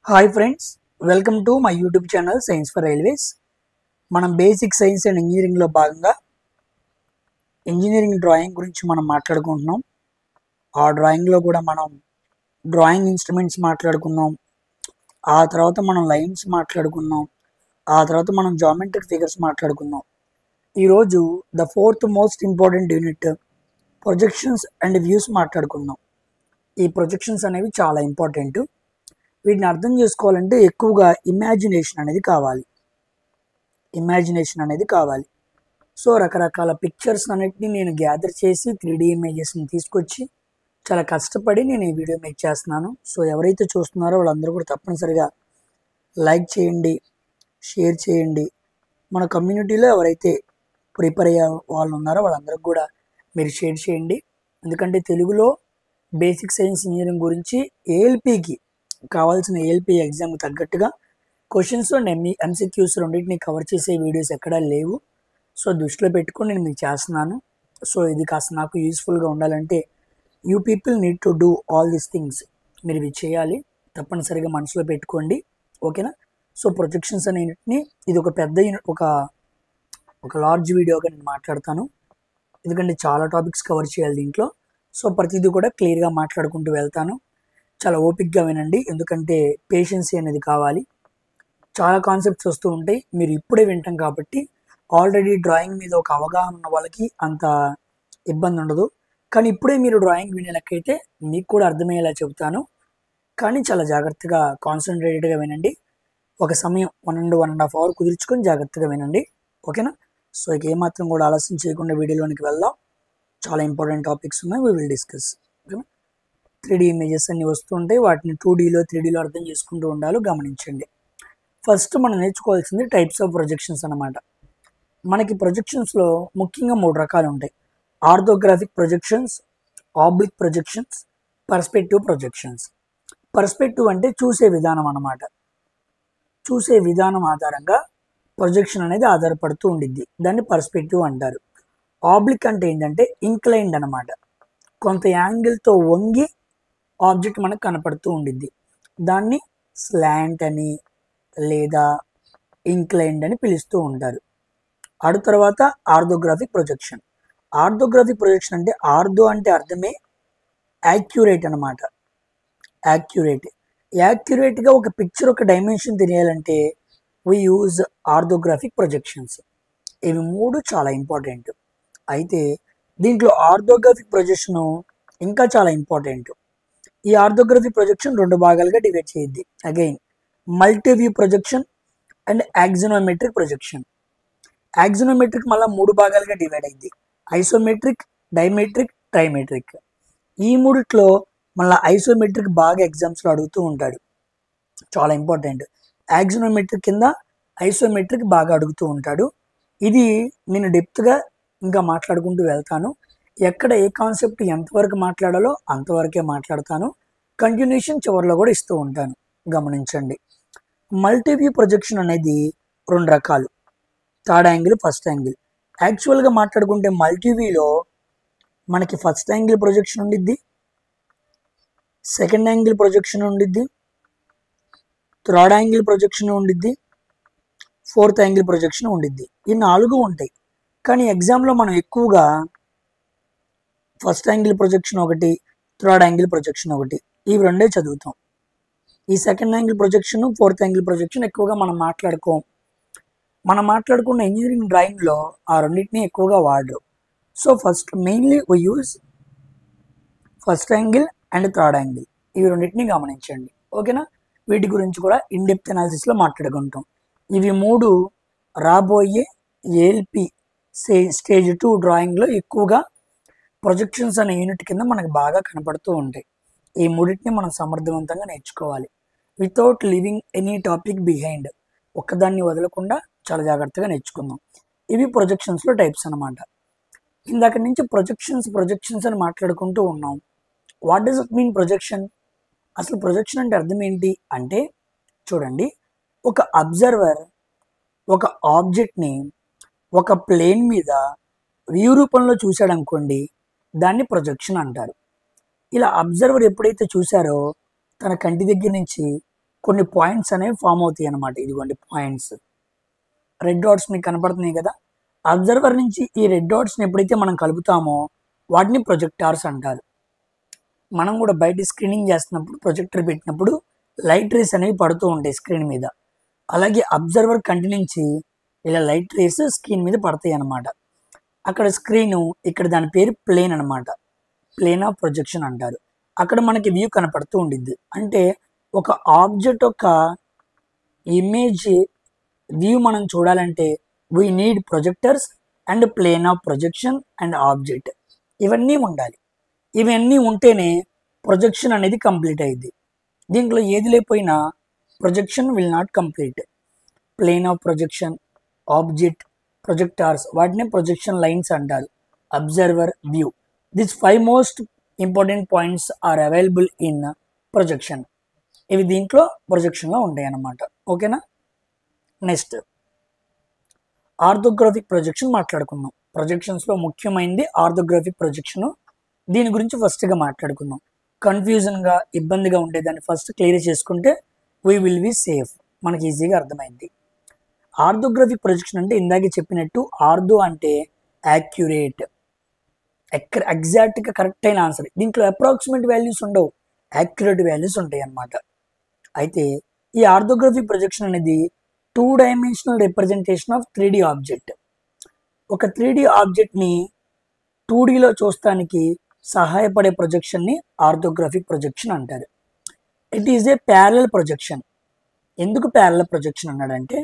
Hi friends, welcome to my YouTube channel science for railways. మనం basic science and ఇంజనీరింగ్లో భాగంగా engineering drawing గురించి మనం మాట్లాడుకుంటున్నాం. ఆ డ్రాయింగ్లో కూడా మనం డ్రాయింగ్ ఇన్స్ట్రుమెంట్స్ మాట్లాడుకున్నాం, ఆ తర్వాత మనం లైన్స్ మాట్లాడుకున్నాం, ఆ తర్వాత మనం జామెట్రిక్ ఫిగర్స్ మాట్లాడుకున్నాం. ఈరోజు the fourth most important unit projections and views మాట్లాడుకుందాం. ఈ ప్రొజెక్షన్స్ అనేవి చాలా ఇంపార్టెంట్. వీటిని అర్థం చేసుకోవాలంటే ఎక్కువగా ఇమాజినేషన్ అనేది కావాలి. సో రకరకాల పిక్చర్స్ అన్నిటిని నేను గ్యాదర్ చేసి 3D ఇమేజెస్ని తీసుకొచ్చి చాలా కష్టపడి నేను ఈ వీడియో మేక్ చేస్తున్నాను. సో ఎవరైతే చూస్తున్నారో వాళ్ళందరూ కూడా తప్పనిసరిగా లైక్ చేయండి, షేర్ చేయండి. మన కమ్యూనిటీలో ఎవరైతే ప్రిపేర్ అయ్యే వాళ్ళు ఉన్నారో వాళ్ళందరికీ కూడా మీరు షేర్ చేయండి. ఎందుకంటే తెలుగులో బేసిక్ సైన్స్ ఇంజనీరింగ్ గురించి ఏఎల్పికి కావాల్సిన ఏఎల్పి ఎగ్జామ్కి తగ్గట్టుగా క్వశ్చన్స్ అండ్ ఎంసీక్యూస్ రెండింటిని కవర్ చేసే వీడియోస్ ఎక్కడా లేవు. సో దృష్టిలో పెట్టుకొని నేను మీకు చేస్తున్నాను. సో ఇది కాస్త నాకు యూస్ఫుల్గా ఉండాలంటే you people need to do all these things. మీరు ఇవి చేయాలి, తప్పనిసరిగా మనసులో పెట్టుకోండి, ఓకేనా. సో ప్రొజెక్షన్స్ అనేటిని ఇది ఒక పెద్ద ఒక లార్జ్ వీడియోగా నేను మాట్లాడతాను, ఎందుకంటే చాలా టాపిక్స్ కవర్ చేయాలి దీంట్లో. సో ప్రతిదీ కూడా క్లియర్గా మాట్లాడుకుంటూ వెళ్తాను. చాలా ఓపిక్గా వినండి, ఎందుకంటే పేషెన్సీ అనేది కావాలి. చాలా కాన్సెప్ట్స్ వస్తూ ఉంటాయి, మీరు ఇప్పుడే వింటాం కాబట్టి ఆల్రెడీ డ్రాయింగ్ మీద ఒక అవగాహన ఉన్న వాళ్ళకి అంత ఇబ్బంది ఉండదు. కానీ ఇప్పుడే మీరు డ్రాయింగ్ వినే లెక్కైతే మీకు కూడా అర్థమయ్యేలా చెబుతాను. కానీ చాలా జాగ్రత్తగా కాన్సన్ట్రేటెడ్గా వినండి. ఒక సమయం 1.5 అవర్ కుదుర్చుకొని జాగ్రత్తగా వినండి, ఓకేనా. సో ఇక ఏమాత్రం కూడా ఆలస్యం చేయకుండా వీడియోలోనికి వెళ్దాం. చాలా ఇంపార్టెంట్ టాపిక్స్ ఉన్నాయి, వీ విల్ డిస్కస్, ఓకేనా. 3D ఇమేజెస్ అన్ని వస్తుంటాయి, వాటిని 2Dలో 3Dలో అర్థం చేసుకుంటూ ఉండాలి, గమనించండి. ఫస్ట్ మనం నేర్చుకోవాల్సింది టైప్స్ ఆఫ్ ప్రొజెక్షన్స్ అన్నమాట. మనకి ప్రొజెక్షన్స్లో ముఖ్యంగా 3 రకాలు ఉంటాయి: orthographic projections, oblique projections, perspective projections. Perspective అంటే చూసే విధానం అన్నమాట. చూసే విధానం ఆధారంగా ప్రొజెక్షన్ అనేది ఆధారపడుతూ ఉండిద్ది, దాన్ని పర్స్పెక్టివ్ అంటారు. ఆబ్లిక్ అంటే ఏంటంటే ఇంక్లైన్డ్ అనమాట, కొంత యాంగిల్తో వంగి ఆబ్జెక్ట్ మనకు కనపడుతూ ఉండిద్ది, దాన్ని స్లాంట్ అని లేదా ఇంక్లైన్డ్ అని పిలుస్తూ ఉంటారు. ఆడు తర్వాత ఆర్థోగ్రాఫిక్ ప్రొజెక్షన్. ఆర్థోగ్రాఫిక్ ప్రొజెక్షన్ అంటే ఆర్థో అంటే అర్థమే యాక్యురేట్ అనమాట. యాక్యురేట్గా ఒక పిక్చర్ ఒక డైమెన్షన్ తెలియాలంటే వీ యూజ్ ఆర్థోగ్రాఫిక్ ప్రొజెక్షన్స్. ఇవి 3 చాలా ఇంపార్టెంట్. అయితే దీంట్లో ఆర్థోగ్రాఫిక్ ప్రొజెక్షన్ ఇంకా చాలా ఇంపార్టెంట్. ఈ ఆర్థోగ్రాఫిక్ ప్రొజెక్షన్ 2 భాగాలుగా డివైడ్ చేయద్ది. Again multiview projection and axonometric projection. Axonometric మళ్ళీ 3 భాగాలుగా డివైడ్ అయింది: ఐసోమెట్రిక్, డైమెట్రిక్, ట్రైమెట్రిక్. ఈ మూడిట్లో మళ్ళీ ఐసోమెట్రిక్ బాగా ఎగ్జామ్స్లో అడుగుతూ ఉంటాడు, చాలా ఇంపార్టెంట్. యాక్సినోమెట్రిక్ కింద ఐసోమెట్రిక్ బాగా అడుగుతూ ఉంటాడు. ఇది నేను డెప్త్గా ఇంకా మాట్లాడుకుంటూ వెళ్తాను. ఎక్కడ ఏ కాన్సెప్ట్ ఎంతవరకు మాట్లాడాలో అంతవరకే మాట్లాడతాను, కంటిన్యూషన్ చివరిలో కూడా ఇస్తూ ఉంటాను, గమనించండి. మల్టీవ్యూ ప్రొజెక్షన్ అనేది 2 రకాలు: థర్డ్ యాంగిల్, ఫస్ట్ యాంగిల్. యాక్చువల్గా మాట్లాడుకుంటే మల్టీవ్యూలో మనకి ఫస్ట్ యాంగిల్ ప్రొజెక్షన్ ఉండిద్ది, సెకండ్ యాంగిల్ ప్రొజెక్షన్ ఉండిద్ది, థర్డ్ యాంగిల్ ప్రొజెక్షన్ ఉండిద్ది, ఫోర్త్ యాంగిల్ ప్రొజెక్షన్ ఉండిద్ది. ఈ 4 ఉంటాయి. కానీ ఎగ్జామ్లో మనం ఎక్కువగా ఫస్ట్ యాంగిల్ ప్రొజెక్షన్ ఒకటి, థర్డ్ యాంగిల్ ప్రొజెక్షన్ ఒకటి, ఇవి 2 చదువుతాం. ఈ second angle projection, fourth angle projection ఎక్కువగా మనం మాట్లాడుకున్న ఇంజనీరింగ్ డ్రాయింగ్లో ఆ రెండింటిని ఎక్కువగా వాడరు. So first mainly we use first angle and third angle. ఇవి రెండింటిని గమనించండి, ఓకేనా. వీటి గురించి కూడా ఇన్డెప్త్ అనాలిసిస్లో మాట్లాడుకుంటాం. ఇవి 3 రాబోయే ఏఎల్పి స్టేజ్ 2 డ్రాయింగ్లో ఎక్కువగా ప్రొజెక్షన్స్ అనే యూనిట్ కింద మనకు బాగా కనపడుతూ ఉంటాయి. ఈ మూడింటిని మనం సమర్థవంతంగా నేర్చుకోవాలి, without living any topic behind. ఒక్కదాన్ని వదలకుండా చాలా జాగ్రత్తగా నేర్చుకుందాం. ఇవి ప్రొజెక్షన్స్లో టైప్స్ అనమాట. ఇందాక నుంచి ప్రొజెక్షన్స్ అని మాట్లాడుకుంటూ ఉన్నాం. What does it mean projection? అసలు ప్రొజెక్షన్ అంటే అర్థం ఏంటి అంటే, చూడండి, ఒక అబ్జర్వర్ ఒక ఆబ్జెక్ట్ని ఒక ప్లేన్ మీద వ్యూ రూపంలో చూశాడు అనుకోండి, దాన్ని ప్రొజెక్షన్ అంటారు. ఇలా అబ్జర్వర్ ఎప్పుడైతే చూశారో తన కంటి దగ్గర నుంచి కొన్ని పాయింట్స్ అనేవి ఫామ్ అవుతాయి అన్నమాట. ఇదిగోండి పాయింట్స్, రెడ్ డాట్స్ మీకు కనపడుతున్నాయి కదా. అబ్జర్వర్ నుంచి ఈ రెడ్ డాట్స్ని ఎప్పుడైతే మనం కలుపుతామో వాటిని ప్రొజెక్టార్స్ అంటారు. మనం కూడా బయట స్క్రీనింగ్ చేస్తున్నప్పుడు ప్రొజెక్టర్ పెట్టినప్పుడు లైట్ రేస్ అనేవి పడుతూ ఉంటాయి స్క్రీన్ మీద. అలాగే అబ్జర్వర్ కంటి నుంచి ఇలా లైట్ రేస్ స్క్రీన్ మీద పడతాయి అన్నమాట. అక్కడ స్క్రీను, ఇక్కడ దాని పేరు ప్లేన్ అనమాట. ప్లేన్ ఆఫ్ ప్రొజెక్షన్ అంటారు. అక్కడ మనకి వ్యూ కనపడుతూ ఉండిద్ది. అంటే ఒక ఆబ్జెక్ట్ యొక్క ఇమేజ్ వ్యూ మనం చూడాలంటే we need projectors and plane of projection and object, ఇవన్నీ ఉండాలి. ఇవన్నీ ఉంటేనే ప్రొజెక్షన్ అనేది కంప్లీట్ అయ్యింది. దీంట్లో ఏది లేకపోయినా projection will not complete. Plane of projection, object, projectors, వాటిని ప్రొజెక్షన్ లైన్స్ అంటారు. Observer, view, this 5 most important points are available in projection. ఇవి దీంట్లో ప్రొజెక్షన్లో ఉంటాయి అన్నమాట. ఓకేనా. నెక్స్ట్ ఆర్థోగ్రాఫిక్ ప్రొజెక్షన్ మాట్లాడుకుందాం. ప్రొజెక్షన్స్లో ముఖ్యమైనది ఆర్థోగ్రాఫిక్ ప్రొజెక్షన్. దీని గురించి ఫస్ట్గా మాట్లాడుకుందాం. కన్ఫ్యూజన్గా, ఇబ్బందిగా ఉండేదాన్ని ఫస్ట్ క్లియర్ చేసుకుంటే వీ విల్ బి సేఫ్, మనకి ఈజీగా అర్థమైంది. ఆర్థోగ్రాఫిక్ ప్రొజెక్షన్ అంటే ఇందాకే చెప్పినట్టు ఆర్థో అంటే యాక్యురేట్, ఎగ్జాక్ట్గా కరెక్ట్ అయిన ఆన్సర్. దీంట్లో అప్రాక్సిమేట్ వాల్యూస్ ఉండవు, యాక్యురేట్ వాల్యూస్ ఉంటాయి అన్నమాట. అయితే ఈ ఆర్థోగ్రాఫిక్ ప్రొజెక్షన్ అనేది 2 dimensional representation of 3D object. ఒక 3D ఆబ్జెక్ట్ని 2Dలో చూస్తానికి సహాయపడే ప్రొజెక్షన్ని ఆర్థోగ్రాఫిక్ ప్రొజెక్షన్ అంటారు. It is a parallel projection. ఎందుకు ప్యారలల్ ప్రొజెక్షన్ అన్నాడంటే,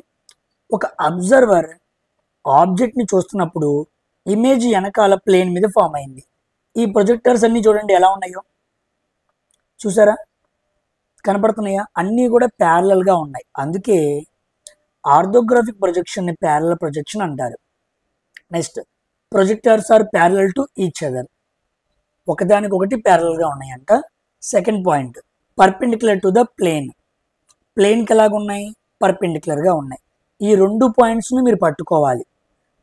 ఒక అబ్జర్వర్ ఆబ్జెక్ట్ని చూస్తున్నప్పుడు ఇమేజ్ వెనకాల ప్లేన్ మీద ఫామ్ అయింది. ఈ ప్రొజెక్టర్స్ అన్నీ చూడండి ఎలా ఉన్నాయో, చూసారా, కనపడుతున్నాయా? అన్నీ కూడా ప్యారలల్గా ఉన్నాయి. అందుకే ఆర్థోగ్రాఫిక్ ప్రొజెక్షన్ని ప్యారలల్ ప్రొజెక్షన్ అంటారు. Next, projectors are parallel to each other. ఒకదానికొకటి ప్యారలల్గా ఉన్నాయంట. Second point, perpendicular to the plane. ప్లేన్కి ఎలాగున్నాయి? పర్పెండిక్యులర్గా ఉన్నాయి. ఈ 2 పాయింట్స్ని మీరు పట్టుకోవాలి.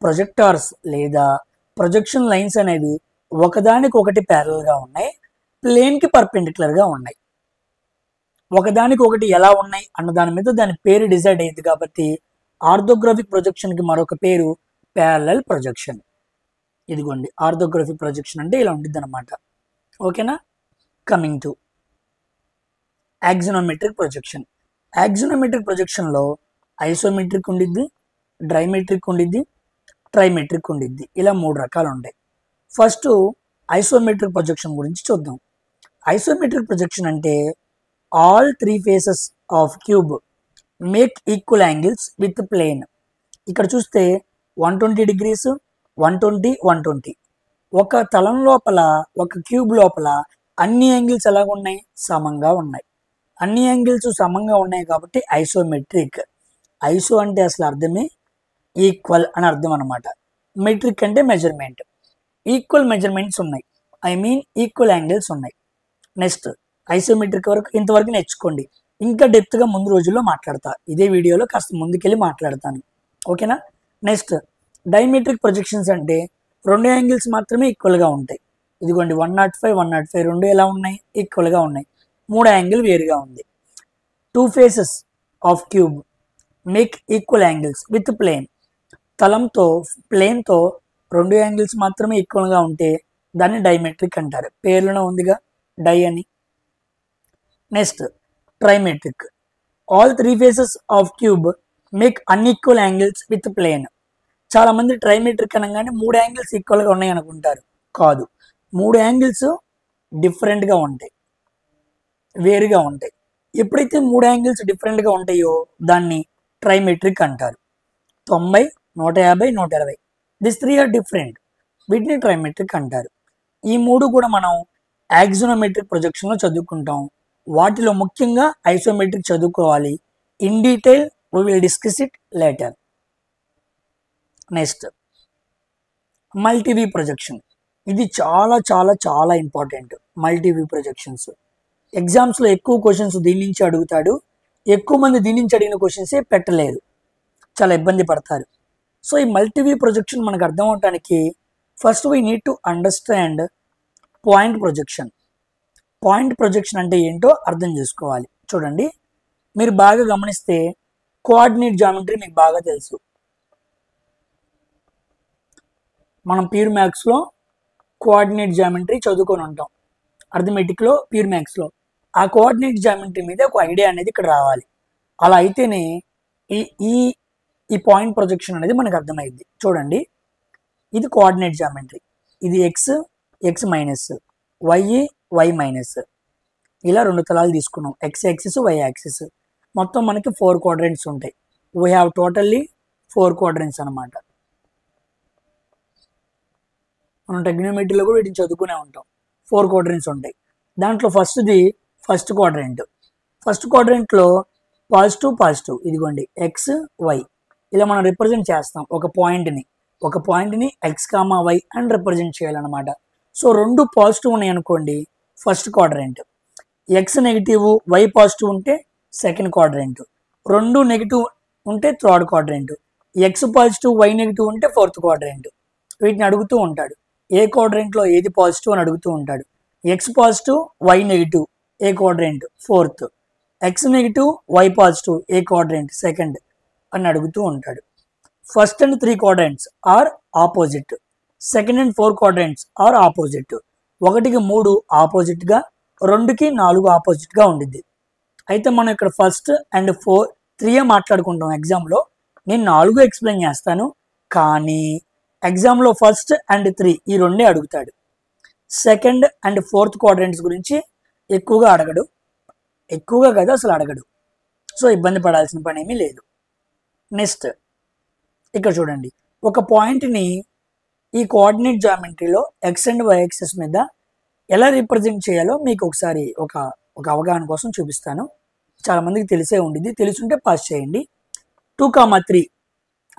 ప్రొజెక్టార్స్ లేదా ప్రొజెక్షన్ లైన్స్ అనేవి ఒకదానికొకటి ప్యారలల్గా ఉన్నాయి, ప్లేన్కి పర్పెండిక్యులర్గా ఉన్నాయి. ఒకదానికొకటి ఎలా ఉన్నాయి అన్న దాని మీద దాని పేరు డిసైడ్ అయ్యింది. కాబట్టి ఆర్థోగ్రాఫిక్ ప్రొజెక్షన్కి మరొక పేరు ప్యారలల్ ప్రొజెక్షన్. ఇదిగోండి ఆర్థోగ్రాఫిక్ ప్రొజెక్షన్ అంటే ఇలా ఉంటుంది అనమాట. ఓకేనా. Coming to axonometric projection. Axonometric ప్రొజెక్షన్లో ఐసోమెట్రిక్ ఉండిద్ది, డ్రైమెట్రిక్ ఉండిద్ది, ట్రైమెట్రిక్ ఉండిద్ది. ఇలా 3 రకాలు ఉంటాయి. ఫస్ట్ ఐసోమెట్రిక్ ప్రొజెక్షన్ గురించి చూద్దాం. ఐసోమెట్రిక్ ప్రొజెక్షన్ అంటే all 3 faces of cube make equal angles with plane. ఇక్కడ చూస్తే 120 degrees, 120, 120. ఒక తలం లోపల, ఒక క్యూబ్ లోపల అన్ని యాంగిల్స్ ఎలాగున్నాయి? సమంగా ఉన్నాయి. అన్ని యాంగిల్స్ సమంగా ఉన్నాయి కాబట్టి ఐసోమెట్రిక్. ఐసో అంటే అసలు అర్థమే ఈక్వల్ అని అర్థం అనమాట. మెట్రిక్ అంటే మెజర్మెంట్. ఈక్వల్ మెజర్మెంట్స్ ఉన్నాయి, ఐ మీన్ ఈక్వల్ యాంగిల్స్ ఉన్నాయి. నెక్స్ట్ ఐసోమెట్రిక్ వరకు ఇంతవరకు నేర్చుకోండి. ఇంకా డెప్త్గా ముందు రోజుల్లో మాట్లాడతా. ఇదే వీడియోలో కాస్త ముందుకెళ్ళి మాట్లాడతాను. ఓకేనా. నెక్స్ట్ డైమెట్రిక్ ప్రొజెక్షన్స్ అంటే 2 యాంగిల్స్ మాత్రమే ఈక్వల్గా ఉంటాయి. ఇదిగోండి 105, 105 రెండు ఎలా ఉన్నాయి? ఈక్వల్గా ఉన్నాయి. 3 యాంగిల్ వేరుగా ఉంది. 2 faces of cube make equal angles with plane. తలంతో ప్లేన్తో 2 యాంగిల్స్ మాత్రమే ఈక్వల్గా ఉంటే దాన్ని డైమెట్రిక్ అంటారు. పేర్లోనే ఉందిగా డై అని. Next trimetric. All 3 faces of cube make unequal angles with plane. చాలా మంది ట్రైమెట్రిక్ అనగానే 3 యాంగిల్స్ ఈక్వల్గా ఉన్నాయి అనుకుంటారు. కాదు, 3 యాంగిల్స్ డిఫరెంట్గా ఉంటాయి, వేరుగా ఉంటాయి. ఎప్పుడైతే 3 యాంగిల్స్ డిఫరెంట్గా ఉంటాయో దాన్ని ట్రైమెట్రిక్ అంటారు. 90, 150, 120 దిస్ 3 ఆర్ డిఫరెంట్, వీటిని ట్రైమెట్రిక్ అంటారు. ఈ 3 కూడా మనం యాక్సినోమెట్రిక్ ప్రొజెక్షన్లో చదువుకుంటాం. వాటిలో ముఖ్యంగా ఐసోమెట్రిక్ చదువుకోవాలి. In detail we will discuss it later. Next multiview projection. ఇది చాలా చాలా చాలా ఇంపార్టెంట్. మల్టీవ్యూ ప్రొజెక్షన్స్ ఎగ్జామ్స్లో ఎక్కువ క్వశ్చన్స్ దీని నుంచి అడుగుతాడు. ఎక్కువ మంది దీని నుంచి అడిగిన క్వశ్చన్సే పెట్టలేరు, చాలా ఇబ్బంది పడతారు. సో ఈ మల్టీవ్యూ ప్రొజెక్షన్ మనకు అర్థం అవడానికి first we need to understand point projection. Point projection అంటే ఏంటో అర్థం చేసుకోవాలి. చూడండి, మీరు బాగా గమనిస్తే కోఆర్డినేట్ జామెట్రీ మీకు బాగా తెలుసు. మనం ప్యూర్ మ్యాథ్స్లో కోఆర్డినేట్ జామెట్రీ చదువుకొని ఉంటాం, అర్థమెటిక్లో, ప్యూర్ మ్యాథ్స్లో. ఆ కోఆర్డినేట్ జామెట్రీ మీద ఒక ఐడియా అనేది ఇక్కడ రావాలి. అలా అయితేనే ఈ ఈ ఈ పాయింట్ ప్రొజెక్షన్ అనేది మనకు అర్థమైంది. చూడండి, ఇది కోఆర్డినేట్ జామెట్రీ. ఇది X, X minus, Y, Y minus, ఇలా రెండు తలాలు తీసుకున్నాం. X axis, Y axis. మొత్తం మనకి 4 క్వాడ్రెంట్స్ ఉంటాయి. వీ హ్యావ్ టోటల్లీ 4 క్వాడ్రెంట్స్ అనమాట. మనం టెగ్నోమెట్రీలో కూడా వీటిని చదువుకునే ఉంటాం. 4 క్వాడ్రెంట్స్ ఉంటాయి. దాంట్లో ఫస్ట్ క్వాడ్రెంట్. ఫస్ట్ క్వాడ్రెంట్లో పాజిటివ్ పాజిటివ్, ఇదిగోండి ఎక్స్ వై, ఇలా మనం రిప్రజెంట్ చేస్తాం. ఒక పాయింట్ని ఎక్స్ కామా వై అని రిప్రజెంట్ చేయాలన్నమాట. సో 2 పాజిటివ్ ఉన్నాయి అనుకోండి, first quadrant. X negative, Y positive ఉంటే సెకండ్ క్వాడ్రెంట్. 2 నెగిటివ్ ఉంటే third quadrant. X positive, Y negative ఉంటే ఫోర్త్ క్వాడ్రెంట్. వీటిని అడుగుతూ ఉంటాడు, ఏ క్వాడ్రెంట్లో ఏది పాజిటివ్ అని అడుగుతూ ఉంటాడు. ఎక్స్ పాజిటివ్, వై నెగిటివ్, ఏ quadrant fourth. X negative, Y positive, ఏ క్వాడ్రెంట్ సెకండ్ అని అడుగుతూ ఉంటాడు. First and 3 quadrants are opposite. Second and 4 quadrants are opposite. 1కి 3 ఆపోజిట్గా, 2కి 4 ఆపోజిట్గా ఉండిద్ది. అయితే మనం ఇక్కడ ఫస్ట్ అండ్ 4, 3 మాట్లాడుకుంటాం ఎగ్జామ్లో. నేను 4 ఎక్స్ప్లెయిన్ చేస్తాను, కానీ ఎగ్జామ్లో ఫస్ట్ అండ్ 3 ఈ రెండే అడుగుతాడు. సెకండ్ అండ్ 4th క్వాడ్రెంట్స్ గురించి ఎక్కువగా అడగడు. ఎక్కువగా కదా అసలు అడగడు. సో ఇబ్బంది పడాల్సిన పని ఏమీ లేదు. నెక్స్ట్ ఇక్కడ చూడండి, ఒక పాయింట్ని ఈ కోఆర్డినేట్ జామెట్రీలో ఎక్స్ అండ్ వై యాక్సిస్ మీద ఎలా రిప్రజెంట్ చేయాలో మీకు ఒకసారి ఒక అవగాహన కోసం చూపిస్తాను. చాలామందికి తెలిసే ఉండిద్ది, తెలుసుంటే పాస్ చేయండి. 2,3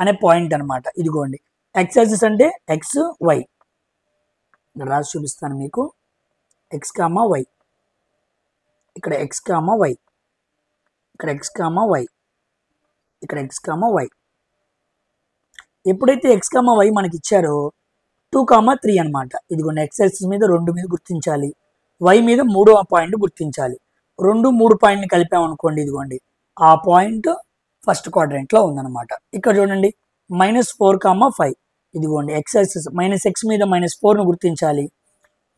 అనే పాయింట్ అనమాట. ఇదిగోండి ఎక్స్ యాక్సిస్ అంటే ఎక్స్ వై, రాసి చూపిస్తాను మీకు. ఎక్స్ కామా వై, ఇక్కడ ఎక్స్ కామా వై, ఇక్కడ ఎక్స్ కామా వై, ఇక్కడ ఎక్స్ కామా వై. ఎప్పుడైతే ఎక్స్ కామా వై మనకి ఇచ్చారో 2,3 అనమాట. ఇదిగోండి ఎక్స్ యాక్సిస్ మీద 2 మీద గుర్తించాలి, వై మీద 3వ పాయింట్ గుర్తించాలి. 2, 3 పాయింట్ని కలిపామనుకోండి, ఇదిగోండి ఆ పాయింట్ ఫస్ట్ క్వాడ్రెంట్లో ఉందన్నమాట. ఇక్కడ చూడండి -4,5, ఇదిగోండి ఎక్స్ యాక్సిస్ -x మీద -4ను గుర్తించాలి,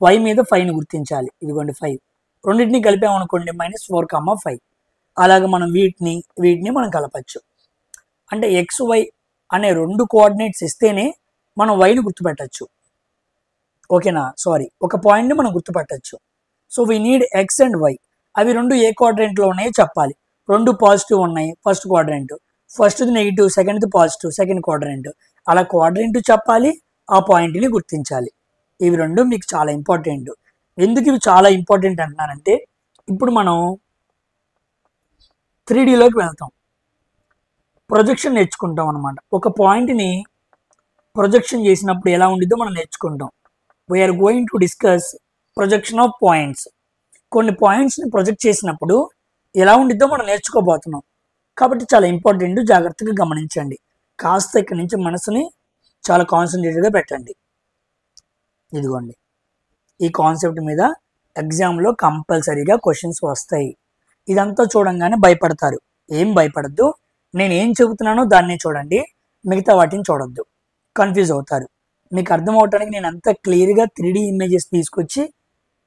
వై మీద 5ని గుర్తించాలి. ఇదిగోండి 5, రెండింటిని కలిపామనుకోండి -4,5. అలాగే మనం వీటిని మనం కలపచ్చు. అంటే ఎక్స్ వై అనే 2 కోఆర్డినేట్స్ ఇస్తేనే మనం వైని గుర్తుపెట్టచ్చు. ఓకేనా? సారీ, ఒక పాయింట్ని మనం గుర్తుపెట్టచ్చు. So we need X and Y. అవి 2 ఏ క్వాడ్రెంట్లో ఉన్నాయో చెప్పాలి. 2 పాజిటివ్ ఉన్నాయి ఫస్ట్ క్వాడ్రెంట్, ఫస్ట్ది నెగిటివ్, సెకండ్ది పాజిటివ్ సెకండ్ క్వాడ్రెంట్. అలా క్వాడ్రెంట్ చెప్పాలి, ఆ పాయింట్ని గుర్తించాలి. ఇవి 2 మీకు చాలా ఇంపార్టెంట్. ఎందుకు ఇవి చాలా ఇంపార్టెంట్ అంటున్నానంటే, ఇప్పుడు మనం 3Dలోకి వెళ్తాం, ప్రొజెక్షన్ నేర్చుకుంటాం అనమాట. ఒక పాయింట్ని ప్రొజెక్షన్ చేసినప్పుడు ఎలా ఉండిద్దో మనం నేర్చుకుంటాం. We're going to discuss projection of points. కొన్ని పాయింట్స్ని ప్రొజెక్ట్ చేసినప్పుడు ఎలా ఉండిద్దో మనం నేర్చుకోబోతున్నాం. కాబట్టి చాలా ఇంపార్టెంట్, జాగ్రత్తగా గమనించండి. కాస్త ఇక్కడి నుంచి మనసుని చాలా కాన్సన్ట్రేటెడ్గా పెట్టండి. ఇదిగోండి ఈ కాన్సెప్ట్ మీద ఎగ్జామ్లో కంపల్సరీగా క్వశ్చన్స్ వస్తాయి. ఇదంతా చూడంగానే భయపడతారు. ఏం భయపడద్దు, నేను ఏం చెబుతున్నానో దాన్నే చూడండి, మిగతా వాటిని చూడొద్దు. కన్ఫ్యూజ్ అవుతారు. మీకు అర్థం అవటానికి నేను అంతా క్లియర్గా 3D ఇమేజెస్ తీసుకొచ్చి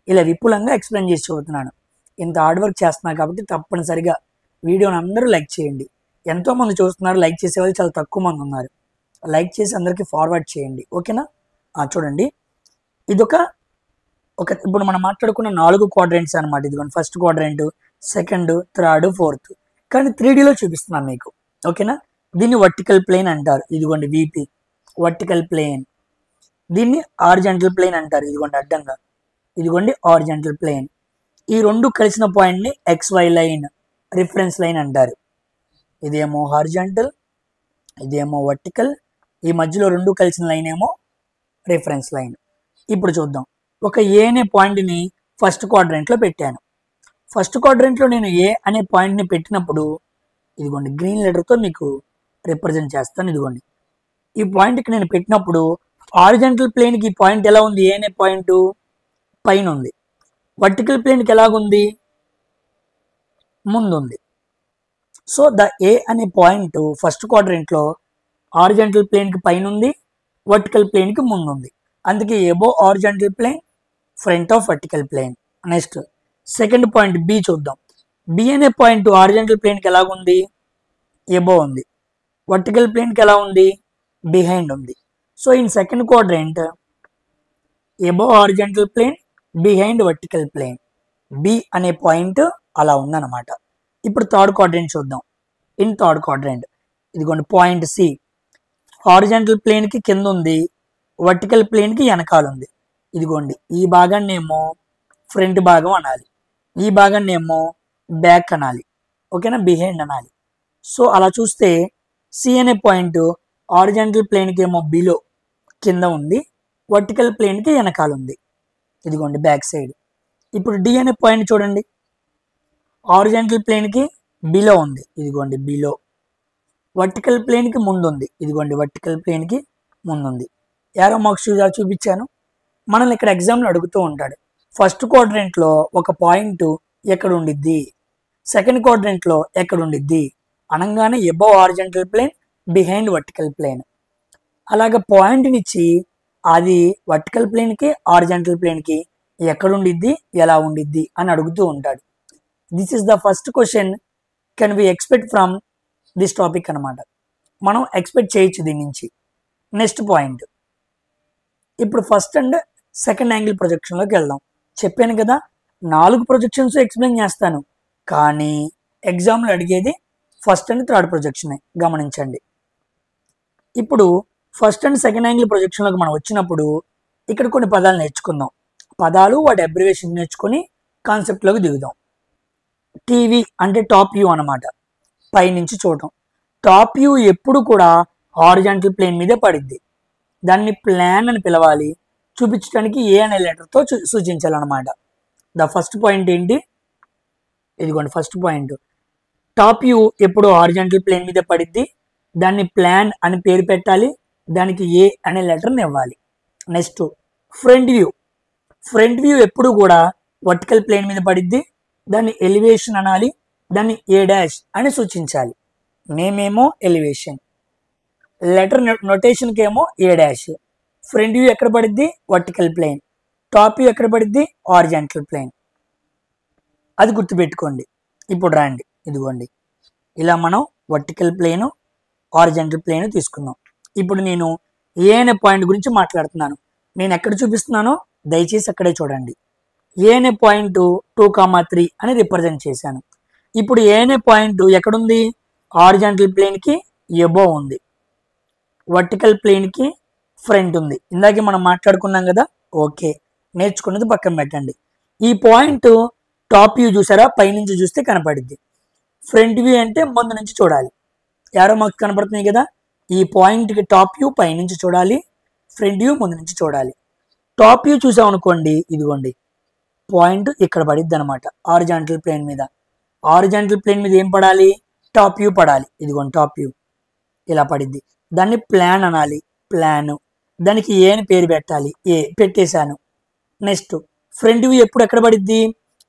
ఇలా విపులంగా ఎక్స్ప్లెయిన్ చేసి చెబుతున్నాను. ఇంత హార్డ్ వర్క్ చేస్తున్నాను కాబట్టి తప్పనిసరిగా వీడియోని అందరూ లైక్ చేయండి. ఎంతోమంది చూస్తున్నారు, లైక్ చేసే వాళ్ళు చాలా తక్కువ మంది ఉన్నారు. లైక్ చేసి అందరికీ ఫార్వర్డ్ చేయండి, ఓకేనా? చూడండి, ఇదొక ఇప్పుడు మనం మాట్లాడుకున్న 4 క్వాడ్రెంట్స్ అనమాట. ఇదిగోండి first quadrant, second, third, fourth. కానీ 3Dలో చూపిస్తున్నాను మీకు, ఓకేనా? దీన్ని వర్టికల్ ప్లేన్ అంటారు. ఇదిగోండి VP, వర్టికల్ ప్లేన్. దీన్ని హారిజాంటల్ ప్లేన్ అంటారు. ఇదిగోండి అడ్డంగా, ఇదిగోండి హారిజాంటల్ ప్లేన్. ఈ 2 కలిసిన పాయింట్ని XY లైన్, రిఫరెన్స్ లైన్ అంటారు. ఇదేమో హారిజాంటల్, ఇదేమో వర్టికల్, ఈ మధ్యలో 2 కలిసిన లైన్ ఏమో రిఫరెన్స్ లైన్. ఇప్పుడు చూద్దాం. ఒక ఏ అనే పాయింట్ని ఫస్ట్ క్వాడ్రెంట్లో పెట్టాను. ఫస్ట్ క్వాడ్రెంట్లో నేను ఏ అనే పాయింట్ని పెట్టినప్పుడు ఇదిగోండి గ్రీన్ లెటర్తో మీకు రిప్రజెంట్ చేస్తాను. ఇదిగోండి ఈ పాయింట్కి నేను పెట్టినప్పుడు హారిజాంటల్ ప్లేన్కి ఈ పాయింట్ ఎలా ఉంది? ఏ అనే పాయింట్ పైన ఉంది. వర్టికల్ ప్లేన్కి ఎలాగుంది? ముందుంది. సో ద ఏ అనే పాయింట్ ఫస్ట్ క్వాడ్రెంట్లో హారిజాంటల్ ప్లేన్కి పైన ఉంది, వర్టికల్ ప్లేన్కి ముందు ఉంది. అందుకే above horizontal plane, front of vertical plane. Next second point B చూద్దాం. బి అనే పాయింట్ హారిజాంటల్ ప్లేన్కి ఎలాగుంది? ఎబో ఉంది. వర్టికల్ ప్లేన్కి ఎలా ఉంది? బిహైండ్ ఉంది. So in second quadrant above horizontal plane, behind vertical plane. B అనే పాయింట్ అలా ఉందన్నమాట. ఇప్పుడు థర్డ్ క్వాడ్రెంట్ చూద్దాం. ఇన్ థర్డ్ క్వాడ్రెంట్ ఇదిగోండి పాయింట్ సి హారిజాంటల్ ప్లేన్కి కింద ఉంది, వర్టికల్ ప్లేన్కి వెనకాల ఉంది. ఇదిగోండి ఈ భాగాన్ని ఏమో ఫ్రంట్ భాగం అనాలి, ఈ భాగాన్ని ఏమో బ్యాక్ అనాలి. ఓకేనా, బిహైండ్ అనాలి. సో అలా చూస్తే సి అనే పాయింట్ హారిజాంటల్ ప్లేన్కి ఏమో బిలో కింద ఉంది, వర్టికల్ ప్లేన్కి వెనకాల ఉంది. ఇదిగోండి బ్యాక్ సైడ్. ఇప్పుడు డి అనే పాయింట్ చూడండి, హారిజాంటల్ ప్లేన్కి బిలో ఉంది. ఇదిగోండి బిలో. వర్టికల్ ప్లేన్కి ముందు ఉంది. ఇదిగోండి వర్టికల్ ప్లేన్కి ముందు ఉంది. యారో మార్క్స్ చూపించాను. మనల్ని ఇక్కడ ఎగ్జామ్లో అడుగుతూ ఉంటాడు, ఫస్ట్ క్వాడ్రెంట్లో ఒక పాయింట్ ఎక్కడ ఉండిద్ది, సెకండ్ క్వాడ్రెంట్లో ఎక్కడ ఉండిద్ది అనగానే above horizontal plane, behind vertical plane. అలాగ పాయింట్ని ఇచ్చి అది వర్టికల్ ప్లేన్కి హారిజాంటల్ ప్లేన్కి ఎక్కడ ఉండిద్ది, ఎలా ఉండిద్ది అని అడుగుతూ ఉంటాడు. This is the first question can we expect from this topic అనమాట. మనం ఎక్స్పెక్ట్ చేయొచ్చు దీని నుంచి. నెక్స్ట్ పాయింట్, ఇప్పుడు ఫస్ట్ అండ్ సెకండ్ యాంగిల్ ప్రొజెక్షన్లోకి వెళ్దాం. చెప్పాను కదా 4 ప్రొజెక్షన్స్ ఎక్స్ప్లెయిన్ చేస్తాను, కానీ ఎగ్జామ్లో అడిగేది ఫస్ట్ అండ్ థర్డ్ ప్రొజెక్షనే, గమనించండి. ఇప్పుడు ఫస్ట్ అండ్ సెకండ్ యాంగిల్ ప్రొజెక్షన్లోకి మనం వచ్చినప్పుడు ఇక్కడ కొన్ని పదాలు నేర్చుకుందాం. పదాలు వాటి అబ్రివేషన్ నేర్చుకొని కాన్సెప్ట్లోకి దిగుదాం. టీవీ అంటే టాప్ వ్యూ అనమాట, పైనుంచి చూడటం. టాప్ వ్యూ ఎప్పుడు కూడా హారిజాంటల్ ప్లేన్ మీదే పడిద్ది. దాన్ని ప్లాన్ అని పిలవాలి, చూపించడానికి ఏ అనే లెటర్తో సూచించాలన్నమాట. ద ఫస్ట్ పాయింట్ ఏంటి? ఇదిగోండి ఫస్ట్ పాయింట్, టాప్ వ్యూ ఎప్పుడు హారిజాంటల్ ప్లేన్ మీదే పడిద్ది, దాన్ని ప్లాన్ అని పేరు పెట్టాలి, దానికి ఏ అనే లెటర్ని ఇవ్వాలి. Next front view, front view ఎప్పుడు కూడా వర్టికల్ ప్లేన్ మీద పడిద్ది, దాన్ని ఎలివేషన్ అనాలి, దాన్ని ఏ డాష్ అని సూచించాలి. నేమ్ ఏమో ఎలివేషన్, లెటర్ నొటేషన్కి ఏమో ఏ డాష్. ఫ్రంట్ వ్యూ ఎక్కడ పడిద్ది? Vertical plane. టాప్ వ్యూ ఎక్కడ పడిద్ది? Horizontal plane. అది గుర్తుపెట్టుకోండి. ఇప్పుడు రండి, ఇదిగోండి ఇలా మనం వర్టికల్ ప్లేను, హారిజాంటల్ ప్లేన్ తీసుకున్నాం. ఇప్పుడు నేను ఏ అనే పాయింట్ గురించి మాట్లాడుతున్నాను. నేను ఎక్కడ చూపిస్తున్నానో దయచేసి అక్కడే చూడండి. ఏ అనే పాయింట్ 2,3 అని రిప్రజెంట్ చేశాను. ఇప్పుడు ఏ అనే పాయింట్ ఎక్కడుంది? హారిజాంటల్ ప్లేన్కి ఎబో ఉంది, వర్టికల్ ప్లేన్కి ఫ్రంట్ ఉంది. ఇందాకే మనం మాట్లాడుకున్నాం కదా. ఓకే, నేర్చుకున్నది పక్కన పెట్టండి. ఈ పాయింట్ టాప్ వ్యూ చూసారా, పైనుంచి చూస్తే కనపడిద్ది. ఫ్రంట్ వ్యూ అంటే ముందు నుంచి చూడాలి. యారో మాకు కనపడుతుంది కదా, ఈ పాయింట్కి టాప్ వ్యూ పైనుంచి చూడాలి, ఫ్రంట్ వ్యూ ముందు నుంచి చూడాలి. టాప్ వ్యూ చూసాం అనుకోండి, ఇదిగోండి పాయింట్ ఇక్కడ పడిద్ది అనమాట హారిజాంటల్ ప్లేన్ మీద. హారిజాంటల్ ప్లేన్ మీద ఏం పడాలి? టాప్ వ్యూ పడాలి. ఇదిగోండి టాప్ వ్యూ ఇలా పడిద్ది. దాన్ని ప్లాన్ అనాలి, ప్లాన్. దానికి ఏ అని పేరు పెట్టాలి, ఏ పెట్టేశాను. నెక్స్ట్ ఫ్రంట్ వ్యూ ఎప్పుడు ఎక్కడ పడిద్ది?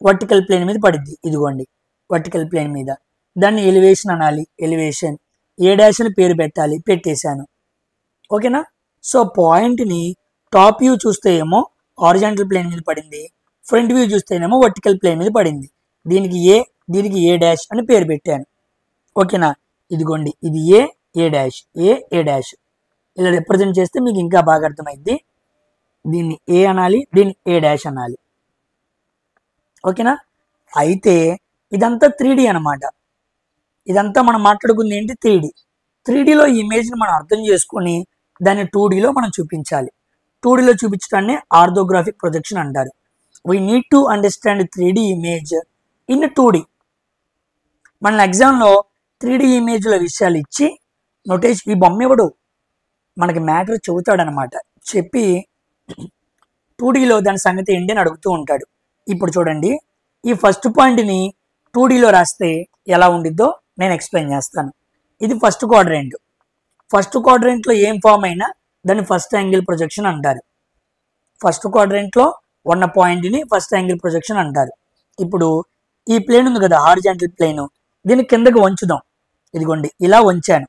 వర్టికల్ ప్లేన్ మీద పడిద్ది. ఇదిగోండి వర్టికల్ ప్లేన్ మీద. దాన్ని ఎలివేషన్ అనాలి, ఎలివేషన్. ఏ డాష్ అని పేరు పెట్టాలి, పెట్టేశాను. ఓకేనా. సో పాయింట్ని టాప్ వ్యూ చూస్తే ఏమో హారిజాంటల్ ప్లేన్ మీద పడింది, ఫ్రంట్ వ్యూ చూస్తేనేమో వర్టికల్ ప్లేన్ మీద పడింది. దీనికి ఏ, దీనికి ఏ డాష్ అని పేరు పెట్టాను. ఓకేనా. ఇదిగోండి ఇది ఏ, ఏ డాష్, ఏ, ఏ డాష్. ఇలా రిప్రజెంట్ చేస్తే మీకు ఇంకా బాగా అర్థమైంది. దీన్ని ఏ అనాలి, దీన్ని ఏ డాష్ అనాలి. ఓకేనా. అయితే ఇదంతా 3D అనమాట. ఇదంతా మనం మాట్లాడుకుంది ఏంటి? 3D. 3Dలో ఈ ఇమేజ్ని మనం అర్థం చేసుకొని దాన్ని 2Dలో మనం చూపించాలి. 2Dలో చూపించడాన్ని ఆర్థోగ్రాఫిక్ ప్రొజెక్షన్ అంటారు. We need to understand 3D image in 2D. మన ఎగ్జామ్లో 3D ఇమేజ్ల విషయాలు ఇచ్చి నోటేషన్, ఈ బొమ్మ ఇవ్వడు, మనకి మ్యాటర్ చెబుతాడనమాట. చెప్పి 2Dలో దాని సంగతి ఏంటి అని అడుగుతూ ఉంటాడు. ఇప్పుడు చూడండి, ఈ ఫస్ట్ పాయింట్ని 2Dలో రాస్తే ఎలా ఉండిద్దో నేను ఎక్స్ప్లెయిన్ చేస్తాను. ఇది ఫస్ట్ క్వాడ్రెంట్. ఫస్ట్ క్వాడ్రెంట్లో ఏం ఫామ్ అయినా దాన్ని ఫస్ట్ యాంగిల్ ప్రొజెక్షన్ అంటారు. ఫస్ట్ క్వాడ్రెంట్లో ఉన్న పాయింట్ని ఫస్ట్ యాంగిల్ ప్రొజెక్షన్ అంటారు. ఇప్పుడు ఈ ప్లేన్ ఉంది కదా, హారిజాంటల్ ప్లేన్, దీన్ని కిందకి వంచుదాం. ఇదిగోండి ఇలా ఉంచాను.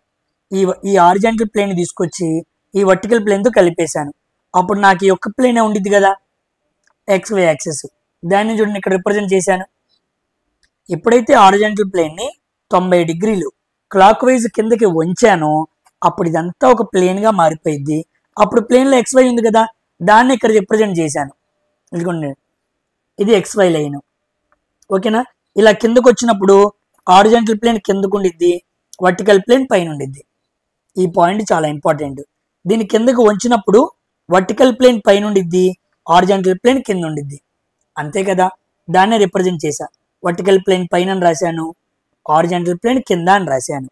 ఈ ఈ హారిజాంటల్ ప్లేన్ తీసుకొచ్చి ఈ వర్టికల్ ప్లేన్తో కలిపేశాను. అప్పుడు నాకు ఈ ఒక్క ప్లేనే ఉండిద్ది కదా, XY యాక్సెస్. దాన్ని చూడండి ఇక్కడ రిప్రజెంట్ చేశాను. ఎప్పుడైతే హారిజాంటల్ ప్లేన్ని 90 డిగ్రీలు క్లాక్ వైజ్ కిందకి వంచానో అప్పుడు ఇదంతా ఒక ప్లేన్గా మారిపోయింది. అప్పుడు ప్లేన్లో XY ఉంది కదా, దాన్ని ఇక్కడ రిప్రజెంట్ చేశాను. ఇదిగోండి ఇది XY లైన్. ఓకేనా, ఇలా కిందకు వచ్చినప్పుడు హారిజాంటల్ ప్లేన్ కిందకు ఉండిద్ది, వర్టికల్ ప్లేన్ పైన ఉండిద్ది. ఈ పాయింట్ చాలా ఇంపార్టెంట్. దీన్ని కిందకు వంచినప్పుడు వర్టికల్ ప్లేన్ పైన ఉండిద్ది, హారిజాంటల్ ప్లేన్ కింద ఉండిద్ది. అంతే కదా, దాన్నే రిప్రజెంట్ చేశా. వర్టికల్ ప్లేన్ పైన అని రాశాను, హారిజాంటల్ ప్లేన్ కింద అని రాశాను.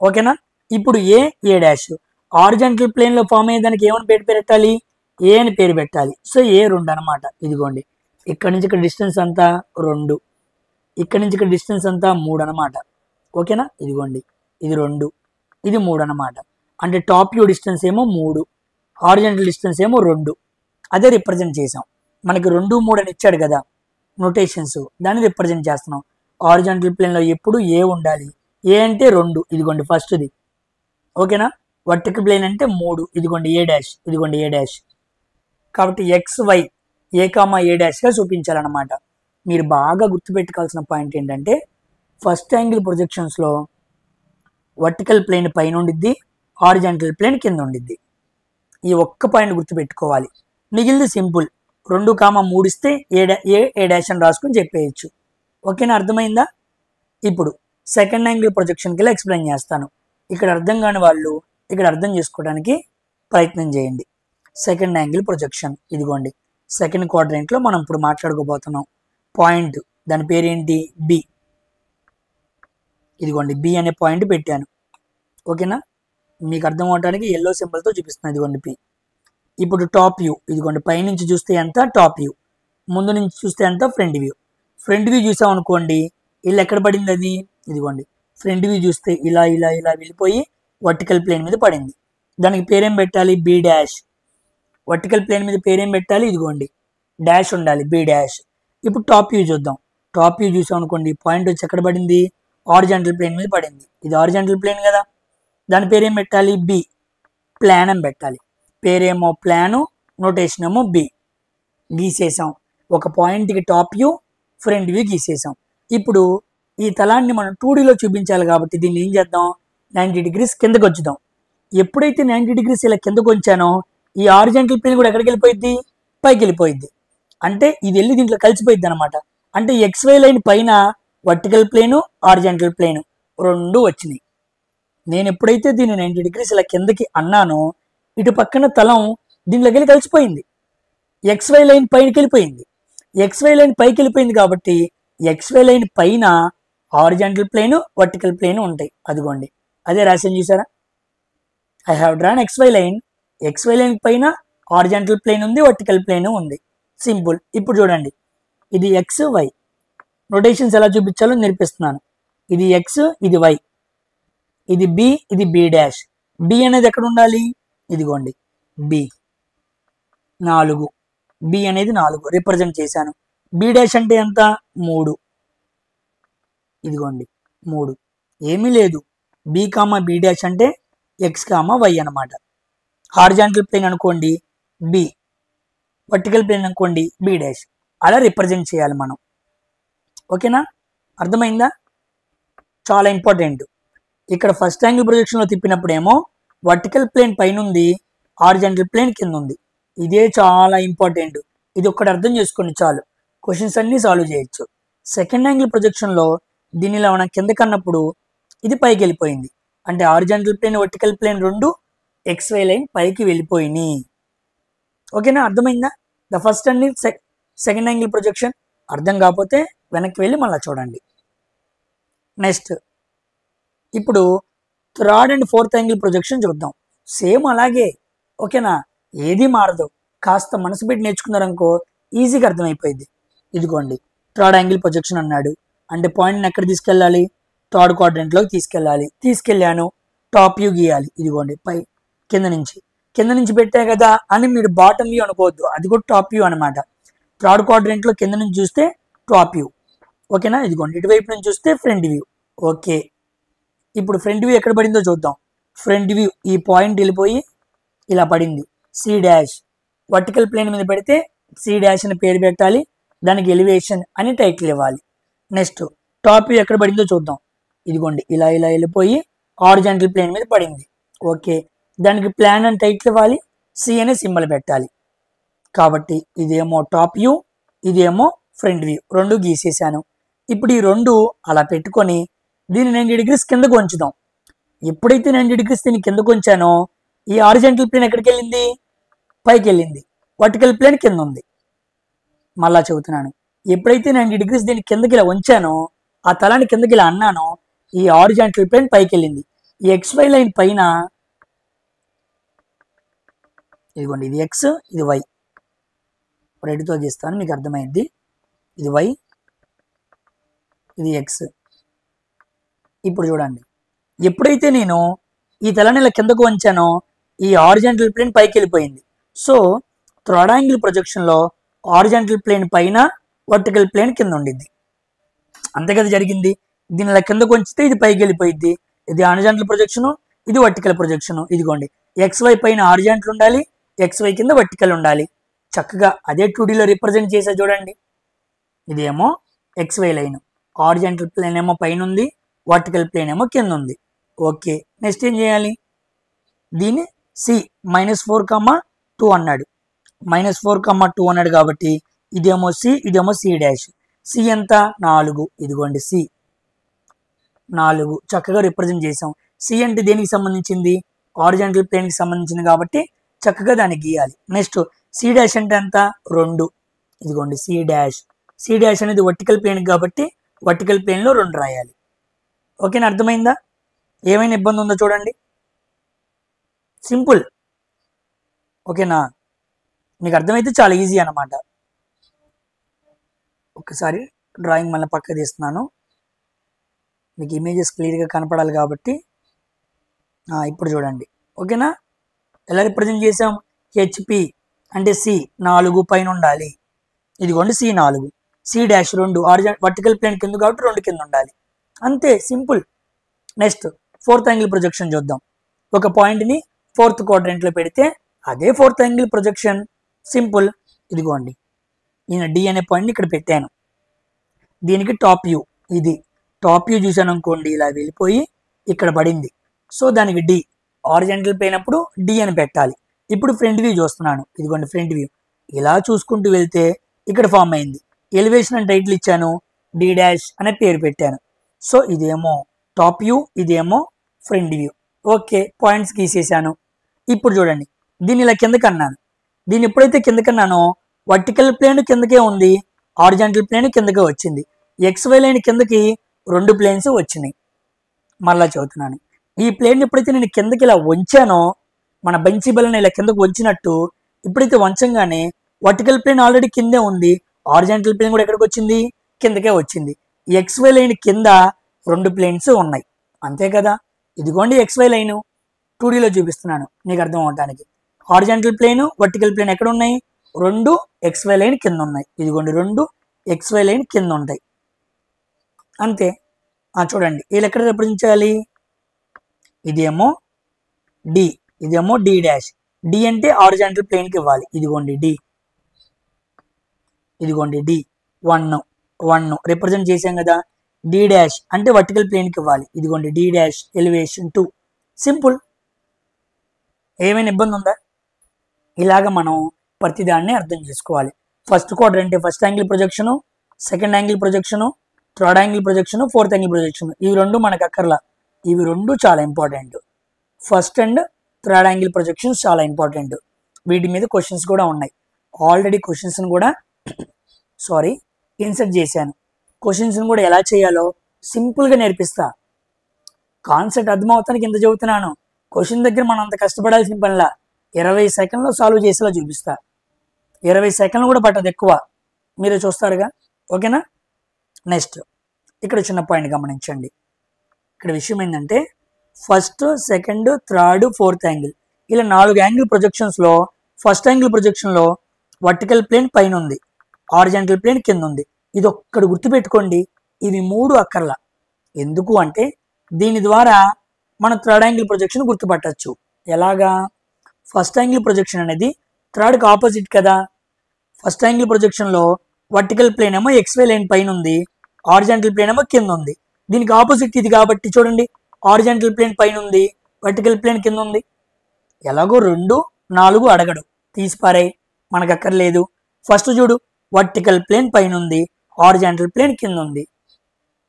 ఓకేనా, ఇప్పుడు ఏ డాష్ హారిజాంటల్ ప్లేన్లో ఫామ్ అయ్యేదానికి ఏమని పేరు పెట్టాలి, ఏ అని పేరు పెట్టాలి. సో A2 అనమాట. ఇదిగోండి ఇక్కడ నుంచి ఇక్కడ డిస్టెన్స్ అంతా 2, ఇక్కడ నుంచి ఇక్కడ డిస్టెన్స్ అంతా 3 అనమాట. ఓకేనా, ఇదిగోండి ఇది 2, ఇది 3 అనమాట. అంటే టాప్ వ్యూ డిస్టెన్స్ ఏమో 3, హారిజాంటల్ డిస్టెన్స్ ఏమో 2. అదే రిప్రజెంట్ చేసాం. మనకి 2, 3 అని ఇచ్చాడు కదా నోటేషన్స్, దాన్ని రిప్రజెంట్ చేస్తున్నాం. హారిజాంటల్ ప్లేన్లో ఎప్పుడు ఏ ఉండాలి, ఏ అంటే 2, ఇదిగోండి ఫస్ట్ది. ఓకేనా, వర్టికల్ ప్లేన్ అంటే 3, ఇదిగోండి ఏ డాష్, ఇదిగోండి ఏ డాష్. కాబట్టి XY A,A' చూపించాలన్నమాట. మీరు బాగా గుర్తుపెట్టుకోవాల్సిన పాయింట్ ఏంటంటే ఫస్ట్ యాంగిల్ ప్రొజెక్షన్స్లో వర్టికల్ ప్లేన్ పైన ఉండిద్ది, హారిజాంటల్ ప్లేన్ కింద ఉండిద్ది. ఈ ఒక్క పాయింట్ గుర్తుపెట్టుకోవాలి. మిగిలింది సింపుల్, 2,3 ఇస్తే A' అని రాసుకొని చెప్పేయచ్చు. ఓకేనా, అర్థమైందా? ఇప్పుడు సెకండ్ యాంగిల్ ప్రొజెక్షన్కి వెళ్ళి ఎక్స్ప్లెయిన్ చేస్తాను. ఇక్కడ అర్థం కాని వాళ్ళు ఇక్కడ అర్థం చేసుకోవడానికి ప్రయత్నం చేయండి. సెకండ్ యాంగిల్ ప్రొజెక్షన్ ఇదిగోండి సెకండ్ క్వాడ్రంట్లో మనం ఇప్పుడు మాట్లాడుకోబోతున్నాం. పాయింట్ దాని పేరేంటి, బి. ఇదిగోండి బి అనే పాయింట్ పెట్టాను. ఓకేనా, మీకు అర్థం అవడానికి ఎల్లో సింబల్తో చూపిస్తున్నాను. ఇదిగోండి పి. ఇప్పుడు టాప్ వ్యూ, ఇదిగోండి పైనుంచి చూస్తే ఎంత టాప్ వ్యూ, ముందు నుంచి చూస్తే ఎంత ఫ్రంట్ వ్యూ. ఫ్రంట్ వ్యూ చూసాం అనుకోండి, ఇల్లు ఎక్కడ పడింది అది, ఇదిగోండి ఫ్రంట్ వ్యూ చూస్తే ఇలా ఇలా ఇలా వెళ్ళిపోయి వర్టికల్ ప్లేన్ మీద పడింది. దానికి పేరేం పెట్టాలి, బి డాష్. వర్టికల్ ప్లేన్ మీద పేరేం పెట్టాలి, ఇదిగోండి డాష్ ఉండాలి, బి డాష్. ఇప్పుడు టాప్ వ్యూ చూద్దాం. టాప్ వ్యూ చూసాం అనుకోండి, పాయింట్ వచ్చి ఎక్కడ పడింది, హారిజాంటల్ ప్లేన్ మీద పడింది. ఇది హారిజాంటల్ ప్లేన్ కదా, దాని పేరేం పెట్టాలి, బి. ప్లాన్ అని పెట్టాలి. పేరేమో ప్లాను, నోటేషన్ ఏమో బి. గీసేసాం. ఒక పాయింట్కి టాప్ వ్యూ, ఫ్రంట్ వ్యూ గీసేసాం. ఇప్పుడు ఈ తలాన్ని మనం 2Dలో చూపించాలి కాబట్టి దీన్ని ఏం చేద్దాం, 90 డిగ్రీస్ కిందకు వచ్చుదాం. ఎప్పుడైతే 90 డిగ్రీస్ ఇలా కిందకు వచ్చానో ఈ హారిజాంటల్ ప్లేన్ కూడా ఎక్కడికి వెళ్ళిపోయింది, పైకి వెళ్ళిపోయింది. అంటే ఇది వెళ్ళి దీంట్లో కలిసిపోయింది అనమాట. అంటే XY లైన్ పైన వర్టికల్ ప్లేను, హారిజాంటల్ ప్లేను 2 వచ్చినాయి. నేను ఎప్పుడైతే దీన్ని 90 డిగ్రీస్ ఇలా కిందకి అన్నానో ఇటు పక్కన తలం దీంట్లోకి వెళ్ళి కలిసిపోయింది. XY లైన్ పైకి వెళ్ళిపోయింది. XY లైన్ పైకి వెళ్ళిపోయింది కాబట్టి XY లైన్ పైన హారిజాంటల్ ప్లేను, వర్టికల్ ప్లేను ఉంటాయి. అదిగోండి అదే రాశాను చూసారా, I have drawn XY line. XY line పైన హారిజాంటల్ ప్లేన్ ఉంది, వర్టికల్ ప్లేన్ ఉంది. సింపుల్. ఇప్పుడు చూడండి, ఇది XY. నోటేషన్స్ ఎలా చూపించాలో నేర్పిస్తున్నాను. ఇది X, ఇది Y, ఇది B, ఇది B డాష్. B అనేది ఎక్కడ ఉండాలి, ఇదిగోండి B 4, B అనేది 4 రిప్రజెంట్ చేశాను. B డాష్ అంటే ఎంత, 3. ఇదిగోండి 3. ఏమీ లేదు, B, B డాష్ అంటే X, Y అనమాట. హారిజాంటల్ ప్లేన్ అనుకోండి B, వర్టికల్ ప్లేన్ అనుకోండి B డాష్. అలా రిప్రజెంట్ చేయాలి మనం. ఓకేనా, అర్థమైందా? చాలా ఇంపార్టెంట్. ఇక్కడ ఫస్ట్ యాంగిల్ ప్రొజెక్షన్లో తిప్పినప్పుడేమో వర్టికల్ ప్లేన్ పైన ఉంది, హారిజాంటల్ ప్లేన్ కింద ఉంది. ఇదే చాలా ఇంపార్టెంట్. ఇది ఒక్కటి అర్థం చేసుకోండి చాలు, క్వశ్చన్స్ అన్నీ సాల్వ్ చేయొచ్చు. సెకండ్ యాంగిల్ ప్రొజెక్షన్లో దీనిలో మనం కిందకి అన్నప్పుడు ఇది పైకి వెళ్ళిపోయింది. అంటే horizontal plane, vertical plane 2 XY line పైకి వెళ్ళిపోయినాయి. ఓకేనా, అర్థమైందా? The first and second angle projection. అర్థం కాకపోతే వెనక్కి వెళ్ళి మళ్ళీ చూడండి. నెక్స్ట్ ఇప్పుడు third and fourth angle projection చూద్దాం. సేమ్ అలాగే. ఓకేనా, ఏది మారదు. కాస్త మనసు పెట్టి నేర్చుకున్నారనుకో ఈజీగా అర్థమైపోయింది. ఇదిగోండి థర్డ్ యాంగిల్ ప్రొజెక్షన్ అన్నాడు అంటే పాయింట్ని ఎక్కడ తీసుకెళ్ళాలి, థర్డ్ క్వాడ్రంట్లోకి తీసుకెళ్ళాలి. తీసుకెళ్ళాను, టాప్ వ్యూ గీయాలి. ఇదిగోండి పై కింద నుంచి పెట్టా కదా అని మీరు బాటమ్ వ్యూ అనుకోవద్దు, అది కూడా టాప్ వ్యూ అనమాట. థర్డ్ క్వాడ్రంట్లో కింద నుంచి చూస్తే టాప్ వ్యూ. ఓకేనా, ఇదిగోండి ఇటువైపు నుంచి చూస్తే ఫ్రంట్ వ్యూ. ఓకే, ఇప్పుడు ఫ్రంట్ వ్యూ ఎక్కడ పడిందో చూద్దాం. ఫ్రంట్ వ్యూ ఈ పాయింట్ వెళ్ళిపోయి ఇలా పడింది. సి డాష్ వర్టికల్ ప్లేన్ మీద పెడితే సి డాష్ అని పేరు పెట్టాలి, దానికి ఎలివేషన్ అని టైటిల్ ఇవ్వాలి. నెక్స్ట్ టాప్ వ్యూ ఎక్కడ పడిందో చూద్దాం. ఇదిగోండి ఇలా ఇలా వెళ్ళిపోయి హారిజాంటల్ ప్లేన్ మీద పడింది. ఓకే, దానికి ప్లాన్ అని టైటిల్ ఇవ్వాలి, సి అనే సింబల్ పెట్టాలి. కాబట్టి ఇదేమో టాప్ వ్యూ, ఇదేమో ఫ్రంట్ వ్యూ, రెండు గీసేసాను. ఇప్పుడు ఈ రెండు అలా పెట్టుకొని దీన్ని 90 degrees కిందకు ఉంచుదాం. ఎప్పుడైతే 90 degrees దీన్ని కిందకు ఉంచానో ఈ హారిజాంటల్ ప్లేన్ ఎక్కడికి వెళ్ళింది? పైకి వెళ్ళింది. వర్టికల్ ప్లేన్ కింద ఉంది. మళ్ళా చెబుతున్నాను, ఎప్పుడైతే 90 degrees దీన్ని కిందకి ఇలా ఉంచానో, ఆ తలాన్ని కిందకి ఇలా అన్నానో, ఈ హారిజాంటల్ ప్లేన్ పైకి వెళ్ళింది. ఈ XY లైన్ పైన ఇదిగోండి, ఇది X, ఇది Y. రెడ్తో గీస్తాను, మీకు అర్థమైంది. ఇది Y, ఇది X. ఇప్పుడు చూడండి, ఎప్పుడైతే నేను ఈ తలని ఇలా కిందకు వంచానో ఈ హారిజాంటల్ ప్లేన్ పైకి వెళ్ళిపోయింది. సో థర్డ్ యాంగిల్ ప్రొజెక్షన్లో హారిజాంటల్ ప్లేన్ పైన, వర్టికల్ ప్లేన్ కింద ఉండిద్ది. అంతే కదా జరిగింది. దీన్ని ఇలా కిందకు వంచితే ఇది పైకి వెళ్ళిపోయింది. ఇది హారిజాంటల్ ప్రొజెక్షను, ఇది వర్టికల్ ప్రొజెక్షను. ఇదిగోండి, XY పైన హారిజాంటల్ ఉండాలి, XY కింద వర్టికల్ ఉండాలి. చక్కగా అదే 2Dలో రిప్రజెంట్ చేసా చూడండి. ఇదేమో XY లైన్, హారిజాంటల్ ప్లేన్ ఏమో పైన ఉంది, వర్టికల్ ప్లేన్ ఏమో కింద ఉంది. ఓకే, నెక్స్ట్ ఏం చేయాలి? దీన్ని సి -4,2 అన్నాడు. -4,2 అన్నాడు కాబట్టి ఇదేమో సి, ఇదేమో సి డాష్. సి ఎంత? 4. ఇదిగోండి సి 4 చక్కగా రిప్రజెంట్ చేసాం. సి అంటే దేనికి సంబంధించింది? హారిజాంటల్ ప్లేన్కి సంబంధించింది కాబట్టి చక్కగా దాన్ని గీయాలి. నెక్స్ట్ సి డాష్ అంటే ఎంత? 2. ఇదిగోండి సి డాష్. సి డాష్ అనేది వర్టికల్ ప్లేన్ కాబట్టి వర్టికల్ ప్లేన్లో 2 రాయాలి. ఓకేనా, అర్థమైందా? ఏమైనా ఇబ్బంది ఉందో చూడండి, సింపుల్. ఓకేనా, మీకు అర్థమైతే చాలా ఈజీ అన్నమాట. ఒకసారి డ్రాయింగ్ మళ్ళీ పక్క తీస్తున్నాను, మీకు ఇమేజెస్ క్లియర్గా కనపడాలి కాబట్టి. ఇప్పుడు చూడండి, ఓకేనా. ఎలా రిప్రజెంట్ చేసాం? హెచ్పి అంటే సి 4 పైన ఉండాలి. ఇదిగోండి C 4, C dash 2, vertical plane కింద కాబట్టి 2 కింద ఉండాలి. అంతే, simple. Next fourth angle projection చూద్దాం. ఒక పాయింట్ని 4th క్వాడ్రంట్లో పెడితే అదే 4th యాంగిల్ ప్రొజెక్షన్. సింపుల్. ఇదిగోండి, నేను డి అనే పాయింట్ని ఇక్కడ పెట్టాను. దీనికి టాప్ వ్యూ, ఇది టాప్ వ్యూ చూశాను అనుకోండి, ఇలా వెళ్ళిపోయి ఇక్కడ పడింది. సో దానికి డి, హారిజాంటల్ ప్లేన్ అప్పుడు డి అని పెట్టాలి. ఇప్పుడు ఫ్రంట్ వ్యూ చూస్తున్నాను. ఇదిగోండి ఫ్రంట్ వ్యూ, ఇలా చూసుకుంటూ వెళ్తే ఇక్కడ ఫామ్ అయింది. ఎలివేషన్ అని టైటిల్ ఇచ్చాను, డి డాష్ అనే పేరు పెట్టాను. సో ఇదేమో టాప్ వ్యూ, ఇదేమో ఫ్రంట్ వ్యూ. ఓకే, పాయింట్స్ గీసేసాను. ఇప్పుడు చూడండి, దీన్ని ఇలా కిందకి అన్నాను. దీన్ని ఎప్పుడైతే కిందకన్నానో వర్టికల్ ప్లేన్ కిందకే ఉంది, హారిజాంటల్ ప్లేన్ కిందకే వచ్చింది. XY లైన్ కిందకి 2 ప్లేన్స్ వచ్చినాయి. మళ్ళా చదువుతున్నాను, ఈ ప్లేన్ ఎప్పుడైతే నేను కిందకి ఇలా వంచానో, మన బంచి బలని ఇలా కిందకు వంచినట్టు, ఇప్పుడైతే వంచంగానే వర్టికల్ ప్లేన్ ఆల్రెడీ కిందే ఉంది, హారిజాంటల్ ప్లేన్ కూడా ఎక్కడికి వచ్చింది? కిందకే వచ్చింది. XY లైన్ కింద 2 ప్లేన్స్ ఉన్నాయి. అంతే కదా. ఇదిగోండి XY లైన్, 2Dలో చూపిస్తున్నాను మీకు అర్థం అవడానికి. హారిజాంటల్ ప్లేన్, వర్టికల్ ప్లేన్ ఎక్కడ ఉన్నాయి? 2 XY లైన్ కింద ఉన్నాయి. ఇదిగోండి 2 XY లైన్ కింద ఉంటాయి. అంతే. చూడండి, వీళ్ళు ఎక్కడ రిప్రజెంట్ చేయాలి? ఇదేమో డి, ఇదేమో డి డాష్. డి అంటే హారిజాంటల్ ప్లేన్కి ఇవ్వాలి. ఇదిగోండి డి, ఇదిగోండి డి 1 రిప్రజెంట్ చేసాం కదా. డి డాష్ అంటే వర్టికల్ ప్లేన్కి ఇవ్వాలి. ఇదిగోండి డి డాష్ ఎలివేషన్ 2. సింపుల్. ఏమైనా ఇబ్బంది ఉందా? ఇలాగ మనం ప్రతిదాన్ని అర్థం చేసుకోవాలి. First quadrant first angle projection, second angle projection, third angle projection, fourth angle projection. ఇవి 2 మనకు అక్కర్లా, ఇవి 2 చాలా important. First and third angle projections చాలా ఇంపార్టెంట్. వీటి మీద క్వశ్చన్స్ కూడా ఉన్నాయి. ఆల్రెడీ క్వశ్చన్స్ని కూడా ఇన్సర్ట్ చేశాను. క్వశ్చన్స్ని కూడా ఎలా చేయాలో సింపుల్గా నేర్పిస్తా. కాన్సెప్ట్ అర్థమవుతానికి ఇంత చెబుతున్నాను. క్వశ్చన్ దగ్గర మనం అంత కష్టపడాల్సిన పనిలా 20 సెకండ్లో సాల్వ్ చేసేలా చూపిస్తా. 20 సెకండ్లు కూడా పట్టదు, ఎక్కువ. మీరు చూస్తారుగా. ఓకేనా. నెక్స్ట్ ఇక్కడ చిన్న పాయింట్ గమనించండి. ఇక్కడ విషయం ఏంటంటే first, second, third, fourth angle ఇలా 4 యాంగిల్ ప్రొజెక్షన్స్లో ఫస్ట్ యాంగిల్ ప్రొజెక్షన్లో వర్టికల్ ప్లేన్ పైన ఉంది, హారిజాంటల్ ప్లేన్ కింద ఉంది. ఇది ఒక్కడు గుర్తుపెట్టుకోండి, ఇవి 3 అక్కర్లా. ఎందుకు అంటే దీని ద్వారా మనం థర్డ్ యాంగిల్ ప్రొజెక్షన్ గుర్తుపట్టచ్చు. ఎలాగా? ఫస్ట్ యాంగిల్ ప్రొజెక్షన్ అనేది థర్డ్కి ఆపోజిట్ కదా. ఫస్ట్ యాంగిల్ ప్రొజెక్షన్లో వర్టికల్ ప్లేన్ ఏమో XY లైన్ పైన ఉంది, హారిజాంటల్ ప్లేన్ ఏమో కింద ఉంది. దీనికి ఆపోజిట్ ఇది కాబట్టి చూడండి, హారిజాంటల్ ప్లేన్ పైన ఉంది, వర్టికల్ ప్లేన్ కింద ఉంది. ఎలాగో 2, 4 అడగడు, తీసిపారాయి, మనకు అక్కర్లేదు. ఫస్ట్ చూడు, వర్టికల్ ప్లేన్ పైన ఉంది, హారిజాంటల్ ప్లేన్ కింద ఉంది.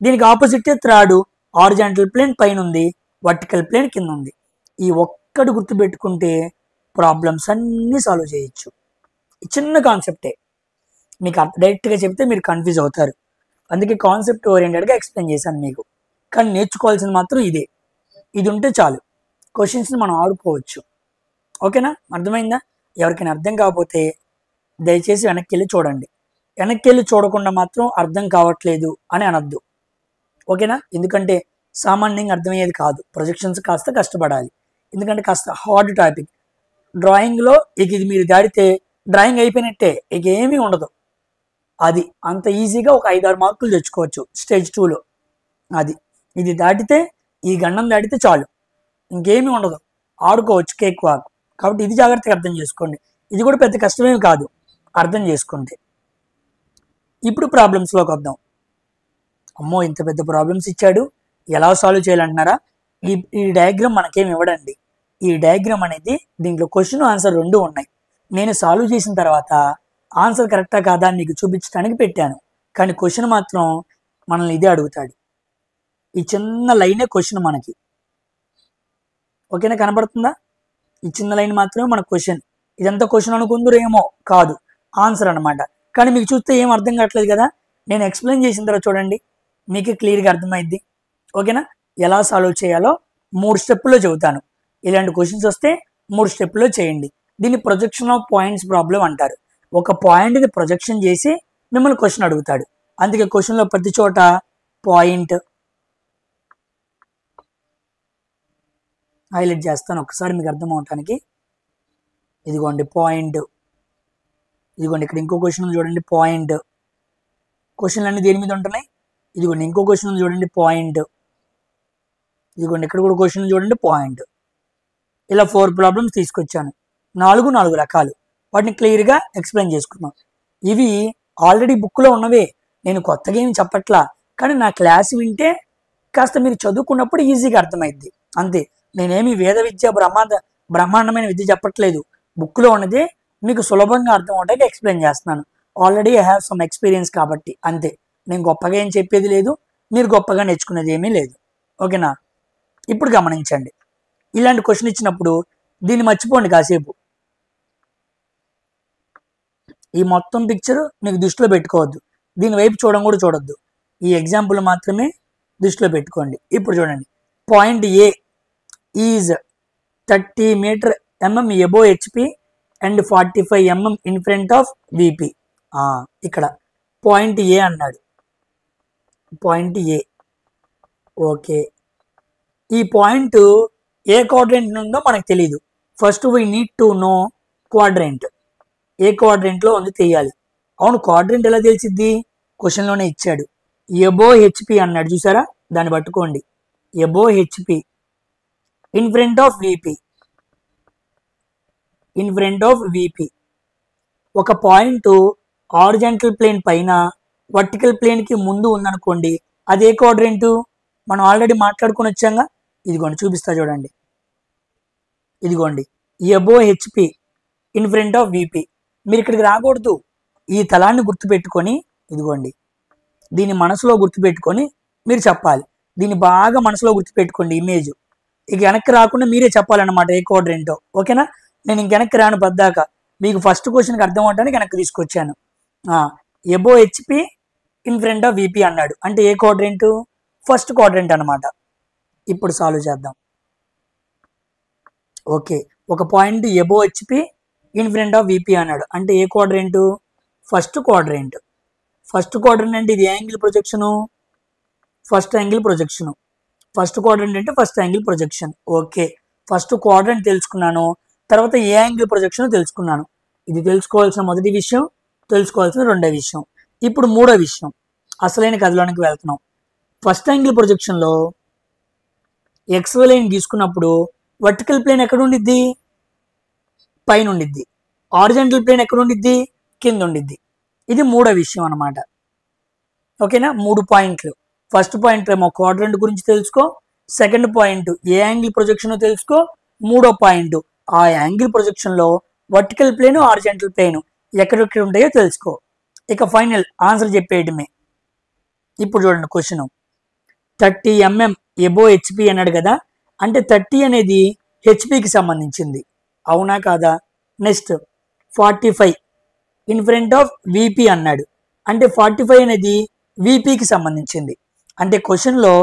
దీనికి ఆపోజిట్ థర్డ్, హారిజాంటల్ ప్లేన్ పైన ఉంది, వర్టికల్ ప్లేన్ కింద ఉంది. ఈ ఒక్కటి గుర్తుపెట్టుకుంటే ప్రాబ్లమ్స్ అన్నీ సాల్వ్ చేయొచ్చు. ఈ చిన్న కాన్సెప్టే, మీకు డైరెక్ట్గా చెప్తే మీరు కన్ఫ్యూజ్ అవుతారు. అందుకే కాన్సెప్ట్ ఓరియంటెడ్గా ఎక్స్ప్లెయిన్ చేశాను మీకు. కానీ నేర్చుకోవాల్సింది మాత్రం ఇదే. ఇది ఉంటే చాలు, క్వశ్చన్స్ని మనం ఆడుకోవచ్చు. ఓకేనా? అర్థమైందా? ఎవరికైనా అర్థం కాకపోతే దయచేసి వెనక్కి వెళ్ళి చూడండి. వెనక్కి వెళ్ళి చూడకుండా మాత్రం అర్థం కావట్లేదు అని అనొద్దు. ఓకేనా? ఎందుకంటే సామాన్యంగా అర్థమయ్యేది కాదు. ప్రొజెక్షన్స్ కాస్త కష్టపడాలి, ఎందుకంటే కాస్త హార్డ్ టాపిక్. డ్రాయింగ్లో ఇక ఇది మీరు దాడితే డ్రాయింగ్ అయిపోయినట్టే, ఇక ఏమీ ఉండదు. అది అంత ఈజీగా ఒక 5-6 మార్కులు తెచ్చుకోవచ్చు స్టేజ్ 2లో. అది ఇది దాటితే, ఈ గండం దాటితే చాలు, ఇంకేమీ ఉండదు, ఆడుకోవచ్చు కేక్ వాక్. కాబట్టి ఇది జాగ్రత్తగా అర్థం చేసుకోండి. ఇది కూడా పెద్ద కష్టమేమి కాదు అర్థం చేసుకుంటే. ఇప్పుడు ప్రాబ్లమ్స్లోకి వద్దాం. అమ్మో, ఇంత పెద్ద ప్రాబ్లమ్స్ ఇచ్చాడు, ఎలా సాల్వ్ చేయాలంటున్నారా? ఈ డయాగ్రామ్ మనకేమి ఇవ్వడండి. ఈ డయాగ్రామ్ అనేది దీంట్లో క్వశ్చన్ ఆన్సర్ 2 ఉన్నాయి. నేను సాల్వ్ చేసిన తర్వాత ఆన్సర్ కరెక్టా కాదా అని మీకు చూపించడానికి పెట్టాను. కానీ క్వశ్చన్ మాత్రం మనల్ని ఇదే అడుగుతాడు. ఈ చిన్న లైనే క్వశ్చన్ మనకి. ఓకేనా? కనబడుతుందా? ఈ చిన్న లైన్ మాత్రమే మన క్వశ్చన్. ఇదంతా క్వశ్చన్ అనుకుందరు, ఏమో కాదు, ఆన్సర్ అనమాట. కానీ మీకు చూస్తే ఏం అర్థం కావట్లేదు కదా. నేను ఎక్స్ప్లెయిన్ చేసిన తర్వాత చూడండి, మీకు క్లియర్గా అర్థమైద్ది. ఓకేనా? ఎలా సాల్వ్ చేయాలో 3 స్టెప్పుల్లో చెబుతాను. ఇలాంటి క్వశ్చన్స్ వస్తే 3 స్టెప్పుల్లో చేయండి. దీన్ని ప్రొజెక్షన్ ఆఫ్ పాయింట్స్ ప్రాబ్లం అంటారు. ఒక పాయింట్ని ప్రొజెక్షన్ చేసి మిమ్మల్ని క్వశ్చన్ అడుగుతాడు. అందుకే క్వశ్చన్లో ప్రతి చోట పాయింట్ హైలైట్ చేస్తాను ఒకసారి మీకు అర్థం అవటానికి. ఇదిగోండి పాయింట్, ఇదిగోండి ఇక్కడ ఇంకో క్వశ్చన్ చూడండి పాయింట్. క్వశ్చన్లు అన్నీ దేని మీద ఉంటున్నాయి? ఇదిగోండి ఇంకో క్వశ్చన్ చూడండి పాయింట్, ఇదిగోండి ఇక్కడ కూడా క్వశ్చన్ చూడండి పాయింట్. ఇలా 4 ప్రాబ్లమ్స్ తీసుకొచ్చాను, 4 రకాలు. వాటిని క్లియర్గా ఎక్స్ప్లెయిన్ చేసుకున్నాం. ఇవి ఆల్రెడీ బుక్లో ఉన్నవే, నేను కొత్తగా ఏమి చెప్పట్లా. కానీ నా క్లాస్ వింటే కాస్త మీరు చదువుకున్నప్పుడు ఈజీగా అర్థమైద్ది, అంతే. నేనేమి వేద విద్య బ్రహ్మాండమైన విద్య చెప్పట్లేదు. బుక్లో ఉన్నదే మీకు సులభంగా అర్థం అవడానికి ఎక్స్ప్లెయిన్ చేస్తున్నాను. Already I have some experience కాబట్టి అంతే. నేను గొప్పగా ఏం చెప్పేది లేదు, మీరు గొప్పగా నేర్చుకునేది ఏమీ లేదు. ఓకేనా? ఇప్పుడు గమనించండి, ఇలాంటి క్వశ్చన్ ఇచ్చినప్పుడు దీన్ని మర్చిపోండి కాసేపు. ఈ మొత్తం పిక్చర్ మీకు దృష్టిలో పెట్టుకోవద్దు, దీని వైపు కూడా చూడొద్దు. ఈ ఎగ్జాంపుల్ మాత్రమే దృష్టిలో పెట్టుకోండి. ఇప్పుడు చూడండి, point A is 30 metre mm above HP and 45 mm in front of VP. ఇక్కడ పాయింట్ ఏ అన్నాడు, పాయింట్ ఏ. ఓకే, ఈ పాయింట్ ఏ క్వాడ్రెంట్ ఉందో మనకు తెలియదు. First we need to know quadrant. ఏ క్వాడ్రెంట్లో ఉంది తెలియాలి. అవును, క్వాడ్రెంట్ ఎలా తెలిసిద్ది? క్వశ్చన్లోనే ఇచ్చాడు. ఎబో HP అన్నాడు, చూసారా? దాన్ని పట్టుకోండి. Above HP in front of VP, in front of VP. ఒక పాయింట్ హారిజాంటల్ ప్లేన్ పైన వర్టికల్ ప్లేన్కి ముందు ఉందనుకోండి, అదే క్వాడ్రెంట్ మనం ఆల్రెడీ మాట్లాడుకుని వచ్చాంగా. ఇదిగోండి చూపిస్తా చూడండి, ఇదిగోండి above HP in front of VP. మీరు ఇక్కడికి రాకూడదు, ఈ తలాన్ని గుర్తుపెట్టుకొని, ఇదిగోండి దీన్ని మనసులో గుర్తుపెట్టుకొని మీరు చెప్పాలి. దీన్ని బాగా మనసులో గుర్తుపెట్టుకోండి ఇమేజ్. ఇక వెనక్కి రాకుండా మీరే చెప్పాలన్నమాట ఏ క్వాడ్రెంటో. ఓకేనా? నేను ఇంక వెనక్కి రాను పద్దాక, మీకు ఫస్ట్ క్వశ్చన్కి అర్థం అవడానికి వెనక్కి తీసుకొచ్చాను. Above HP in front of VP అన్నాడు అంటే ఏ క్వాడ్రెంట్? ఫస్ట్ క్వాడ్రెంట్ అనమాట. ఇప్పుడు సాల్వ్ చేద్దాం. ఓకే, ఒక point above HP in front of VP అన్నాడు అంటే ఏ quadrant? First quadrant. First quadrant అంటే ఇది ఏ angle projection? First angle projection. First quadrant అంటే first angle projection. Okay, first quadrant తెలుసుకున్నాను, తర్వాత ఏ యాంగిల్ ప్రొజెక్షన్ తెలుసుకున్నాను. ఇది తెలుసుకోవాల్సిన మొదటి విషయం, తెలుసుకోవాల్సిన రెండో విషయం. ఇప్పుడు మూడో విషయం, అసలైన కథలోనికి వెళ్తున్నాం. ఫస్ట్ యాంగిల్ ప్రొజెక్షన్లో XY లైన్ గీసుకున్నప్పుడు వర్టికల్ ప్లేన్ ఎక్కడ ఉండిద్ది? పైన ఉండిద్ది. హారిజాంటల్ ప్లేన్ ఎక్కడ ఉండిద్ది? కింద ఉండిద్ది. ఇది మూడో విషయం అన్నమాట. ఓకేనా? 3 పాయింట్లు. ఫస్ట్ పాయింట్ ఏమో క్వాడ్రంట్ గురించి తెలుసుకో, సెకండ్ పాయింట్ ఏ యాంగిల్ ప్రొజెక్షన్ తెలుసుకో, మూడో పాయింట్ ఆ యాంగిల్ ప్రొజెక్షన్ లో వర్టికల్ ప్లేన్ హారిజాంటల్ ప్లేన్ ఎక్కడెక్కడ ఉంటాయో తెలుసుకో. ఇక ఫైనల్ ఆన్సర్ చెప్పేయడమే. ఇప్పుడు చూడండి క్వశ్చన్, 30 mm ఎబో హెచ్పి అన్నాడు కదా, అంటే 30 అనేది హెచ్పికి సంబంధించింది, అవునా కాదా? Next 45 in front of VP అన్నాడు, అంటే 45 అనేది విపికి సంబంధించింది. అంటే క్వశ్చన్లో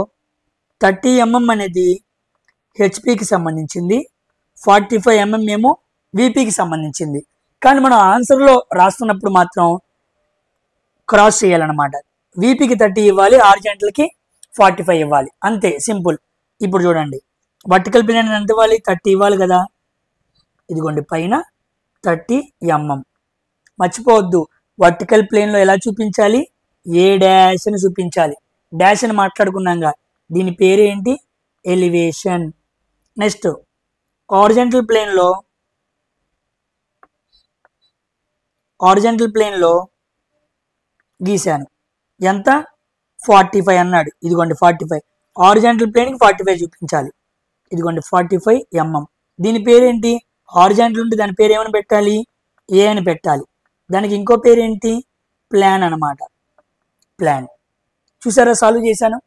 30 mm అనేది హెచ్పికి సంబంధించింది, 45 mm ఏమో విపికి సంబంధించింది. కానీ మనం ఆన్సర్లో రాస్తున్నప్పుడు మాత్రం క్రాస్ చేయాలన్నమాట. విపికి 30 ఇవ్వాలి, హారిజాంటల్కి 45 ఇవ్వాలి, అంతే సింపుల్. ఇప్పుడు చూడండి వర్టికల్ ప్లేన్ ఎంత ఇవ్వాలి? 30 ఇవ్వాలి కదా. ఇదిగోండి పైన 30 mm. మర్చిపోవద్దు, వర్టికల్ ప్లేన్లో ఎలా చూపించాలి? ఏ డాష్ అని చూపించాలి. డాష్ అని మాట్లాడుకున్నాగా, దీని పేరు ఏంటి? ఎలివేషన్. నెక్స్ట్ హారిజాంటల్ ప్లేన్లో గీశాను, ఎంత? 45 అన్నాడు, ఇదిగోండి 45. హారిజాంటల్ ప్లేన్కి 45 చూపించాలి, ఇదిగోండి 45 mm. దీని పేరేంటి? హారిజాంటల్ ఉంటే దాని పేరు ఏమని పెట్టాలి? ఏ అని పెట్టాలి. దానికి ఇంకో పేరేంటి? ప్లాన్ అన్నమాట. ప్లాన్. చూసారా సాల్వ్ చేశాను?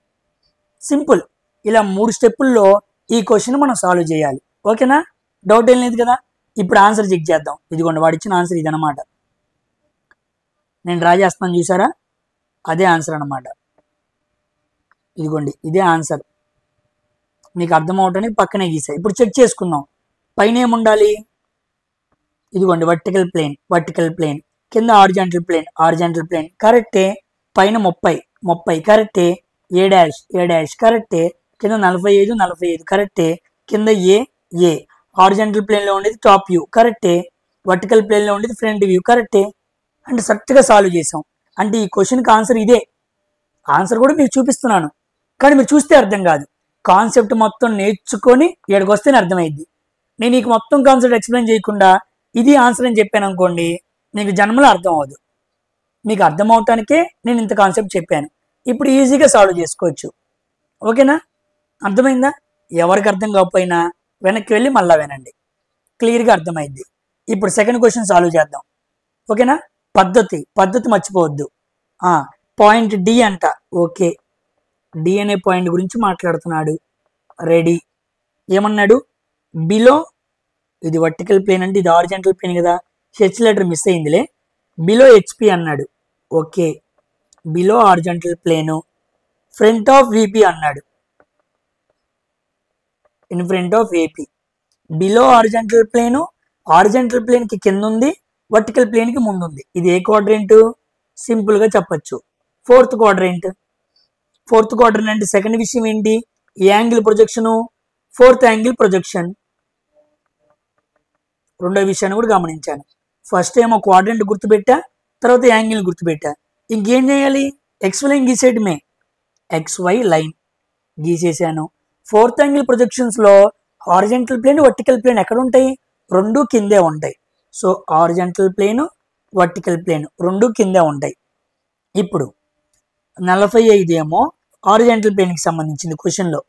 సింపుల్. ఇలా 3 స్టెప్పుల్లో ఈ క్వశ్చన్ మనం సాల్వ్ చేయాలి. ఓకేనా? డౌట్ ఏం లేదు కదా. ఇప్పుడు ఆన్సర్ చెక్ చేద్దాం. ఇదిగోండి వాడు ఇచ్చిన ఆన్సర్ ఇదనమాట. నేను డ్రా చేస్తాను చూసారా, అదే ఆన్సర్ అనమాట. ఇదిగోండి ఇదే ఆన్సర్. మీకు అర్థమవటానికి పక్కనే గీసా. ఇప్పుడు చెక్ చేసుకుందాం. పైన ఏముండాలి? ఇదిగోండి వర్టికల్ ప్లేన్, కింద హారిజాంటల్ ప్లేన్ కరెక్టే. పైన 30 కరెక్టే. ఏ డాష్ కరెక్టే. కింద 45 కరెక్టే. కింద ఏ హారిజాంటల్ ప్లేన్లో ఉండేది టాప్ వ్యూ కరెక్టే. వర్టికల్ ప్లేన్లో ఉండేది ఫ్రంట్ వ్యూ కరెక్టే. అంటే కరెక్ట్గా సాల్వ్ చేసాం. అంటే ఈ క్వశ్చన్కి ఆన్సర్ ఇదే. ఆన్సర్ కూడా మీకు చూపిస్తున్నాను, కానీ మీరు చూస్తే అర్థం కాదు. కాన్సెప్ట్ మొత్తం నేర్చుకొని ఇక్కడికి వస్తేనే అర్థమైద్ది. నేను నీకు మొత్తం కాన్సెప్ట్ ఎక్స్ప్లెయిన్ చేయకుండా ఇది ఆన్సర్ అని చెప్పాను అనుకోండి, మీకు జన్మలో అర్థం అవ్వదు. మీకు అర్థం అవటానికే నేను ఇంత కాన్సెప్ట్ చెప్పాను. ఇప్పుడు ఈజీగా సాల్వ్ చేసుకోవచ్చు. ఓకేనా? అర్థమైందా? ఎవరికి అర్థం కాకపోయినా వెనక్కి వెళ్ళి మళ్ళా వినండి, క్లియర్గా అర్థమైద్ది. ఇప్పుడు సెకండ్ క్వశ్చన్ సాల్వ్ చేద్దాం. ఓకేనా? పద్ధతి మర్చిపోవద్దు. పాయింట్ డి అంట. ఓకే, డి అనే పాయింట్ గురించి మాట్లాడుతున్నాడు. రెడీ. ఏమన్నాడు? బిలో, ఇది వర్టికల్ ప్లేన్ అంటే ఇది హారిజాంటల్ ప్లేన్ కదా, హెచ్ లెటర్ మిస్ అయిందిలే. బిలో హెచ్పి అన్నాడు. Okay, below horizontal plane, front of VP అన్నాడు, in front of AP. Below horizontal ప్లేన్కి కింద ఉంది, వర్టికల్ ప్లేన్కి ముందు ఉంది. ఇది ఏ క్వాడ్రెంట్? సింపుల్గా చెప్పచ్చు, ఫోర్త్ క్వాడ్రెంట్ అంటే సెకండ్ విషయం ఏంటి? ఏ angle projection? Fourth angle projection. రెండో విషయాన్ని కూడా గమనించాను. ఫస్ట్ ఏమో క్వాడ్రెంట్ గుర్తుపెట్టా, తర్వాత యాంగిల్ గుర్తుపెట్టా. ఇంకేం చేయాలి? XY లైన్ గీసేయడమే. XY లైన్ గీసేసాను. ఫోర్త్ యాంగిల్ ప్రొజెక్షన్స్లో హారిజాంటల్ ప్లేన్ వర్టికల్ ప్లేన్ ఎక్కడ ఉంటాయి? రెండు కిందే ఉంటాయి. So horizontal plane vertical plane రెండు కిందే ఉంటాయి. ఇప్పుడు 45 ఏమో హారిజాంటల్ ప్లేన్కి సంబంధించింది క్వశ్చన్లో,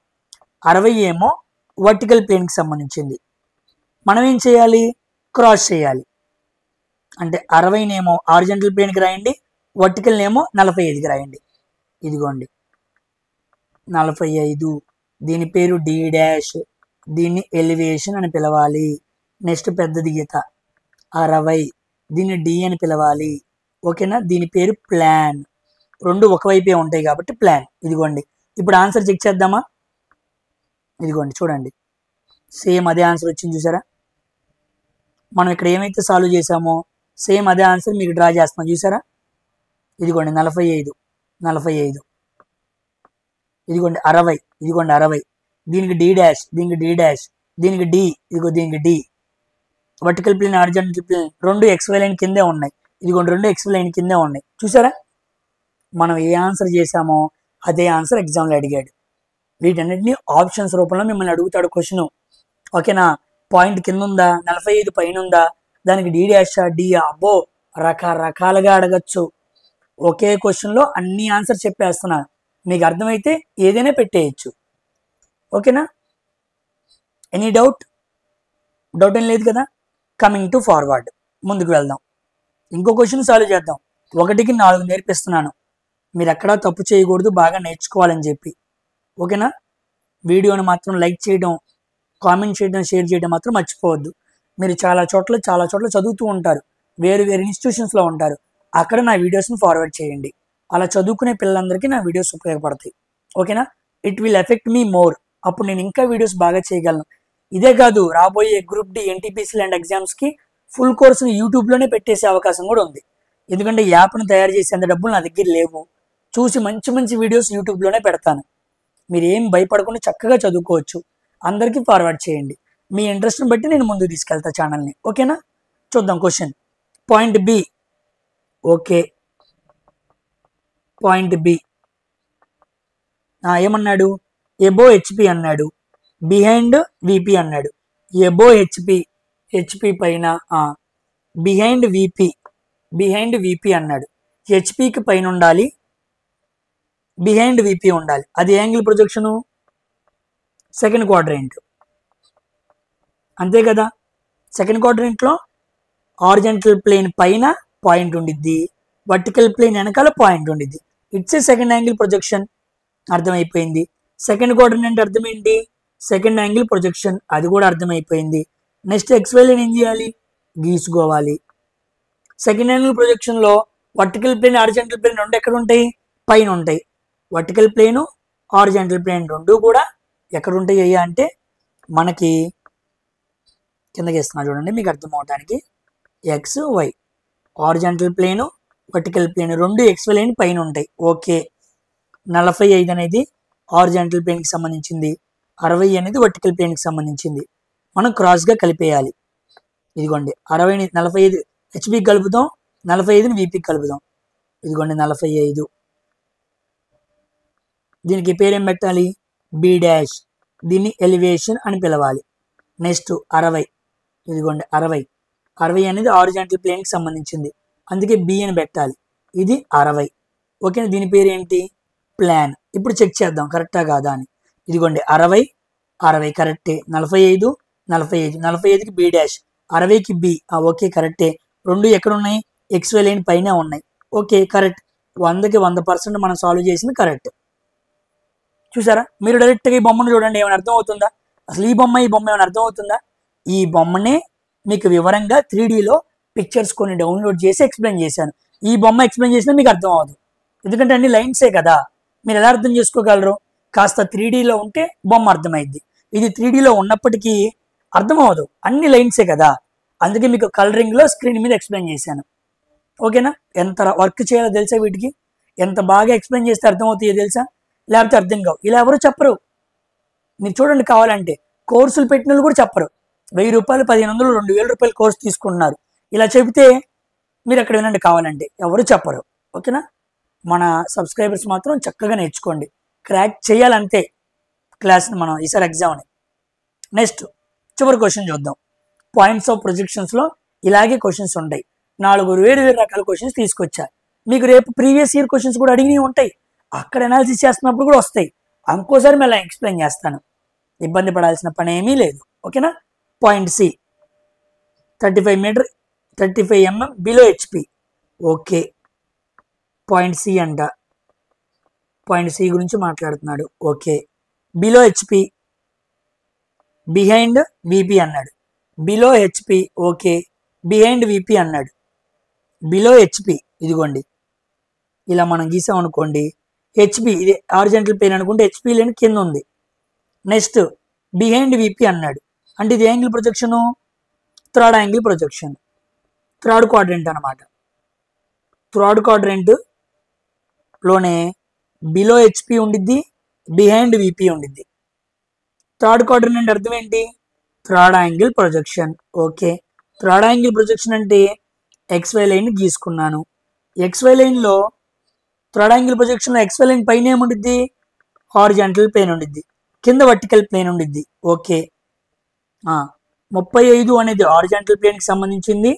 60 ఏమో వర్టికల్ ప్లేన్కి సంబంధించింది. మనం ఏం చేయాలి? క్రాస్ చేయాలి. అంటే 60నేమో హారిజాంటల్ ప్లేన్కి రాయండి, వర్టికల్ ఏమో 45కి రాయండి. ఇదిగోండి 45, దీని పేరు డి డాష్, దీన్ని ఎలివేషన్ అని పిలవాలి. నెక్స్ట్ పెద్దది గీత 60, దీన్ని డి అని పిలవాలి. ఓకేనా? దీని పేరు ప్లాన్. రెండు ఒకవైపే ఉంటాయి కాబట్టి ప్లాన్. ఇదిగోండి ఇప్పుడు ఆన్సర్ చెక్ చేద్దామా? ఇదిగోండి చూడండి, సేమ్ అదే ఆన్సర్ వచ్చింది చూసారా. మనం ఇక్కడ ఏమైతే సాల్వ్ చేసామో సేమ్ అదే ఆన్సర్ మీకు డ్రా చేస్తున్నాం చూసారా. ఇదిగోండి 45, ఇదిగోండి 60, దీనికి డి డాష్, దీనికి డి, ఇదిగో దీనికి D. Vertical plane horizontal plane రెండు XY లైన్ కిందే ఉన్నాయి. ఇదిగోండి రెండు XY లైన్ కిందే ఉన్నాయి చూసారా. మనం ఏ ఆన్సర్ చేసామో అదే ఆన్సర్ ఎగ్జామ్లో అడిగాడు. వీటన్నిటిని ఆప్షన్స్ రూపంలో మిమ్మల్ని అడుగుతాడు క్వశ్చన్. ఓకేనా? పాయింట్ కింద ఉందా, 45 పైన ఉందా, దానికి డి డాషా డియా, అబ్బో రకరకాలుగా అడగచ్చు. ఒకే క్వశ్చన్లో అన్ని ఆన్సర్ చెప్పేస్తున్నా. మీకు అర్థమైతే ఏదైనా పెట్టేయచ్చు. ఓకేనా? ఎనీ డౌట్ ఏం లేదు కదా? కమింగ్ టు ఫార్వర్డ్, ముందుకు వెళ్దాం. ఇంకో క్వశ్చన్ సాల్వ్ చేద్దాం. 1కి 4 నేర్పిస్తున్నాను. మీరు ఎక్కడా తప్పు చేయకూడదు, బాగా నేర్చుకోవాలని చెప్పి. ఓకేనా? వీడియోని మాత్రం లైక్ చేయడం, కామెంట్ చేయడం, షేర్ చేయడం మాత్రం మర్చిపోవద్దు. మీరు చాలా చోట్ల చదువుతూ ఉంటారు, వేరు ఇన్స్టిట్యూషన్స్లో ఉంటారు. అక్కడ నా వీడియోస్ని ఫార్వర్డ్ చేయండి. అలా చదువుకునే పిల్లలందరికీ నా వీడియోస్ ఉపయోగపడతాయి. ఓకేనా? It will effect me more. అప్పుడు నేను ఇంకా వీడియోస్ బాగా చేయగలను. ఇదే కాదు, రాబోయే గ్రూప్ డి, ఎన్టీపీసీ లాంటి ఎగ్జామ్స్కి ఫుల్ కోర్సుని యూట్యూబ్లోనే పెట్టేసే అవకాశం కూడా ఉంది. ఎందుకంటే యాప్ను తయారు చేసేంత డబ్బులు నా దగ్గర లేవు. చూసి మంచి వీడియోస్ యూట్యూబ్లోనే పెడతాను. మీరు ఏం భయపడకుండా చక్కగా చదువుకోవచ్చు. అందరికీ ఫార్వర్డ్ చేయండి. మీ ఇంట్రెస్ట్ని బట్టి నేను ముందుకు తీసుకెళ్తా ఛానల్ని. ఓకేనా? చూద్దాం question. Point B. Okay, point B ఏమన్నాడు? ఎబో హెచ్పి అన్నాడు, బిహైండ్ విపి అన్నాడు. ఎబో హెచ్పి పైన, బిహైండ్ విపి అన్నాడు. హెచ్పికి పైన ఉండాలి, బిహైండ్ విపి ఉండాలి. అది యాంగిల్ ప్రొజెక్షను సెకండ్ క్వాడ్రంట్, అంతే కదా? సెకండ్ క్వాడ్రంట్లో హారిజాంటల్ ప్లేన్ పైన పాయింట్ ఉండిద్ది, వర్టికల్ ప్లేన్ వెనకాల పాయింట్ ఉండిద్ది. It's a second angle projection. అర్థమైపోయింది. సెకండ్ క్వాడ్రంట్ అర్థం ఏంటి? Second angle projection. అది కూడా అర్థమైపోయింది. నెక్స్ట్ ఎక్స్వై లైన్ ఏం చేయాలి? గీసుకోవాలి. సెకండ్ యాంగిల్ ప్రొజెక్షన్లో వర్టికల్ ప్లేన్, హారిజాంటల్ ప్లేన్ రెండు ఎక్కడ ఉంటాయి? పైన ఉంటాయి. వర్టికల్ ప్లేను, హారిజాంటల్ ప్లేన్ రెండు కూడా ఎక్కడ ఉంటాయి అయ్యా అంటే మనకి కిందకి ఇస్తున్నా చూడండి మీకు అర్థం అవడానికి. X Y, horizontal plane, vertical plane రెండు ఎక్స్వై లైన్ పైన ఉంటాయి. ఓకే. 45 అనేది హారిజాంటల్ ప్లేన్కి సంబంధించింది, 60 అనేది వర్టికల్ ప్లేన్కి సంబంధించింది. మనం క్రాస్గా కలిపేయాలి. ఇదిగోండి 60 45 హెచ్పికి కలుపుదాం, 45ని విపికి కలుపుదాం. ఇదిగోండి 45. దీనికి పేరేం పెట్టాలి? B dash. దీన్ని ఎలివేషన్ అని పిలవాలి. నెక్స్ట్ 60. ఇదిగోండి 60 అనేది హారిజాంటల్ ప్లేన్కి సంబంధించింది, అందుకే బి అని పెట్టాలి. ఇది 60. ఓకేనా? దీని పేరు ఏంటి? ప్లాన్. ఇప్పుడు చెక్ చేద్దాం కరెక్టా కాదా అని. ఇదిగోండి 60 కరెక్టే. 45 45కి బి డాష్, 60కి బి. ఓకే కరెక్టే. రెండు ఎక్కడ ఉన్నాయి? ఎక్స్వై లైన్ పైన ఉన్నాయి. Okay correct. 100కి 100% మనం సాల్వ్ చేసింది కరెక్ట్. చూసారా? మీరు డైరెక్ట్గా ఈ బొమ్మను చూడండి, ఏమైనా అర్థం అవుతుందా? అసలు ఈ బొమ్మ ఏమైనా అర్థం అవుతుందా? ఈ బొమ్మనే మీకు వివరంగా 3Dలో పిక్చర్స్ కొన్ని డౌన్లోడ్ చేసి ఎక్స్ప్లెయిన్ చేశాను. ఈ బొమ్మ ఎక్స్ప్లెయిన్ చేసినా మీకు అర్థం అవ్వదు, ఎందుకంటే అన్ని లైన్సే కదా. మీరు ఎలా అర్థం చేసుకోగలరు? కాస్త 3Dలో ఉంటే బొమ్మ అర్థమైద్ది. ఇది 3Dలో ఉన్నప్పటికీ అర్థం అవ్వదు, అన్ని లైన్సే కదా. అందుకే మీకు కలరింగ్లో స్క్రీన్ మీద ఎక్స్ప్లెయిన్ చేశాను. ఓకేనా? ఎంత వర్క్ చేయాలో తెలుసా వీటికి? ఎంత బాగా ఎక్స్ప్లెయిన్ చేస్తే అర్థమవుతాయో తెలుసా? లేకపోతే అర్థం కావు. ఇలా ఎవరు చెప్పరు. మీరు చూడండి, కావాలంటే కోర్సులు పెట్టిన వాళ్ళు కూడా చెప్పరు. 1000 రూపాయలు, 1500, 2000 రూపాయలు కోర్సు తీసుకుంటున్నారు. ఇలా చెబితే మీరు అక్కడ వినండి, కావాలంటే ఎవరు చెప్పరు. ఓకేనా? మన సబ్స్క్రైబర్స్ మాత్రం చక్కగా నేర్చుకోండి, క్రాక్ చేయాలంతే క్లాస్ని మనం ఈసారి ఎగ్జామ్ని. నెక్స్ట్ చివరి క్వశ్చన్ చూద్దాం. పాయింట్స్ ఆఫ్ ప్రొజెక్షన్స్లో ఇలాగే క్వశ్చన్స్ ఉంటాయి. 4 వేరు రకాల క్వశ్చన్స్ తీసుకొచ్చా. మీకు రేపు ప్రీవియస్ ఇయర్ క్వశ్చన్స్ కూడా అడిగినవి ఉంటాయి, అక్కడ అనాలిసిస్ చేస్తున్నప్పుడు కూడా వస్తాయి. ఇంకోసారి మళ్ళీ ఎక్స్ప్లెయిన్ చేస్తాను, ఇబ్బంది పడాల్సిన పని ఏమీ లేదు. ఓకేనా? Point C, 35 meter 35 mm below HP. Okay, point C అంట. పాయింట్ సి గురించి మాట్లాడుతున్నాడు. Okay, below HP, behind VP అన్నాడు. Below HP. Okay, behind VP అన్నాడు. బిలో హెచ్పి ఇదిగోండి ఇలా మనం గీసాం అనుకోండి. హెచ్పి ఇది హారిజాంటల్ ప్లేన్ అనుకుంటే హెచ్పి లేని కింద ఉంది. నెక్స్ట్ బిహైండ్ విపి అన్నాడు, అంటే ఇది angle projection, third angle projection, third quadrant అనమాట. థర్డ్ క్వాడ్రంట్ లోనే బిలో హెచ్పి ఉండిద్ది, బిహైండ్ విపి ఉండిద్ది. థర్డ్ క్వాడ్రంట్ అర్థం ఏంటి? Third angle projection. Okay, third angle projection అంటే ఎక్స్వై లైన్ గీసుకున్నాను. ఎక్స్వై లైన్లో థర్డ్ యాంగిల్ ప్రొజెక్షన్లో ఎక్స్వై లైన్ పైన ఏముండిద్ది? హారిజాంటల్ ప్లేన్ ఉండిద్ది, కింద వర్టికల్ ప్లేన్ ఉండిద్ది. ఓకే, 35 అనేది హారిజాంటల్ ప్లేన్కి సంబంధించింది,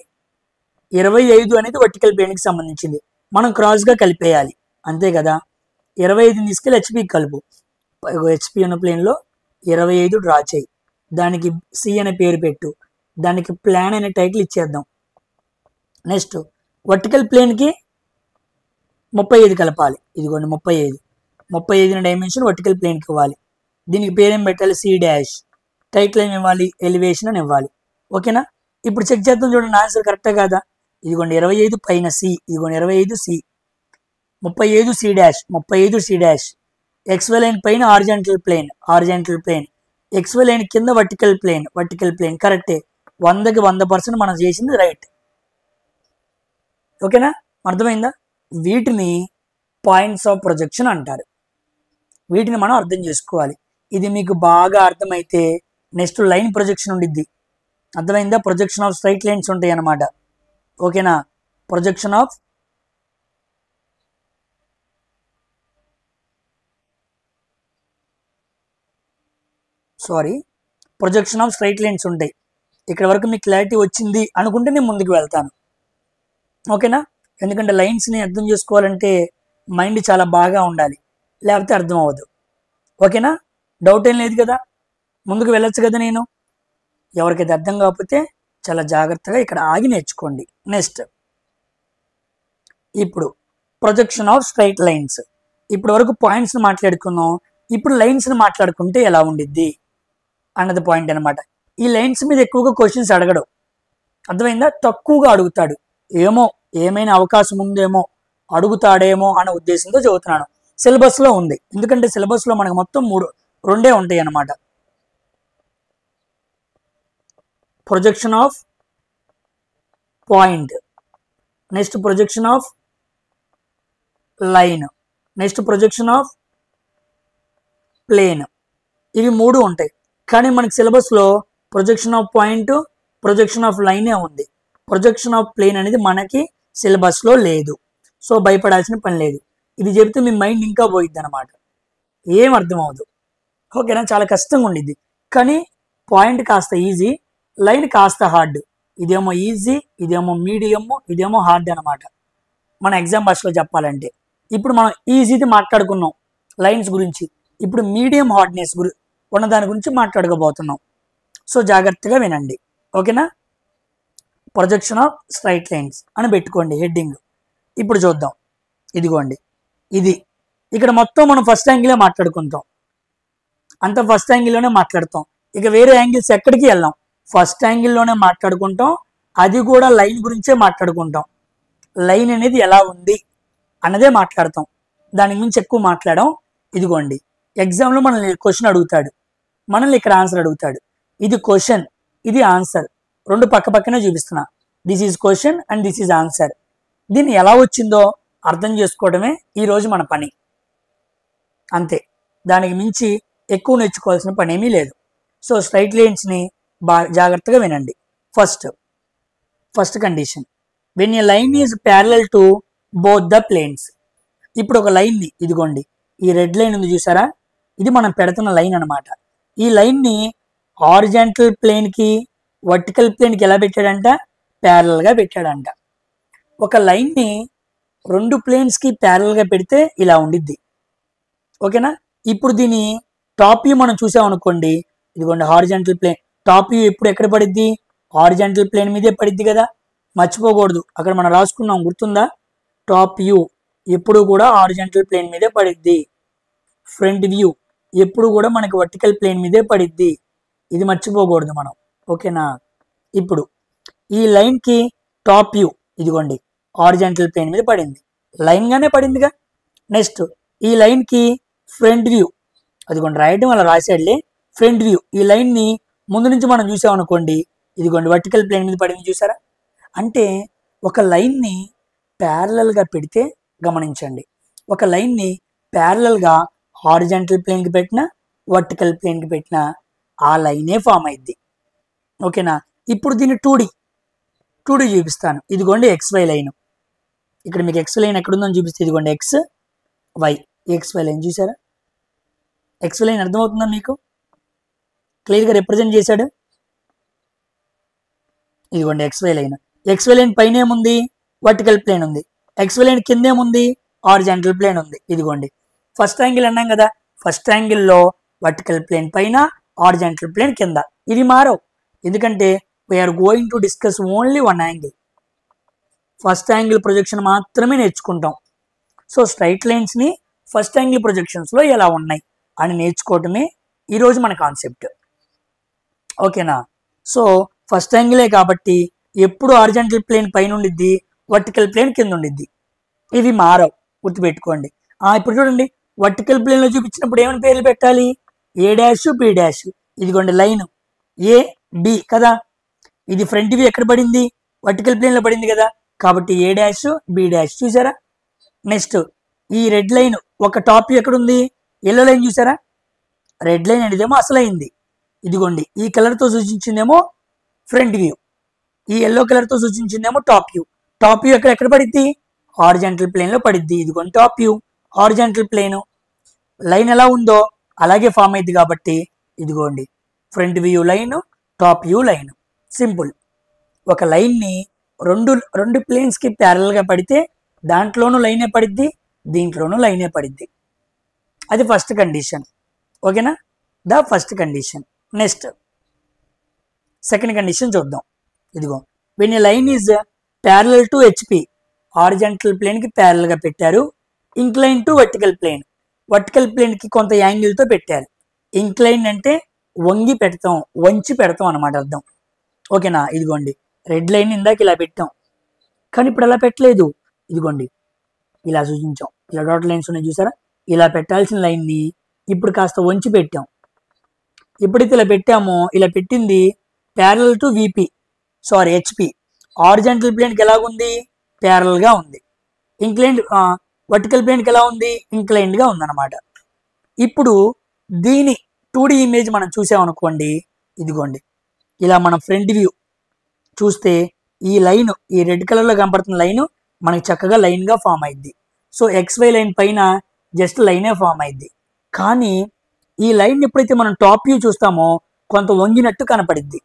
25 అనేది వర్టికల్ ప్లేన్కి సంబంధించింది. మనం క్రాస్గా కలిపేయాలి అంతే కదా. 25 తీసుకెళ్ళి హెచ్పికి కలుపు. హెచ్పి ఉన్న ప్లేన్లో 25 డ్రా చేయి, దానికి సి అనే పేరు పెట్టు, దానికి ప్లాన్ అనే టైటిల్ ఇచ్చేద్దాం. నెక్స్ట్ వర్టికల్ ప్లేన్కి 35 కలపాలి. ఇదిగోండి 35 డైమెన్షన్ వర్టికల్ ప్లేన్కి ఇవ్వాలి. దీనికి పేరేం పెట్టాలి, సి డాష్. టైటిల్ ఏమి ఇవ్వాలి, ఎలివేషన్ అని ఇవ్వాలి. ఓకేనా. ఇప్పుడు చెక్ చేద్దాం, చూడండి ఆన్సర్ కరెక్టా కాదా. ఇదిగోండి 25 పైన సి, ఇదిగోండి 25 C, 35 C dash, 35 C dash. XY line పైన హారిజాంటల్ ప్లేన్, ఎక్స్వై లైన్ కింద వర్టికల్ ప్లేన్. కరెక్టే, 100కి 100% మనం చేసింది రైట్. ఓకేనా, అర్థమైందా. వీటిని పాయింట్స్ ఆఫ్ ప్రొజెక్షన్ అంటారు. వీటిని మనం అర్థం చేసుకోవాలి. ఇది మీకు బాగా అర్థమైతే నెక్స్ట్ లైన్ ప్రొజెక్షన్ ఉండిద్ది. అర్థమైందా. ప్రొజెక్షన్ ఆఫ్ స్ట్రైట్ లైన్స్ ఉంటాయి అన్నమాట. ఓకేనా, ప్రొజెక్షన్ ఆఫ్ స్ట్రైట్ లైన్స్ ఉంటాయి. ఇక్కడ వరకు మీకు క్లారిటీ వచ్చింది అనుకుంటే నేను ముందుకు వెళ్తాను. ఓకేనా, ఎందుకంటే లైన్స్ని అర్థం చేసుకోవాలంటే మైండ్ చాలా బాగా ఉండాలి, లేకపోతే అర్థం అవ్వదు. ఓకేనా, డౌట్ ఏం లేదు కదా, ముందుకు వెళ్ళొచ్చు కదా. నేను ఎవరికైతే అర్థం కాకపోతే చాలా జాగ్రత్తగా ఇక్కడ ఆగి నేర్చుకోండి. నెక్స్ట్ ఇప్పుడు ప్రొజెక్షన్ ఆఫ్ స్ట్రైట్ లైన్స్. ఇప్పటి వరకు పాయింట్స్ని మాట్లాడుకున్నాం, ఇప్పుడు లైన్స్ని మాట్లాడుకుంటే ఎలా ఉండిద్ది అన్నది పాయింట్ అనమాట. ఈ లైన్స్ మీద ఎక్కువగా క్వశ్చన్స్ అడగడు, అర్థమైందా. తక్కువగా అడుగుతాడు, ఏమైనా అవకాశం ఉందేమో, అడుగుతాడేమో అనే ఉద్దేశంతో చదువుతున్నాను. సిలబస్లో ఉంది, ఎందుకంటే సిలబస్లో మనకు మొత్తం 2 ఉంటాయి అన్నమాట. Projection of point, next projection of line, next projection of plane. ఇవి 3 ఉంటాయి. కానీ మనకి సిలబస్లో projection of point, projection of లైనే ఉంది. ప్రొజెక్షన్ ఆఫ్ ప్లేన్ అనేది మనకి సిలబస్లో లేదు. సో భయపడాల్సిన పని లేదు. ఇది చెప్తే మీ మైండ్ ఇంకా పోయిద్ది అనమాట, ఏం అర్థం అవ్వదు. ఓకేనా, చాలా కష్టంగా ఉండిద్ది. కానీ పాయింట్ కాస్త ఈజీ, లైన్ కాస్త హార్డ్. ఇదేమో ఈజీ, ఇదేమో మీడియం, ఇదేమో హార్డ్ అనమాట మన ఎగ్జామ్ భాషలో చెప్పాలంటే. ఇప్పుడు మనం ఈజీది మాట్లాడుకున్నాం లైన్స్ గురించి, ఇప్పుడు మీడియం హార్డ్నెస్ ఉన్న దాని గురించి మాట్లాడుకోబోతున్నాం. సో జాగ్రత్తగా వినండి. ఓకేనా, ప్రొజెక్షన్ ఆఫ్ స్ట్రైట్ లైన్స్ అని పెట్టుకోండి హెడ్డింగ్. ఇప్పుడు చూద్దాం. ఇదిగోండి, ఇది ఇక్కడ మొత్తం మనం ఫస్ట్ యాంగిలే మాట్లాడుకుంటాం, అంత ఫస్ట్ యాంగిల్లోనే మాట్లాడతాం. ఇక వేరే యాంగిల్స్ ఎక్కడికి వెళ్ళాం, ఫస్ట్ యాంగిల్లోనే మాట్లాడుకుంటాం. అది కూడా లైన్ గురించే మాట్లాడుకుంటాం. లైన్ అనేది ఎలా ఉంది అన్నదే మాట్లాడతాం, దాని గురించి ఎక్కువ మాట్లాడడం. ఇదిగోండి ఎగ్జామ్లో మనల్ని క్వశ్చన్ అడుగుతాడు, మనల్ని ఇక్కడ ఆన్సర్ అడుగుతాడు. ఇది క్వశ్చన్, ఇది ఆన్సర్, 2 పక్క పక్కనే చూపిస్తున్నా. This is question and this is answer. దీన్ని ఎలా వచ్చిందో అర్థం చేసుకోవడమే ఈరోజు మన పని, అంతే. దానికి మించి ఎక్కువ నేర్చుకోవాల్సిన పని ఏమీ లేదు. సో స్ట్రైట్ లైన్స్ని జాగ్రత్తగా వినండి. First condition, when a line is parallel to both the planes. ఇప్పుడు ఒక లైన్ని, ఇదిగోండి ఈ రెడ్ లైన్ ఉంది చూసారా, ఇది మనం పెడుతున్న లైన్ అనమాట. ఈ లైన్ని హారిజాంటల్ ప్లేన్కి వర్టికల్ ప్లేన్కి ఎలా పెట్టాడంట, ప్యారలల్గా పెట్టాడంట. ఒక లైన్ని 2 ప్లేన్స్కి ప్యారలల్గా పెడితే ఇలా ఉండిద్ది. ఓకేనా, ఇప్పుడు దీని టాప్ వ్యూ మనం చూసామనుకోండి, ఇదిగోండి హారిజాంటల్ ప్లేన్. టాప్ వ్యూ ఎప్పుడు ఎక్కడ పడిద్ది, హారిజాంటల్ ప్లేన్ మీదే పడిద్ది కదా, మర్చిపోకూడదు. అక్కడ మనం రాసుకున్నాం, గుర్తుందా. టాప్ వ్యూ ఎప్పుడు కూడా హారిజాంటల్ ప్లేన్ మీదే పడిద్ది. ఫ్రంట్ వ్యూ ఎప్పుడు కూడా మనకి వర్టికల్ ప్లేన్ మీదే పడిద్ది, ఇది మర్చిపోకూడదు మనం. ఓకేనా, ఇప్పుడు ఈ లైన్కి టాప్ వ్యూ ఇదిగోండి హారిజాంటల్ ప్లేన్ మీద పడింది, లైన్గానే పడిందిగా. నెక్స్ట్ ఈ లైన్కి ఫ్రంట్ వ్యూ, అదిగోండి రాయడం వల్ల రాసేట్లే, ఫ్రంట్ వ్యూ. ఈ లైన్ని ముందు నుంచి మనం చూసామనుకోండి, ఇదిగోండి వర్టికల్ ప్లేన్ మీద పడింది చూసారా. అంటే ఒక లైన్ని ప్యారలల్గా పెడితే గమనించండి, ఒక లైన్ని ప్యారలల్గా హారిజాంటల్ ప్లేన్కి పెట్టినా వర్టికల్ ప్లేన్కి పెట్టినా ఆ లైనే ఫామ్ అయింది. ఓకేనా, ఇప్పుడు దీన్ని 2D చూపిస్తాను. ఇదిగోండి XY లైన్, ఇక్కడ మీకు XY లైన్ ఎక్కడుందని చూపిస్తే, ఇదిగోండి XY లైన్ చూసారా. ఎక్స్వై లైన్ అర్థమవుతుందా మీకు? క్లియర్గా రిప్రజెంట్ చేశాడు. ఇదిగోండి ఎక్స్వై లైన్. ఎక్స్వై లైన్ పైన ఏముంది? వర్టికల్ ప్లేన్ ఉంది. ఎక్స్వై లైన్ కింద ఏముంది? హారిజాంటల్ ప్లేన్ ఉంది. ఇదిగోండి ఫస్ట్ యాంగిల్ అన్నాం కదా, ఫస్ట్ యాంగిల్లో వర్టికల్ ప్లేన్ పైన, హారిజాంటల్ ప్లేన్ కింద. ఇది మారవు, ఎందుకంటే we're going to discuss only one angle. First angle projection మాత్రమే నేర్చుకుంటాం. సో స్ట్రైట్ లైన్స్ని ఫస్ట్ యాంగిల్ ప్రొజెక్షన్స్లో ఎలా ఉన్నాయి అని నేర్చుకోవటమే ఈరోజు మన కాన్సెప్ట్. ఓకేనా? సో ఫస్ట్ యాంగిలే కాబట్టి ఎప్పుడు హారిజాంటల్ ప్లేన్ పైన ఉండిద్ది, వర్టికల్ ప్లేన్ కింద ఉండిద్ది. ఇవి మారవు, గుర్తుపెట్టుకోండి. ఇప్పుడు చూడండి, వర్టికల్ ప్లేన్లో చూపించినప్పుడు ఏమైనా పేర్లు పెట్టాలి? ఏ డాష్, బి డాష్. ఇదిగోండి లైన్ ఏ బి కదా, ఇది ఫ్రంట్ వ్యూ ఎక్కడ పడింది? వర్టికల్ ప్లేన్లో పడింది కదా, కాబట్టి ఏ డాష్ బి డాష్. చూసారా? నెక్స్ట్ ఈ రెడ్ లైన్ ఒక టాప్ వ్యూ ఎక్కడ ఉంది? ఎల్లో లైన్ చూసారా? రెడ్ లైన్ అనేదేమో అసలైంది. ఇదిగోండి ఈ కలర్తో సూచించిందేమో ఫ్రంట్ వ్యూ, ఈ ఎల్లో కలర్తో సూచించిందేమో టాప్ వ్యూ. టాప్ వ్యూ ఎక్కడ పడిద్ది? హారిజాంటల్ ప్లేన్లో పడిద్ది. ఇదిగోండి top view, horizontal plane. Line ఎలా ఉందో అలాగే ఫామ్ అయింది కాబట్టి ఇదిగోండి front view line, top view line. Simple. ఒక లైన్ని రెండు ప్లేన్స్కి ప్యారల్గా పడితే దాంట్లోనూ లైనే పడిద్ది, దీంట్లోనూ లైనే పడిద్ది. అది ఫస్ట్ కండిషన్. ఓకేనా? The first condition. Next second condition చూద్దాం. ఇదిగో when a line is parallel to HP, horizontal ప్లేన్కి ప్యారల్గా పెట్టారు. Incline to vertical plane, vertical ప్లేన్కి కొంత యాంగిల్తో పెట్టారు. ఇంక్లైన్ అంటే వంగి పెడతాం, వంచి పెడతాం అన్నమాట అర్థం. ఓకేనా? ఇదిగోండి రెడ్ లైన్ ఇందాక ఇలా పెట్టాం, కానీ ఇప్పుడు అలా పెట్టలేదు. ఇదిగోండి ఇలా సూచించాం, ఇలా డాట్ లైన్స్ ఉన్నాయి చూసారా? ఇలా పెట్టాల్సిన లైన్ని ఇప్పుడు కాస్త వంచి పెట్టాం. ఎప్పుడైతే ఇలా పెట్టామో, ఇలా పెట్టింది parallel to VP, sorry HP. Horizontal ప్లేన్కి ఎలాగుంది? ప్యారల్గా ఉంది. ఇంక్లైన్డ్ వర్టికల్ ప్లేన్కి ఎలా ఉంది? ఇంక్లైన్డ్గా ఉందన్నమాట. ఇప్పుడు దీని 2D ఇమేజ్ మనం చూసామనుకోండి, ఇదిగోండి ఇలా మనం ఫ్రంట్ వ్యూ చూస్తే ఈ లైన్, ఈ రెడ్ కలర్లో కనపడుతున్న లైన్ మనకి చక్కగా లైన్గా ఫామ్ అయింది. సో ఎక్స్వై లైన్ పైన జస్ట్ లైనే ఫామ్ అయింది. కానీ ఈ లైన్ ఎప్పుడైతే మనం టాప్ వ్యూ చూస్తామో కొంత వంగినట్టు కనపడిద్ది,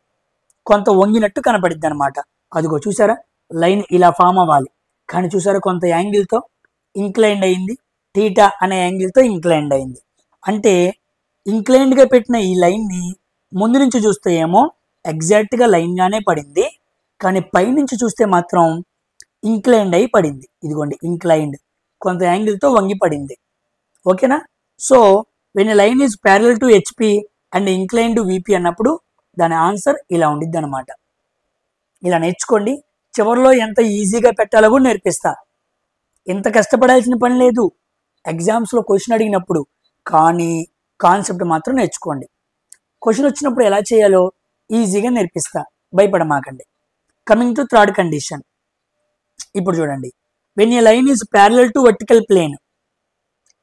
కొంత వంగినట్టు కనపడిద్ది అనమాట. అదిగో చూసారా? లైన్ ఇలా ఫామ్ అవ్వాలి, కానీ చూసారా కొంత యాంగిల్తో ఇంక్లైండ్ అయింది, థీటా అనే యాంగిల్తో ఇంక్లైండ్ అయింది. అంటే ఇంక్లైండ్గా పెట్టిన ఈ లైన్ని ముందు నుంచి చూస్తే ఏమో ఎగ్జాక్ట్గా లైన్గానే పడింది, కానీ పైనుంచి చూస్తే మాత్రం ఇంక్లైండ్ అయి పడింది. ఇదిగోండి ఇంక్లైండ్, కొంత యాంగిల్తో వంగి పడింది. ఓకేనా? So when a line is parallel to HP and incline to VP అన్నప్పుడు దాని ఆన్సర్ ఇలా ఉండిద్ది అనమాట. ఇలా నేర్చుకోండి. చివరిలో ఎంత ఈజీగా పెట్టాలో కూడా నేర్పిస్తా. ఎంత కష్టపడాల్సిన పని లేదు ఎగ్జామ్స్లో క్వశ్చన్ అడిగినప్పుడు, కానీ కాన్సెప్ట్ మాత్రం నేర్చుకోండి. క్వశ్చన్ వచ్చినప్పుడు ఎలా చేయాలో ఈజీగా నేర్పిస్తా, భయపడమాకండి. Coming to third condition. ఇప్పుడు చూడండి, when a line is parallel to vertical plane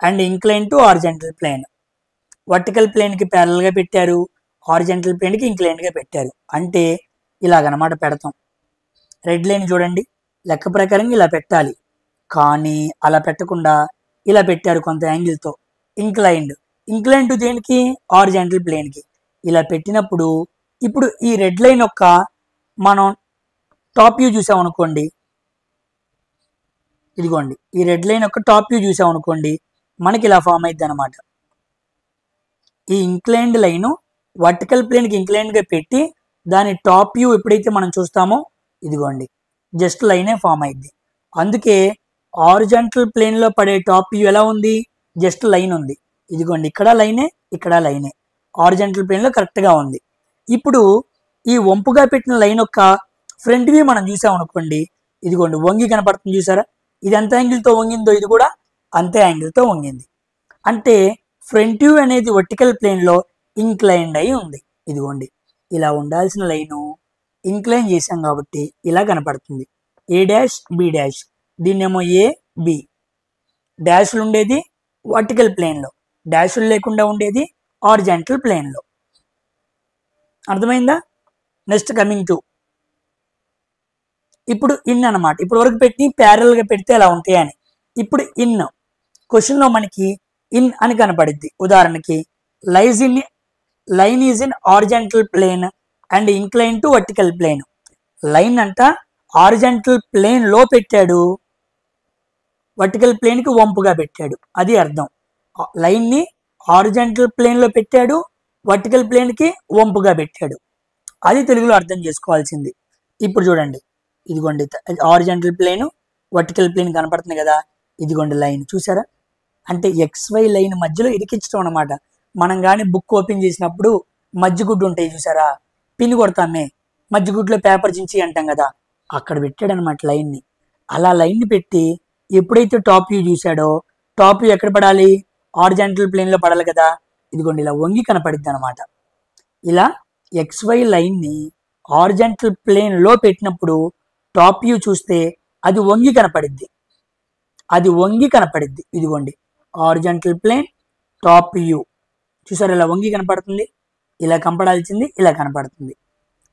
and incline to horizontal plane. Vertical ప్లేన్కి ప్యారల్గా పెట్టారు, హారిజాంటల్ ప్లేన్కి ఇంక్లైన్డ్గా పెట్టారు. అంటే ఇలాగనమాట పెడతాం. రెడ్ లైన్ చూడండి, లెక్క ప్రకారం ఇలా పెట్టాలి, కానీ అలా పెట్టకుండా ఇలా పెట్టారు కొంత యాంగిల్తో. ఇంక్లైన్డ్ టు దేనికి? హారిజాంటల్ ప్లేన్కి. ఇలా పెట్టినప్పుడు ఇప్పుడు ఈ రెడ్ లైన్ యొక్క మనం టాప్ వ్యూ చూసామనుకోండి, ఇదిగోండి ఈ రెడ్ లైన్ యొక్క టాప్ వ్యూ చూసామనుకోండి, మనకి ఇలా ఫామ్ అయింది అనమాట. ఈ ఇంక్లైన్డ్ లైను వర్టికల్ ప్లేన్కి ఇంక్లైన్డ్గా పెట్టి దాని టాప్ వ్యూ ఎప్పుడైతే మనం చూస్తామో ఇదిగోండి జస్ట్ లైనే ఫామ్ అయింది. అందుకే హారిజాంటల్ ప్లేన్లో పడే టాప్ వ్యూ ఎలా ఉంది? జస్ట్ లైన్ ఉంది. ఇదిగోండి ఇక్కడ లైనే, ఇక్కడ లైనే, హారిజాంటల్ ప్లేన్లో కరెక్ట్గా ఉంది. ఇప్పుడు ఈ వంపుగా పెట్టిన లైన్ యొక్క ఫ్రంట్ వ్యూ మనం చూసామనుకోండి, ఇదిగోండి వంగి కనపడుతుంది చూసారా? ఇది ఎంత యాంగిల్తో వంగిందో ఇది కూడా అంతే యాంగిల్తో వంగింది. అంటే ఫ్రంట్ వ్యూ అనేది వర్టికల్ ప్లేన్లో ఇంక్లైన్డ్ అయి ఉంది. ఇదిగోండి ఇలా ఉండాల్సిన లైను ఇంక్లైన్ చేసాం కాబట్టి ఇలా కనపడుతుంది. ఏ డాష్ బి డాష్, దీన్నేమో ఏ బి. డాష్లు ఉండేది వర్టికల్ ప్లేన్లో, డాష్లు లేకుండా ఉండేది హారిజాంటల్ ప్లేన్లో. అర్థమైందా? నెక్స్ట్ కమింగ్ టు ఇప్పుడు ఇన్ అనమాట. ఇప్పుడు వరకు పెట్టి ప్యారల్గా పెడితే ఎలా ఉంటాయని. ఇప్పుడు ఇన్ క్వశ్చన్లో మనకి ఇన్ అని కనపడిద్ది. ఉదాహరణకి line is in horizontal plane and incline to vertical plane. Line అంట హారిజాంటల్ ప్లేన్ లో పెట్టాడు, వర్టికల్ ప్లేన్ కి వంపుగా పెట్టాడు, అది అర్థం. లైన్ ని హారిజాంటల్ ప్లేన్ లో పెట్టాడు, వర్టికల్ ప్లేన్ కి వంపుగా పెట్టాడు, అది తెలుగులో అర్థం చేసుకోవాల్సింది. ఇప్పుడు చూడండి, ఇదిగోండి హారిజాంటల్ ప్లేన్, వర్టికల్ ప్లేన్ కనపడుతుంది కదా, ఇదిగోండి లైన్ చూసారా, అంటే XY లైన్ మధ్యలో ఇరికించడం అనమాట. మనం కానీ బుక్ ఓపెన్ చేసినప్పుడు మజ్జిగుడ్డు ఉంటాయి చూసారా, పిన్ కొడతామే, మజ్జిగుడ్లో పేపర్ చించి అంటాం కదా, అక్కడ పెట్టాడు అనమాట లైన్ని. అలా లైన్ని పెట్టి ఎప్పుడైతే టాప్ వ్యూ చూశాడో, టాప్ వ్యూ ఎక్కడ పడాలి, హారిజాంటల్ ప్లేన్లో పడాలి కదా, ఇదిగోండి ఇలా వంగి కనపడిద్ది అనమాట. ఇలా XY లైన్ని హారిజాంటల్ ప్లేన్లో పెట్టినప్పుడు టాప్ వ్యూ చూస్తే అది వంగి కనపడిద్ది, ఇదిగోండి హారిజాంటల్ ప్లేన్ టాప్ వ్యూ చూసారు, ఇలా వంగి కనపడుతుంది, ఇలా కనపడాల్సింది ఇలా కనపడుతుంది.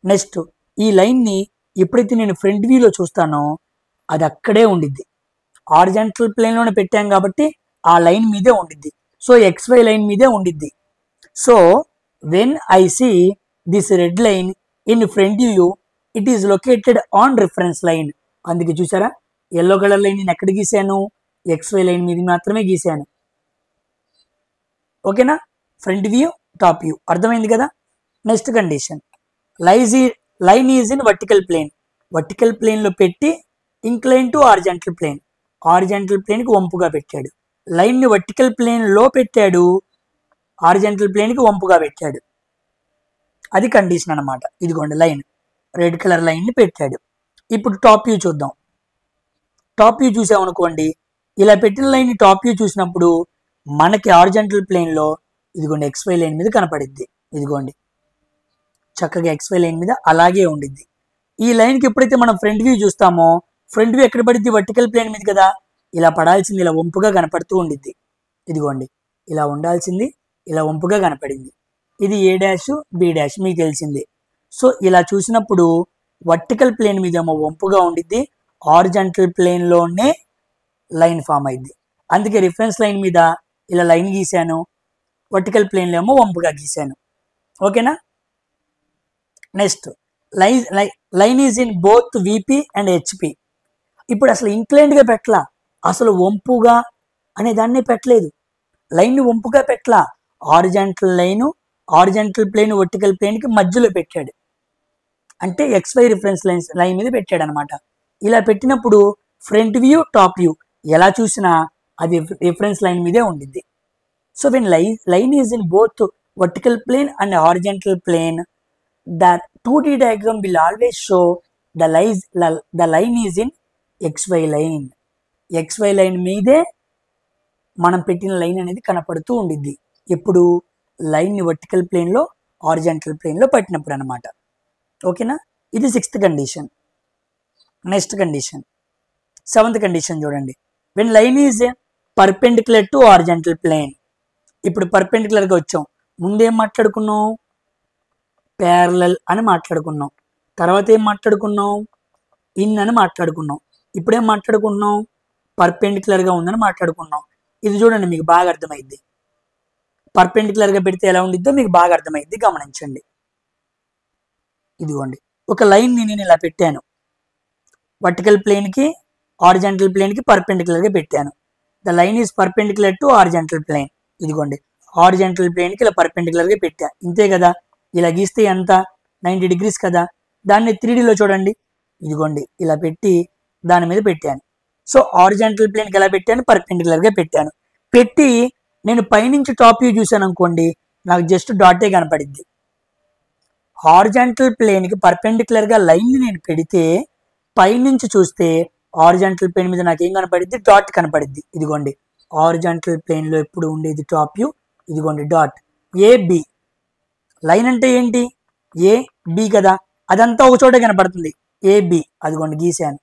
నెక్స్ట్ ఈ లైన్ని ఎప్పుడైతే నేను ఫ్రంట్ వ్యూలో చూస్తానో అది అక్కడే ఉండిద్ది, హారిజాంటల్ ప్లేన్లోనే పెట్టాం కాబట్టి ఆ లైన్ మీదే ఉండిద్ది, సో XY లైన్ మీదే ఉండిద్ది. So when I see this red line in front view it is located on reference line. అందుకే చూసారా ఎల్లో కలర్ లైన్ నేను ఎక్కడ గీసాను, XY లైన్ మీద మాత్రమే గీసాను. ఓకేనా, ఫ్రంట్ వ్యూ టాప్ వ్యూ అర్థమైంది కదా. Next condition, line is in vertical plane, vertical ప్లేన్లో పెట్టి incline to horizontal plane, horizontal ప్లేన్కి వంపుగా పెట్టాడు. లైన్ని వర్టికల్ ప్లేన్లో పెట్టాడు, హారిజాంటల్ ప్లేన్కి వంపుగా పెట్టాడు, అది కండిషన్ అనమాట. ఇదిగోండి లైన్, రెడ్ కలర్ లైన్ని పెట్టాడు. ఇప్పుడు టాప్ వ్యూ చూద్దాం. టాప్ వ్యూ చూసామనుకోండి, ఇలా పెట్టిన లైన్ టాప్ వ్యూ చూసినప్పుడు మనకి హారిజాంటల్ ప్లేన్లో ఇదిగోండి XY లైన్ మీద కనపడిద్ది, ఇదిగోండి చక్కగా XY లైన్ మీద అలాగే ఉండిద్ది. ఈ లైన్కి ఎప్పుడైతే మనం ఫ్రంట్ వ్యూ చూస్తామో, ఫ్రంట్ వ్యూ ఎక్కడ పడిద్ది, వర్టికల్ ప్లేన్ మీద కదా, ఇలా పడాల్సింది ఇలా వంపుగా కనపడుతూ ఉండిద్ది, ఇదిగోండి ఇలా ఉండాల్సింది ఇలా వంపుగా కనపడింది. ఇది A', B' మీకు తెలిసిందే. సో ఇలా చూసినప్పుడు వర్టికల్ ప్లేన్ మీద ఏమో వంపుగా ఉండిద్ది, హారిజాంటల్ ప్లేన్లోనే లైన్ ఫామ్ అయింది. అందుకే రిఫరెన్స్ లైన్ మీద ఇలా లైన్ గీశాను, వర్టికల్ ప్లేన్లో ఏమో వంపుగా గీశాను. ఓకేనా. Next line is in both VP and HP. ఇప్పుడు అసలు ఇంక్లైన్డ్గా పెట్టలా, అసలు వంపుగా అనే దాన్ని పెట్టలేదు, లైన్ని వంపుగా పెట్టలా, హారిజాంటల్ ప్లేన్ వర్టికల్ ప్లేన్కి మధ్యలో పెట్టాడు, అంటే XY రిఫరెన్స్ లైన్ మీద పెట్టాడు అనమాట. ఇలా పెట్టినప్పుడు ఫ్రంట్ వ్యూ టాప్ వ్యూ ఎలా చూసినా అది రిఫరెన్స్ లైన్ మీదే ఉండిద్ది. So when line is in both vertical plane and horizontal plane the 2D diagram will always show the line is in XY line. XY line మీదే మనం పెట్టిన line అనేది కనపడుతూ ఉండిద్ది, ఎప్పుడు లైన్ని వర్టికల్ ప్లేన్లో హారిజాంటల్ ప్లేన్లో పట్టినప్పుడు అనమాట. ఓకేనా, ఇది 6th condition. Next condition 7th condition చూడండి, when line is perpendicular to horizontal plane. ఇప్పుడు పర్పెండిక్యులర్గా వచ్చాం, ముందేం మాట్లాడుకున్నాం, ప్యారలల్ అని మాట్లాడుకున్నాం, తర్వాత ఏం మాట్లాడుకున్నాం, ఇన్ అని మాట్లాడుకున్నాం, ఇప్పుడేం మాట్లాడుకున్నాం, పర్పెండిక్యులర్గా ఉందని మాట్లాడుకున్నాం. ఇది చూడండి మీకు బాగా అర్థమైద్ది, పర్పెండిక్యులర్గా పెడితే ఎలా ఉండిద్దో మీకు బాగా అర్థమైద్ది, గమనించండి. ఇదిగోండి ఒక లైన్ని నేను ఇలా పెట్టాను, వర్టికల్ ప్లేన్కి హారిజాంటల్ ప్లేన్కి పర్పెండిక్యులర్గా పెట్టాను. The line is perpendicular to horizontal plane. ఇదిగోండి హారిజాంటల్ ప్లేన్కి ఇలా పర్పెండిక్యులర్గా పెట్టా, ఇంతే కదా, ఇలా గీస్తే ఎంత 90 degrees కదా. దాన్ని 3Dలో చూడండి, ఇదిగోండి ఇలా పెట్టి దాని మీద పెట్టాను. సో హారిజాంటల్ ప్లేన్కి ఎలా పెట్టాను, పర్పెండిక్యులర్గా పెట్టాను. పెట్టి నేను పైనుంచి టాప్ వ్యూ చూశాను అనుకోండి, నాకు జస్ట్ డాటే కనపడిద్ది. హారిజాంటల్ ప్లేన్కి పర్పెండిక్యులర్గా లైన్ని నేను పెడితే పైనుంచి చూస్తే హారిజాంటల్ ప్లేన్ మీద నాకు ఏం కనపడిద్ది, డాట్ కనపడిద్ది. ఇదిగోండి హారిజాంటల్ ప్లేన్లో ఎప్పుడు ఉండేది టాప్ వ్యూ, ఇదిగోండి డాట్ AB. లైన్ అంటే ఏంటి, AB కదా, అదంతా ఒక చోట కనపడుతుంది, AB, అదిగోండి గీసాను,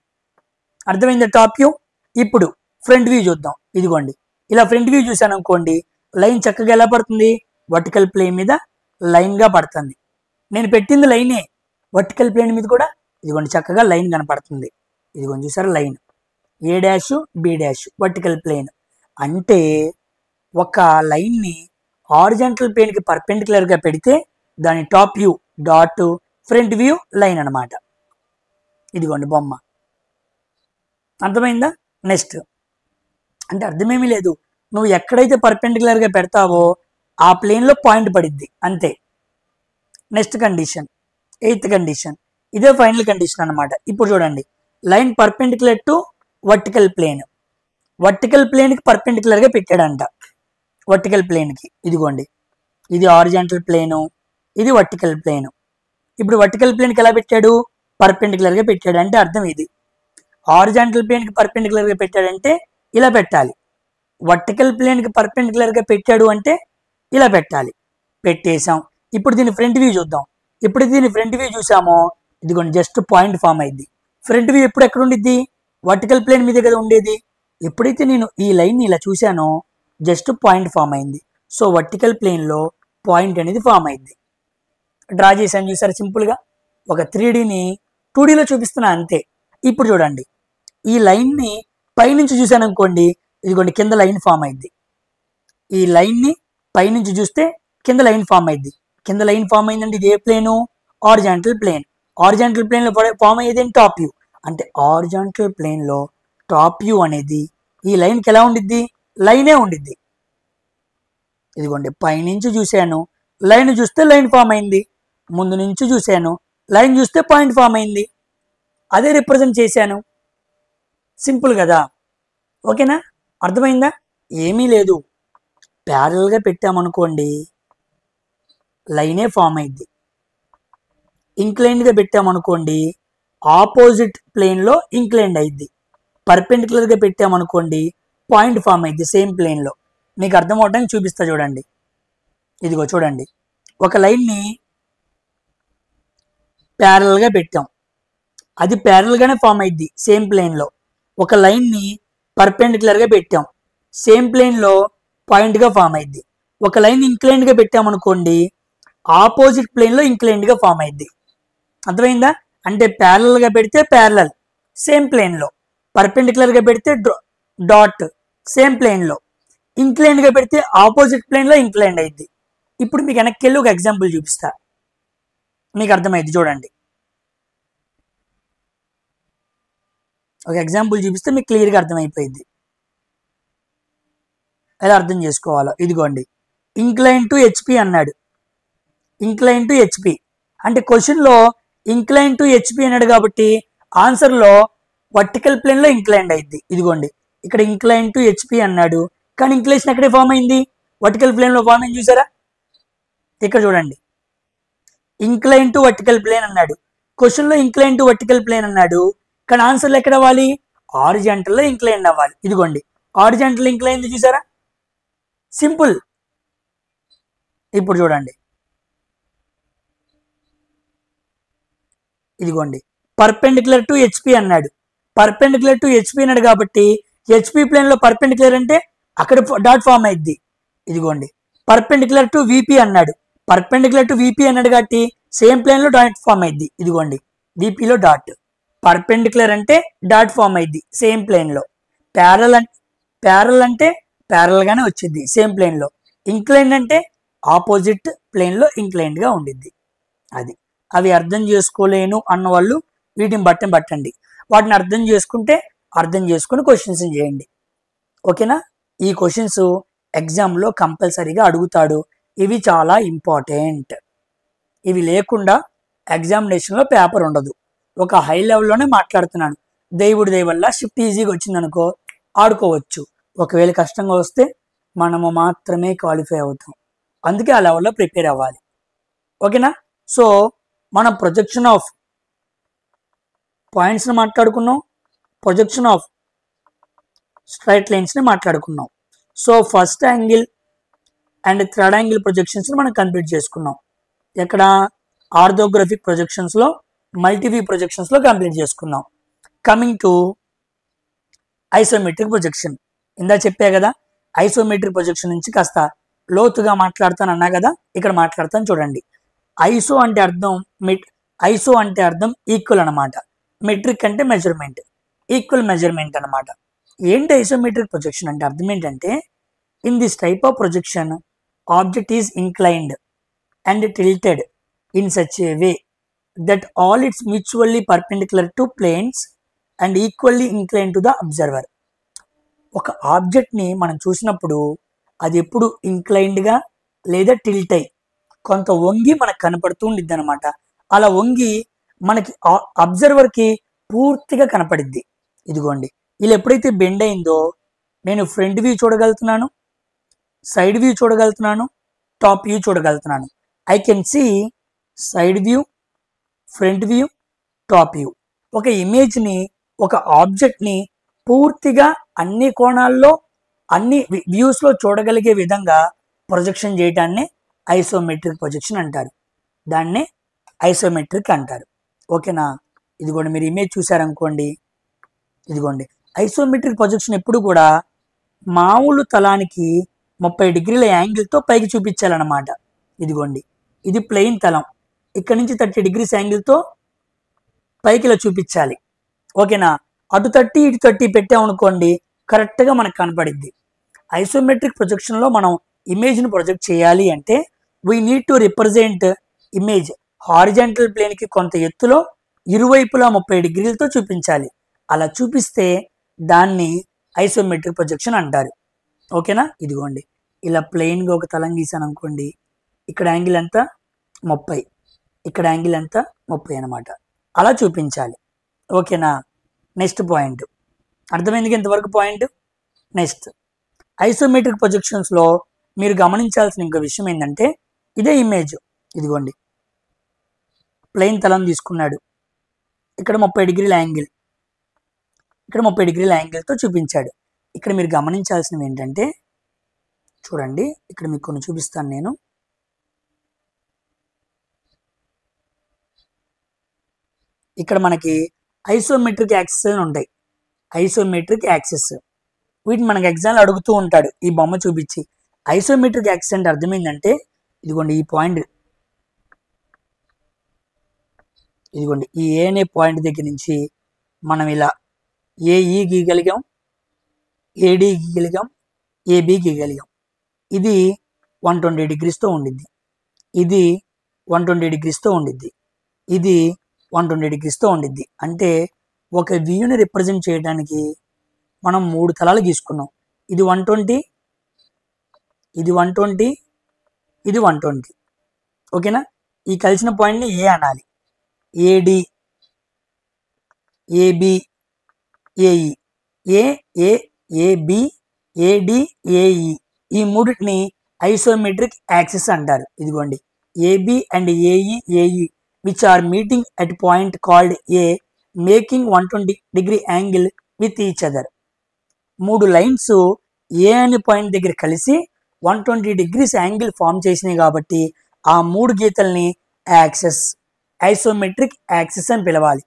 అర్థమైంది టాప్ వ్యూ. ఇప్పుడు ఫ్రంట్ వ్యూ చూద్దాం. ఇదిగోండి ఇలా ఫ్రంట్ వ్యూ చూసాను అనుకోండి, లైన్ చక్కగా ఎలా పడుతుంది, వర్టికల్ ప్లేన్ మీద లైన్గా పడుతుంది. నేను పెట్టింది లైనే, వర్టికల్ ప్లేన్ మీద కూడా ఇదిగోండి చక్కగా లైన్ కనపడుతుంది. ఇదిగోండి చూసారా line, A', B' vertical plane. అంటే ఒక లైన్ని హారిజాంటల్ ప్లేన్కి పర్పెండిక్యులర్గా పెడితే దాని top view dot, front view line అనమాట. ఇదిగోండి బొమ్మ. అర్థమైందా? నెక్స్ట్ అంటే అర్థమేమీ లేదు, నువ్వు ఎక్కడైతే పర్పెండిక్యులర్గా పెడతావో ఆ ప్లేన్లో పాయింట్ పడిద్ది అంతే. నెక్స్ట్ కండిషన్, 8th కండిషన్, ఇదే ఫైనల్ కండిషన్ అనమాట. ఇప్పుడు చూడండి, line perpendicular to vertical plane, vertical ప్లేన్కి పర్పెండిక్యులర్గా పెట్టాడంట. వర్టికల్ ప్లేన్కి ఇదిగోండి, ఇది హారిజాంటల్ ప్లేను, ఇది వర్టికల్ ప్లేను. ఇప్పుడు వర్టికల్ ప్లేన్కి ఎలా పెట్టాడు? పర్పెండిక్యులర్గా పెట్టాడు. అంటే అర్థం ఇది, హారిజాంటల్ ప్లేన్కి పర్పెండిక్యులర్గా పెట్టాడంటే ఇలా పెట్టాలి, వర్టికల్ ప్లేన్కి పర్పెండిక్యులర్గా పెట్టాడు అంటే ఇలా పెట్టాలి. పెట్టేశాం. ఇప్పుడు దీని ఫ్రంట్ వ్యూ చూద్దాం. ఇప్పుడు దీని ఫ్రంట్ వ్యూ చూసామో ఇదిగోండి జస్ట్ పాయింట్ ఫామ్ అయింది. ఫ్రంట్ వ్యూ ఎప్పుడు ఎక్కడ ఉండిద్ది? వర్టికల్ ప్లేన్ మీదే కదా ఉండేది. ఎప్పుడైతే నేను ఈ లైన్ ఇలా చూశానో జస్ట్ పాయింట్ ఫామ్ అయింది. సో వర్టికల్ ప్లేన్లో పాయింట్ అనేది ఫామ్ అయింది. డ్రా చేశాను చూసారు సింపుల్గా. ఒక 3Dని 2Dలో చూపిస్తున్నా అంతే. ఇప్పుడు చూడండి, ఈ లైన్ని పైనుంచి చూశాను అనుకోండి, ఇదిగోండి కింద లైన్ ఫామ్ అయింది. ఈ లైన్ని పైనుంచి చూస్తే కింద లైన్ ఫామ్ అయింది. కింద లైన్ ఫామ్ అయిందంటే ఇది ఏ ప్లేను? Horizontal plane. హారిజాంటల్ ప్లేన్లో ఫామ్ అయ్యేది టాప్ వ్యూ. అంటే హారిజాంటల్ ప్లేన్లో టాప్ వ్యూ అనేది ఈ లైన్కి ఎలా ఉండిద్ది? లైనే ఉండిద్ది. ఇదిగోండి పైనుంచి చూశాను, లైన్ చూస్తే లైన్ ఫామ్ అయింది. ముందు నుంచి చూశాను, లైన్ చూస్తే పాయింట్ ఫామ్ అయింది. అదే రిప్రజెంట్ చేశాను. సింపుల్ కదా? ఓకేనా? అర్థమైందా? ఏమీ లేదు, ప్యారల్గా పెట్టామనుకోండి లైనే ఫామ్ అయింది. ఇంక్లైన్డ్గా పెట్టామనుకోండి ఆపోజిట్ ప్లేన్లో ఇంక్లైన్డ్ అయింది. పర్పెండిక్యులర్గా పెట్టామనుకోండి పాయింట్ ఫామ్ అయింది సేమ్ ప్లేన్లో. మీకు అర్థం అవడానికి చూపిస్తా చూడండి. ఇదిగో చూడండి, ఒక లైన్ని ప్యారల్గా పెట్టాం, అది ప్యారల్గానే ఫామ్ అయింది సేమ్ ప్లేన్లో. ఒక లైన్ని పర్పెండిక్యులర్గా పెట్టాం, సేమ్ ప్లేన్లో పాయింట్గా ఫామ్ అయింది. ఒక లైన్ ఇంక్లైన్డ్గా పెట్టామనుకోండి ఆపోజిట్ ప్లేన్లో ఇంక్లైన్డ్గా ఫామ్ అయింది. అర్థమైందా? అంటే ప్యారల్గా పెడితే ప్యారలల్ సేమ్ ప్లేన్లో, పర్పెండిక్యులర్గా పెడితే డాట్ సేమ్ ప్లేన్లో, ఇంక్లైన్డ్గా పెడితే ఆపోజిట్ ప్లేన్లో ఇంక్లైన్డ్ అయింది. ఇప్పుడు మీకు వెనక్కి వెళ్ళి ఒక ఎగ్జాంపుల్ చూపిస్తా, మీకు అర్థమైంది చూడండి. ఒక ఎగ్జాంపుల్ చూపిస్తే మీకు క్లియర్గా అర్థమైపోయింది ఎలా అర్థం చేసుకోవాలో. ఇదిగోండి, ఇంక్లైన్ టు హెచ్పి అన్నాడు. ఇంక్లైన్ టు హెచ్పి అంటే క్వశ్చన్లో ఇంక్లైన్ టు హెచ్పి అన్నాడు కాబట్టి ఆన్సర్లో వర్టికల్ ప్లేన్లో ఇంక్లైన్డ్ అయింది. ఇదిగోండి ఇక్కడ ఇంక్లైన్ టు హెచ్పి అన్నాడు, కానీ ఇంక్లైన్ ఎక్కడే ఫామ్ అయింది? వర్టికల్ ప్లేన్లో ఫామ్ అయింది. చూసారా? ఇక్కడ చూడండి, ఇంక్లైన్ టు వర్టికల్ ప్లేన్ అన్నాడు, క్వశ్చన్లో ఇంక్లైన్ టు వర్టికల్ ప్లేన్ అన్నాడు, కానీ ఆన్సర్లో ఎక్కడ అవ్వాలి? హారిజాంటల్లో ఇంక్లైన్ అవ్వాలి. ఇదిగోండి హారిజాంటల్ ఇంక్లైన్ చూసారా? సింపుల్. ఇప్పుడు చూడండి, ఇదిగోండి పర్పెండిక్యులర్ టు హెచ్పి అన్నాడు, పర్పెండిక్యులర్ టు హెచ్పి అన్నాడు కాబట్టి హెచ్పి ప్లేన్లో పర్పెండిక్యులర్ అంటే అక్కడ డాట్ ఫామ్ అయింది. ఇదిగోండి పర్పెండిక్యులర్ టు విపి అన్నాడు, పర్పెండిక్యులర్ టు విపి అన్నాడు కాబట్టి సేమ్ ప్లేన్లో డాట్ ఫామ్ అయింది. ఇదిగోండి విపిలో డాట్, పర్పెండిక్యులర్ అంటే డాట్ ఫామ్ అయింది సేమ్ ప్లేన్లో, ప్యారల్ అంటే ప్యారల్గానే వచ్చింది సేమ్ ప్లేన్లో, ఇంక్లైన్ అంటే ఆపోజిట్ ప్లేన్లో ఇంక్లైన్డ్గా ఉండిద్ది. అది అవి అర్థం చేసుకోలేను అన్న వాళ్ళు వీటిని పట్టండి, వాటిని అర్థం చేసుకుంటే అర్థం చేసుకుని క్వశ్చన్స్ చేయండి. ఓకేనా? ఈ క్వశ్చన్స్ ఎగ్జామ్లో కంపల్సరీగా అడుగుతాడు. ఇవి చాలా ఇంపార్టెంట్. ఇవి లేకుండా ఎగ్జామినేషన్లో పేపర్ ఉండదు. ఒక హై లెవెల్లోనే మాట్లాడుతున్నాను. దేవుడి దయ వల్ల షిఫ్ట్ ఈజీగా వచ్చిందనుకో ఆడుకోవచ్చు. ఒకవేళ కష్టంగా వస్తే మనము మాత్రమే క్వాలిఫై అవుతాం. అందుకే ఆ లెవెల్లో ప్రిపేర్ అవ్వాలి. ఓకేనా? సో మనం ప్రొజెక్షన్ ఆఫ్ పాయింట్స్ని మాట్లాడుకున్నాం, ప్రొజెక్షన్ ఆఫ్ స్ట్రైట్ లైన్స్ని మాట్లాడుకున్నాం. So first angle and third angle ప్రొజెక్షన్స్ని మనం కంప్లీట్ చేసుకున్నాం. ఎక్కడ? ఆర్థోగ్రఫిక్ ప్రొజెక్షన్స్లో, మల్టీవ్యూ ప్రొజెక్షన్స్లో కంప్లీట్ చేసుకున్నాం. Coming to isometric projection. ఇందా చెప్పా కదా, ఐసోమెట్రిక్ ప్రొజెక్షన్ నుంచి కాస్త లోతుగా మాట్లాడతాను అన్నా కదా, ఇక్కడ మాట్లాడతాను చూడండి. ఐసో అంటే అర్థం ఈక్వల్ అనమాట, మెట్రిక్ అంటే మెజర్మెంట్, ఈక్వల్ మెజర్మెంట్ అనమాట. ఏంటి ఐసోమెట్రిక్ ప్రొజెక్షన్ అంటే అర్థం ఏంటంటే, in this type of projection object is inclined and tilted in such a way that all its mutually perpendicular to planes and equally inclined to the observer. ఒక ఆబ్జెక్ట్ని మనం చూసినప్పుడు అది ఎప్పుడు ఇంక్లైన్డ్గా లేదా టిల్ట్ అయి కొంత వంగి మనకు కనపడుతూ ఉండిద్ది అనమాట. అలా వంగి మనకి అబ్జర్వర్కి పూర్తిగా కనపడిద్ది. ఇదిగోండి, ఇలా ఎప్పుడైతే బెండ్ అయిందో నేను ఫ్రంట్ వ్యూ చూడగలుగుతున్నాను, సైడ్ వ్యూ చూడగలుగుతున్నాను, టాప్ వ్యూ చూడగలుగుతున్నాను. I can see side view, front view, top view. ఒక ఇమేజ్ని, ఒక ఆబ్జెక్ట్ని పూర్తిగా అన్ని కోణాల్లో అన్ని వ్యూస్లో చూడగలిగే విధంగా ప్రొజెక్షన్ చేయటాన్ని ఐసోమెట్రిక్ ప్రొజెక్షన్ అంటారు. దాన్నే ఐసోమెట్రిక్ అంటారు. ఓకేనా? ఇదిగోండి, మీరు ఇమేజ్ చూసారనుకోండి, ఇదిగోండి ఐసోమెట్రిక్ ప్రొజెక్షన్ ఎప్పుడు కూడా మామూలు తలానికి 30 డిగ్రీల యాంగిల్తో పైకి చూపించాలన్నమాట. ఇదిగోండి, ఇది ప్లెయిన్ తలం, ఇక్కడ నుంచి 30 డిగ్రీస్ యాంగిల్తో పైకి ఇలా చూపించాలి. ఓకేనా? అటు 30 ఇటు 30 పెట్టామనుకోండి, కరెక్ట్గా మనకు కనపడిద్ది. ఐసోమెట్రిక్ ప్రొజెక్షన్లో మనం ఇమేజ్ని ప్రొజెక్ట్ చేయాలి అంటే we need to represent image horizontal ప్లేన్కి కొంత ఎత్తులో ఇరువైపులా 30 డిగ్రీలతో చూపించాలి. అలా చూపిస్తే దాన్ని ఐసోమెట్రిక్ ప్రొజెక్షన్ అంటారు. ఓకేనా? ఇదిగోండి, ఇలా ప్లెయిన్గా ఒక తలం గీసాను అనుకోండి, ఇక్కడ యాంగిల్ ఎంత 30, ఇక్కడ యాంగిల్ ఎంత 30 అనమాట. అలా చూపించాలి. ఓకేనా? నెక్స్ట్ పాయింట్ అర్థమైంది ఇంతవరకు పాయింట్. నెక్స్ట్ ఐసోమెట్రిక్ ప్రొజెక్షన్స్లో మీరు గమనించాల్సిన ఇంకో విషయం ఏంటంటే, ఇదే ఇమేజ్, ఇదిగోండి ప్లెయిన్ తలం తీసుకున్నాడు, ఇక్కడ 30 డిగ్రీల యాంగిల్, ఇక్కడ 30 డిగ్రీల యాంగిల్తో చూపించాడు. ఇక్కడ మీరు గమనించాల్సినవి ఏంటంటే, చూడండి ఇక్కడ మీకు కొన్ని చూపిస్తాను నేను. ఇక్కడ మనకి ఐసోమెట్రిక్ యాక్సిస్ అని ఉంటాయి. ఐసోమెట్రిక్ యాక్సిస్ వీటిని మనకి ఎగ్జామ్లో అడుగుతూ ఉంటాడు ఈ బొమ్మ చూపించి. ఐసోమెట్రిక్ యాక్సిస్ అంటే అర్థమైందంటే, ఇదిగోండి ఈ పాయింట్, ఇదిగోండి ఈ ఏ అనే పాయింట్ దగ్గర నుంచి మనం ఇలా ఏఈ గీయగలిగాం, ఏడి గీయగలిగాం, ఏబి గీయగలిగాం. ఇది 120 డిగ్రీస్తో ఉండిద్ది, ఇది 120 డిగ్రీస్తో ఉండిద్ది, ఇది 120 డిగ్రీస్తో ఉండిద్ది. అంటే ఒక వ్యూని రిప్రజెంట్ చేయడానికి మనం 3 తలాలు గీసుకున్నాం. ఇది 120, ఇది 120, ఇది 120. ఓకేనా? ఈ కలిసిన పాయింట్ని ఏ అనాలి. AD, AB, AE, AB, AD, AE ఈ మూడింటిని ఐసోమెట్రిక్ యాక్సిస్ అంటారు. ఇదిగోండి AB and AE which are meeting at point called A, making 120 degree angle with each other. 3 lines ఏ అనే పాయింట్ దగ్గర కలిసి 120 డిగ్రీస్ యాంగిల్ ఫామ్ చేసినాయి కాబట్టి ఆ 3 గీతల్ని యాక్సెస్, ఐసోమెట్రిక్ యాక్సిస్ అని పిలవాలి.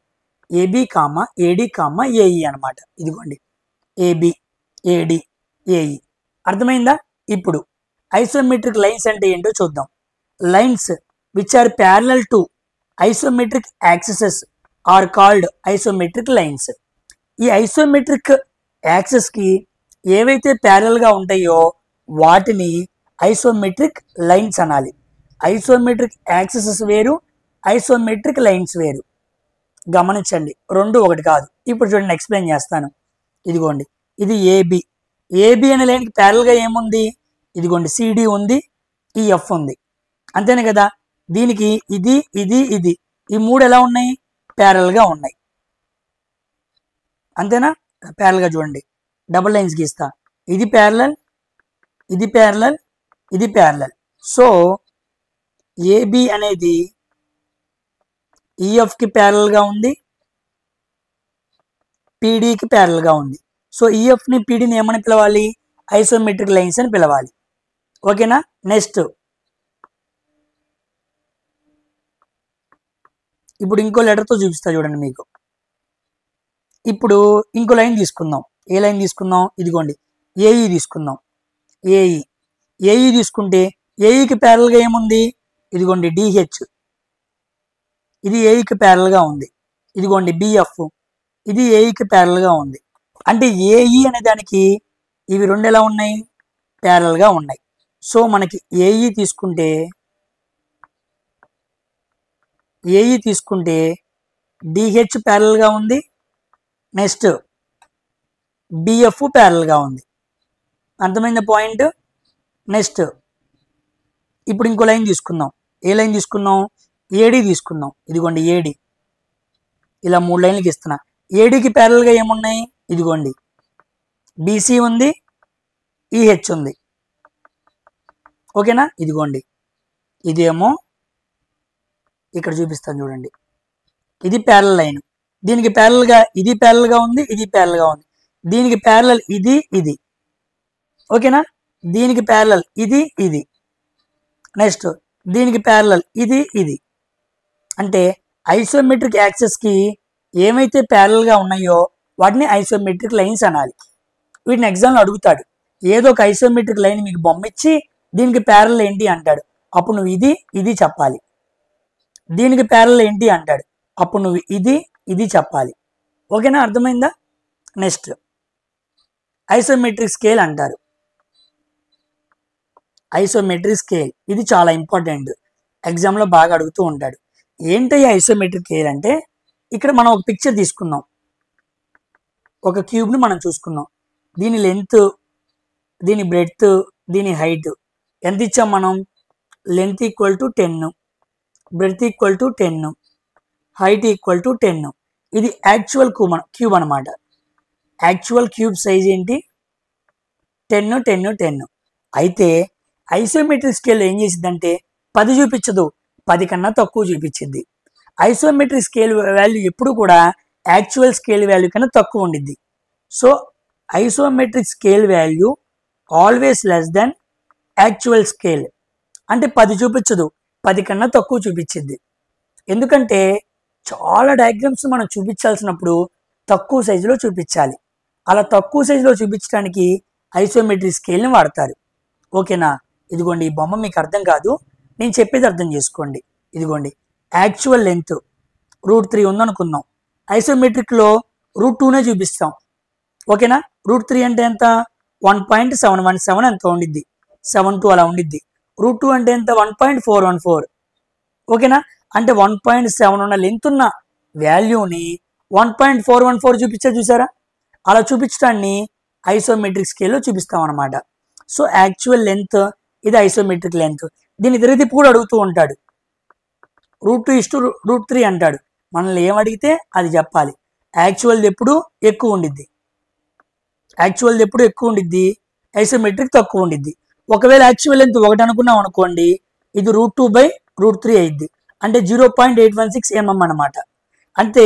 AB comma AD comma AE అనమాట. ఇదిగోండి ఏబి, ఏడి, ఏఈ. అర్థమైందా? ఇప్పుడు ఐసోమెట్రిక్ లైన్స్ అంటే ఏంటో చూద్దాం. Lines which are parallel to isometric axes are called isometric lines. ఈ ఐసోమెట్రిక్ యాక్సిస్కి ఏవైతే ప్యారల్గా ఉంటాయో వాటిని ఐసోమెట్రిక్ లైన్స్ అనాలి. ఐసోమెట్రిక్ యాక్సిసెస్ వేరు, ఐసోమెట్రిక్ లైన్స్ వేరు. గమనించండి, రెండు ఒకటి కాదు. ఇప్పుడు చూడండి, ఎక్స్ప్లెయిన్ చేస్తాను. ఇదిగోండి ఇది ఏబి, ఏబి అనే లైన్కి ప్యారల్గా ఏముంది? ఇదిగోండి సిడి ఉంది, ఈ ఎఫ్ ఉంది, అంతేనే కదా. దీనికి ఇది ఇది ఇది ఈ 3 ఎలా ఉన్నాయి? ప్యారల్గా ఉన్నాయి, అంతేనా? ప్యారల్గా చూడండి, డబుల్ లైన్స్ గీస్తా. ఇది ప్యారలల్, ఇది ప్యారలల్, ఇది ప్యారలల్. సో ఏబి అనేది ఈఎఫ్కి ప్యారల్గా ఉంది, పీడీకి ప్యారల్గా ఉంది. సో ఈఎఫ్ని పీడీని ఏమని పిలవాలి? ఐసోమెట్రిక్ లైన్స్ అని పిలవాలి. ఓకేనా? నెక్స్ట్ ఇప్పుడు ఇంకో లెటర్తో చూపిస్తా చూడండి మీకు. ఇప్పుడు ఇంకో లైన్ తీసుకుందాం. ఏ లైన్ తీసుకుందాం? ఇదిగోండి ఏఈ తీసుకుందాం. ఏఈ తీసుకుంటే ఏఈకి ప్యారల్గా ఏముంది? ఇదిగోండి డిహెచ్, ఇది ఏఈకి ప్యారల్గా ఉంది. ఇదిగోండి బిఎఫ్, ఇది ఏఈకి ప్యారల్గా ఉంది. అంటే ఏఈ అనే దానికి ఇవి 2 ఎలా ఉన్నాయి? ప్యారల్గా ఉన్నాయి. సో మనకి ఏఈ తీసుకుంటే డిహెచ్ ప్యారల్గా ఉంది, నెక్స్ట్ బిఎఫ్ ప్యారల్గా ఉంది. అర్థమైంది పాయింట్. నెక్స్ట్ ఇప్పుడు ఇంకో లైన్ తీసుకుందాం. ఏ లైన్ తీసుకున్నాం? ఏడీ తీసుకుందాం. ఇదిగోండి ఏడి, ఇలా 3 లైన్లకి ఇస్తున్నా. ఏడీకి ప్యారల్గా ఏమున్నాయి? ఇదిగోండి బీసీ ఉంది, ఈహెచ్ ఉంది. ఓకేనా? ఇదిగోండి ఇదేమో ఇక్కడ చూపిస్తాను చూడండి, ఇది ప్యారల్ లైన్. దీనికి ప్యారల్గా ఇది ప్యారల్గా ఉంది, ఇది ప్యారల్గా ఉంది. దీనికి ప్యారలల్ ఇది ఇది. ఓకేనా? దీనికి ప్యారలల్ ఇది ఇది. నెక్స్ట్ దీనికి ప్యారలల్ ఇది ఇది. అంటే ఐసోమెట్రిక్ యాక్సెస్కి ఏమైతే ప్యారల్గా ఉన్నాయో వాటిని ఐసోమెట్రిక్ లైన్స్ అనాలి. వీటిని ఎగ్జామ్లో అడుగుతాడు. ఏదో ఒక ఐసోమెట్రిక్ లైన్ మీకు బొమ్మ ఇచ్చి దీనికి ప్యారల్ ఏంటి అంటాడు, అప్పుడు నువ్వు ఇది ఇది చెప్పాలి. దీనికి ప్యారల్ ఏంటి అంటాడు, అప్పుడు నువ్వు ఇది ఇది చెప్పాలి. ఓకేనా? అర్థమైందా? నెక్స్ట్ ఐసోమెట్రిక్ స్కేల్ అంటారు. ఐసోమెట్రిక్ స్కేల్ ఇది చాలా ఇంపార్టెంట్, ఎగ్జామ్లో బాగా అడుగుతూ ఉంటాడు. ఏంటి ఐసోమెట్రిక్ స్కేల్ అంటే, ఇక్కడ మనం ఒక పిక్చర్ తీసుకున్నాం, ఒక క్యూబ్ని మనం చూసుకున్నాం. దీని లెంత్, దీని బ్రెడ్త్, దీని హైట్ ఎంత ఇచ్చాం మనం? Length equal to 10, breadth equal to 10, height equal to 10. ఇది యాక్చువల్ క్యూబ్ అనమాట. యాక్చువల్ క్యూబ్ సైజ్ ఏంటి? 10 10 10. అయితే ఐసోమెట్రిక్ స్కేల్ ఏం చేసిద్దంటే 10 చూపించదు, 10 కన్నా తక్కువ చూపించింది. ఐసోమెట్రిక్ స్కేల్ వాల్యూ ఎప్పుడు కూడా యాక్చువల్ స్కేల్ వాల్యూ కన్నా తక్కువ ఉండిద్ది. So isometric scale value always less than actual scale. అంటే 10 చూపించదు, 10 కన్నా తక్కువ చూపించింది. ఎందుకంటే చాలా డయాగ్రామ్స్ మనం చూపించాల్సినప్పుడు తక్కువ సైజులో చూపించాలి. అలా తక్కువ సైజులో చూపించడానికి ఐసోమెట్రిక్ స్కేల్ని వాడతారు. ఓకేనా? ఇదిగోండి ఈ బొమ్మ మీకు అర్థం కాదు, నేను చెప్పేది అర్థం చేసుకోండి. ఇదిగోండి యాక్చువల్ లెంత్ √3 ఉందనుకుందాం. ఐసోమెట్రిక్లో √2నే చూపిస్తాం. ఓకేనా? √3 అంటే ఎంత? 1.717 ఎంత ఉండిద్ది, 72 అలా ఉండిద్ది. √2 అంటే ఎంత? 1.414. ఓకేనా? అంటే 1.7 ఉన్న లెంత్ ఉన్న వాల్యూని 1.414 చూపించా చూసారా? అలా చూపించడాన్ని ఐసోమెట్రిక్ స్కేల్లో చూపిస్తాం అనమాట. సో యాక్చువల్ లెంత్ ఇది ఐసోమెట్రిక్ లెంత్. దీన్ని తిరిగి కూడా అడుగుతూ ఉంటాడు, √2:√3 అంటాడు. మనల్ని ఏమడిగితే అది చెప్పాలి. యాక్చువల్ది ఎప్పుడు ఎక్కువ ఉండిద్ది, ఐసోమెట్రిక్ తక్కువ ఉండిద్ది. ఒకవేళ యాక్చువల్ లెంత్ 1 అనుకున్నాం అనుకోండి, ఇది √2/√3 అయింది. అంటే 0.816 mm అనమాట. అంటే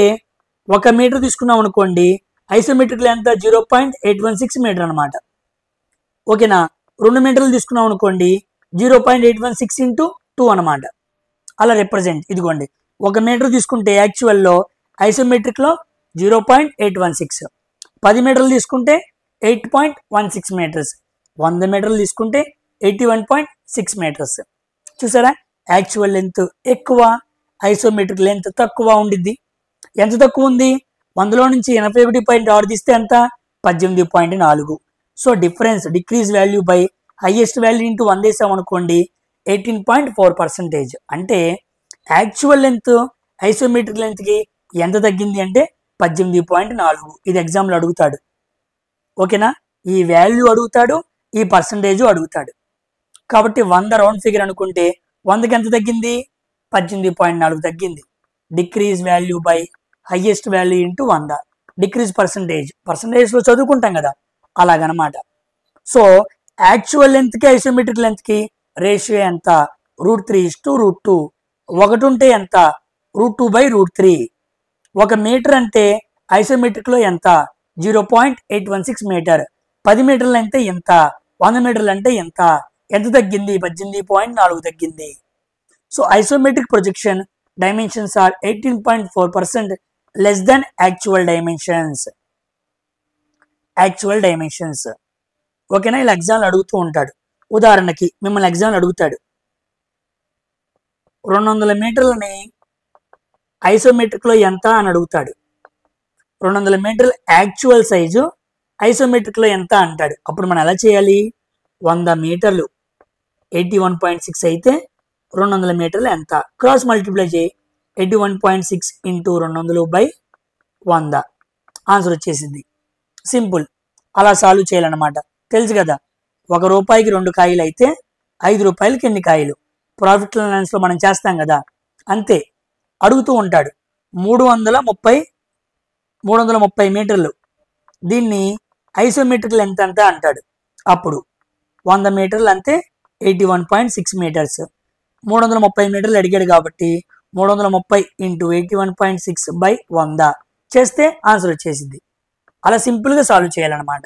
1 మీటర్ తీసుకున్నాం అనుకోండి, ఐసోమెట్రిక్ లెంత్ 0.816 మీటర్ అనమాట. ఓకేనా? 2 మీటర్లు తీసుకున్నాం అనుకోండి, 0.816 × 2 అనమాట. అలా రిప్రజెంట్. ఇదిగోండి 1 మీటర్ తీసుకుంటే యాక్చువల్లో, ఐసోమెట్రిక్లో 0.816. 10 మీటర్లు తీసుకుంటే 8.16 మీటర్స్. 100 మీటర్లు తీసుకుంటే 81.6 మీటర్స్. చూసారా? యాక్చువల్ లెంత్ ఎక్కువ, ఐసోమెట్రిక్ లెంత్ తక్కువ ఉండిద్ది. ఎంత తక్కువ ఉంది? 100లో నుంచి 81.6 తీస్తే ఎంత? 18.4. So difference decrease value by highest value into 100 వేసాం అనుకోండి, 18.4%. అంటే యాక్చువల్ లెంత్ ఐసోమెట్రిక్ లెంత్కి ఎంత తగ్గింది అంటే 18.4. ఇది ఎగ్జామ్లో అడుగుతాడు. ఓకేనా? ఈ వాల్యూ అడుగుతాడు, ఈ పర్సంటేజ్ అడుగుతాడు. కాబట్టి 100 రౌండ్ ఫిగర్ అనుకుంటే 100కి ఎంత తగ్గింది? 18.4 తగ్గింది. Decrease value by highest value into 100. డిక్రీజ్ పర్సంటేజ్లో చదువుకుంటాం కదా, అలాగనమాట. సో యాక్చువల్ లెంత్కి ఐసోమెట్రిక్ లెంత్కి రేషియో ఎంత? √3:√2. 1 ఉంటే ఎంత? √2/√3. 1 మీటర్ అంటే ఐసోమెట్రిక్లో ఎంత? 0.816 మీటర్. 10 మీటర్లు అంటే ఎంత? 100 మీటర్లు అంటే ఎంత? ఎంత తగ్గింది? 18.4 తగ్గింది. So isometric projection dimensions are 18.4% less than actual dimensions. ఓకేనా? ఇలా ఎగ్జామ్లు అడుగుతూ ఉంటాడు. ఉదాహరణకి మిమ్మల్ని ఎగ్జామ్లు అడుగుతాడు, 200 మీటర్లని ఐసోమెట్రిక్లో ఎంత అని అడుగుతాడు. 200 మీటర్ల యాక్చువల్ సైజు ఐసోమెట్రిక్లో ఎంత అంటాడు. అప్పుడు మనం ఎలా చేయాలి? 100 మీటర్లు 81.6 అయితే 200 మీటర్లు ఎంత? క్రాస్ మల్టిప్లై చేయి. 81.6 ఇంటూ 200/100 ఆన్సర్ వచ్చేసింది. సింపుల్. అలా సాల్వ్ చేయాలన్నమాట. తెలుసు కదా, ₹1కి 2 కాయలు అయితే ₹5కి ఎన్ని కాయలు? ప్రాఫిట్ అండ్ లాస్ లో మనం చేస్తాం కదా, అంతే. అడుగుతూ ఉంటాడు 330 మీటర్లు, దీన్ని ఐసోమెట్రికల్ ఎంత అంత అంటాడు. అప్పుడు 100 మీటర్లు అంతే 81.6 మీటర్స్. 330 మీటర్లు అడిగాడు కాబట్టి 330 ఇంటూ 81.6/100 చేస్తే ఆన్సర్ వచ్చేసింది. అలా సింపుల్గా సాల్వ్ చేయాలన్నమాట.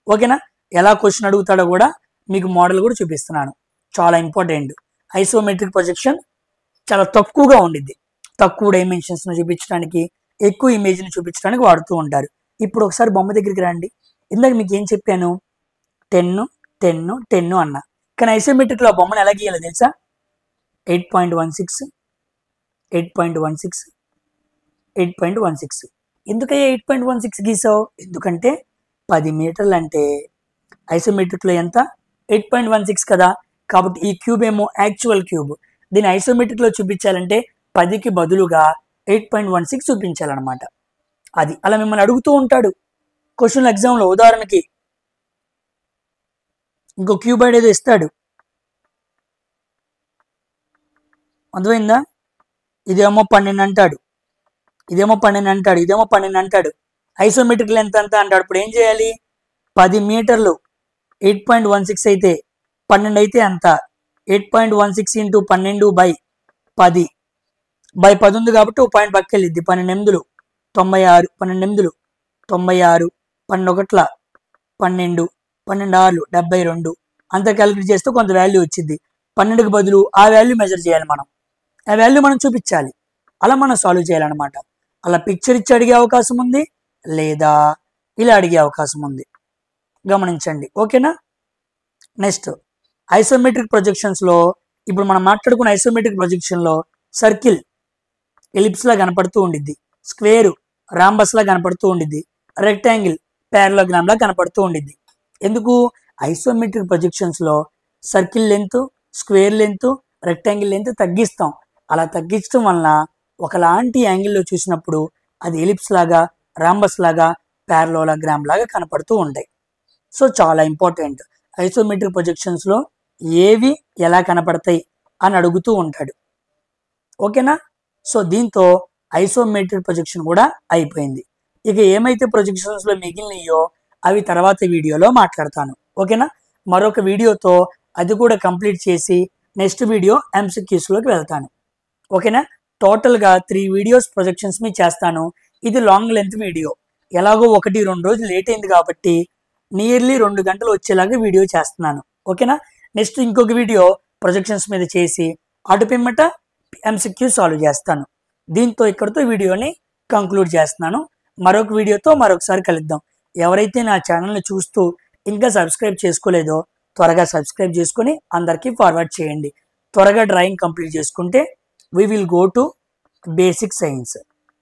ఓకేనా? ఎలా క్వశ్చన్ అడుగుతాడో కూడా మీకు మోడల్ కూడా చూపిస్తున్నాను. చాలా ఇంపార్టెంట్. ఐసోమెట్రిక్ ప్రొజెక్షన్ చాలా తక్కువగా ఉండిద్ది. తక్కువ డైమెన్షన్స్ను చూపించడానికి, ఎక్కువ ఇమేజ్ని చూపించడానికి వాడుతూ ఉంటారు. ఇప్పుడు ఒకసారి బొమ్మ దగ్గరికి రండి. ఇందాక మీకు ఏం చెప్పాను? 10 10 10 అన్న. కానీ ఐసోమెట్రిక్లో ఆ బొమ్మను ఎలా గీయాలో తెలుసా? 8.16 8.16 8.16. ఎందుకయ్యా 8.16 గీసావు? ఎందుకంటే 10 మీటర్లు అంటే ఐసోమెట్రిక్లో ఎంత? 8.16 కదా. కాబట్టి ఈ క్యూబ్ ఏమో యాక్చువల్ క్యూబ్. దీన్ని ఐసోమెట్రిక్లో చూపించాలంటే 10కి బదులుగా 8.16 చూపించాలన్నమాట. అది అలా మిమ్మల్ని అడుగుతూ ఉంటాడు క్వశ్చన్ ఎగ్జామ్లో. ఉదాహరణకి ఇంకో క్యూబాయిడ్ ఏదో ఇస్తాడు, అర్థమైందా? ఇదేమో 12 అంటాడు, ఇదేమో 12 అంటాడు, ఇదేమో 12 అంటాడు. ఐసోమెట్రిక్ లెంత్ ఎంత అంటాడు. ఇప్పుడు ఏం చేయాలి? 10 మీటర్లు 8.16 అయితే 12 అయితే ఎంత? 8.16 ఇంటూ 12/10 ఉంది కాబట్టి ఒక పాయింట్ పక్కకి వెళ్ళిద్ది. 12 ఎనిమిదిలు 96, 12 ఎనిమిదిలు 96, 12 ఒకట్ల 12, 12 ఆరులు 72. అంతా క్యాలిక్యులేట్ చేస్తే కొంత వాల్యూ వచ్చింది. 12కి బదులు ఆ వాల్యూ మెజర్ చేయాలి మనం. ఆ వాల్యూ మనం చూపించాలి. అలా మనం సాల్వ్ చేయాలన్నమాట. అలా పిక్చర్ ఇచ్చి అడిగే అవకాశం ఉంది, లేదా ఇలా అడిగే అవకాశం ఉంది. గమనించండి. ఓకేనా? నెక్స్ట్ ఐసోమెట్రిక్ ప్రొజెక్షన్స్లో ఇప్పుడు మనం మాట్లాడుకున్న ఐసోమెట్రిక్ ప్రొజెక్షన్లో సర్కిల్ ఎలిప్స్ లా కనపడుతూ ఉండిద్ది, స్క్వేర్ రాంబస్ లా కనపడుతూ ఉండిద్ది, రెక్టాంగిల్ పారలోగ్రామ్ లా కనపడుతూ ఉండిద్ది. ఎందుకు? ఐసోమెట్రిక్ ప్రొజెక్షన్స్లో circle length, square length, rectangle length తగ్గిస్తాం. అలా తగ్గించడం వలన ఒకలాంటి యాంగిల్లో చూసినప్పుడు అది ఎలిప్స్ లాగా, రాంబస్ లాగా, పారలోగ్రామ్ లాగా కనపడుతూ ఉంటాయి. సో చాలా ఇంపార్టెంట్. ఐసోమెట్రిక్ ప్రొజెక్షన్స్లో ఏవి ఎలా కనపడతాయి అని అడుగుతూ ఉంటాడు. ఓకేనా? సో దీంతో ఐసోమెట్రిక్ ప్రొజెక్షన్ కూడా అయిపోయింది. ఇక ఏమైతే ప్రొజెక్షన్స్లో మిగిలినయో అవి తర్వాత వీడియోలో మాట్లాడతాను. ఓకేనా? మరొక వీడియోతో అది కూడా కంప్లీట్ చేసి నెక్స్ట్ వీడియో MCQsలోకి వెళ్తాను. ఓకేనా? టోటల్గా 3 వీడియోస్ ప్రొజెక్షన్స్ మీ చేస్తాను. ఇది లాంగ్ లెంత్ వీడియో. ఎలాగో 1-2 రోజులు లేట్ అయింది కాబట్టి నియర్లీ 2 గంటలు వచ్చేలాగా వీడియో చేస్తున్నాను. ఓకేనా? నెక్స్ట్ ఇంకొక వీడియో ప్రొజెక్షన్స్ మీద చేసి అటు పిమ్మట MCQ సాల్వ్ చేస్తాను. దీంతో ఇక్కడితో వీడియోని కంక్లూడ్ చేస్తున్నాను. మరొక వీడియోతో మరొకసారి కలుద్దాం. ఎవరైతే నా ఛానల్ని చూస్తూ ఇంకా సబ్స్క్రైబ్ చేసుకోలేదో త్వరగా సబ్స్క్రైబ్ చేసుకొని అందరికీ ఫార్వర్డ్ చేయండి. త్వరగా డ్రాయింగ్ కంప్లీట్ చేసుకుంటే we will go to basic science.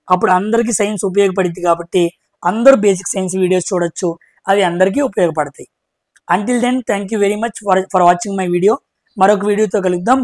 అప్పుడు అందరికీ సైన్స్ ఉపయోగపడుతుంది కాబట్టి అందరూ బేసిక్ సైన్స్ వీడియోస్ చూడొచ్చు. అవి అందరికీ ఉపయోగపడతాయి. Until then thank you very much for watching my video. మరొక వీడియోతో కలుద్దాం.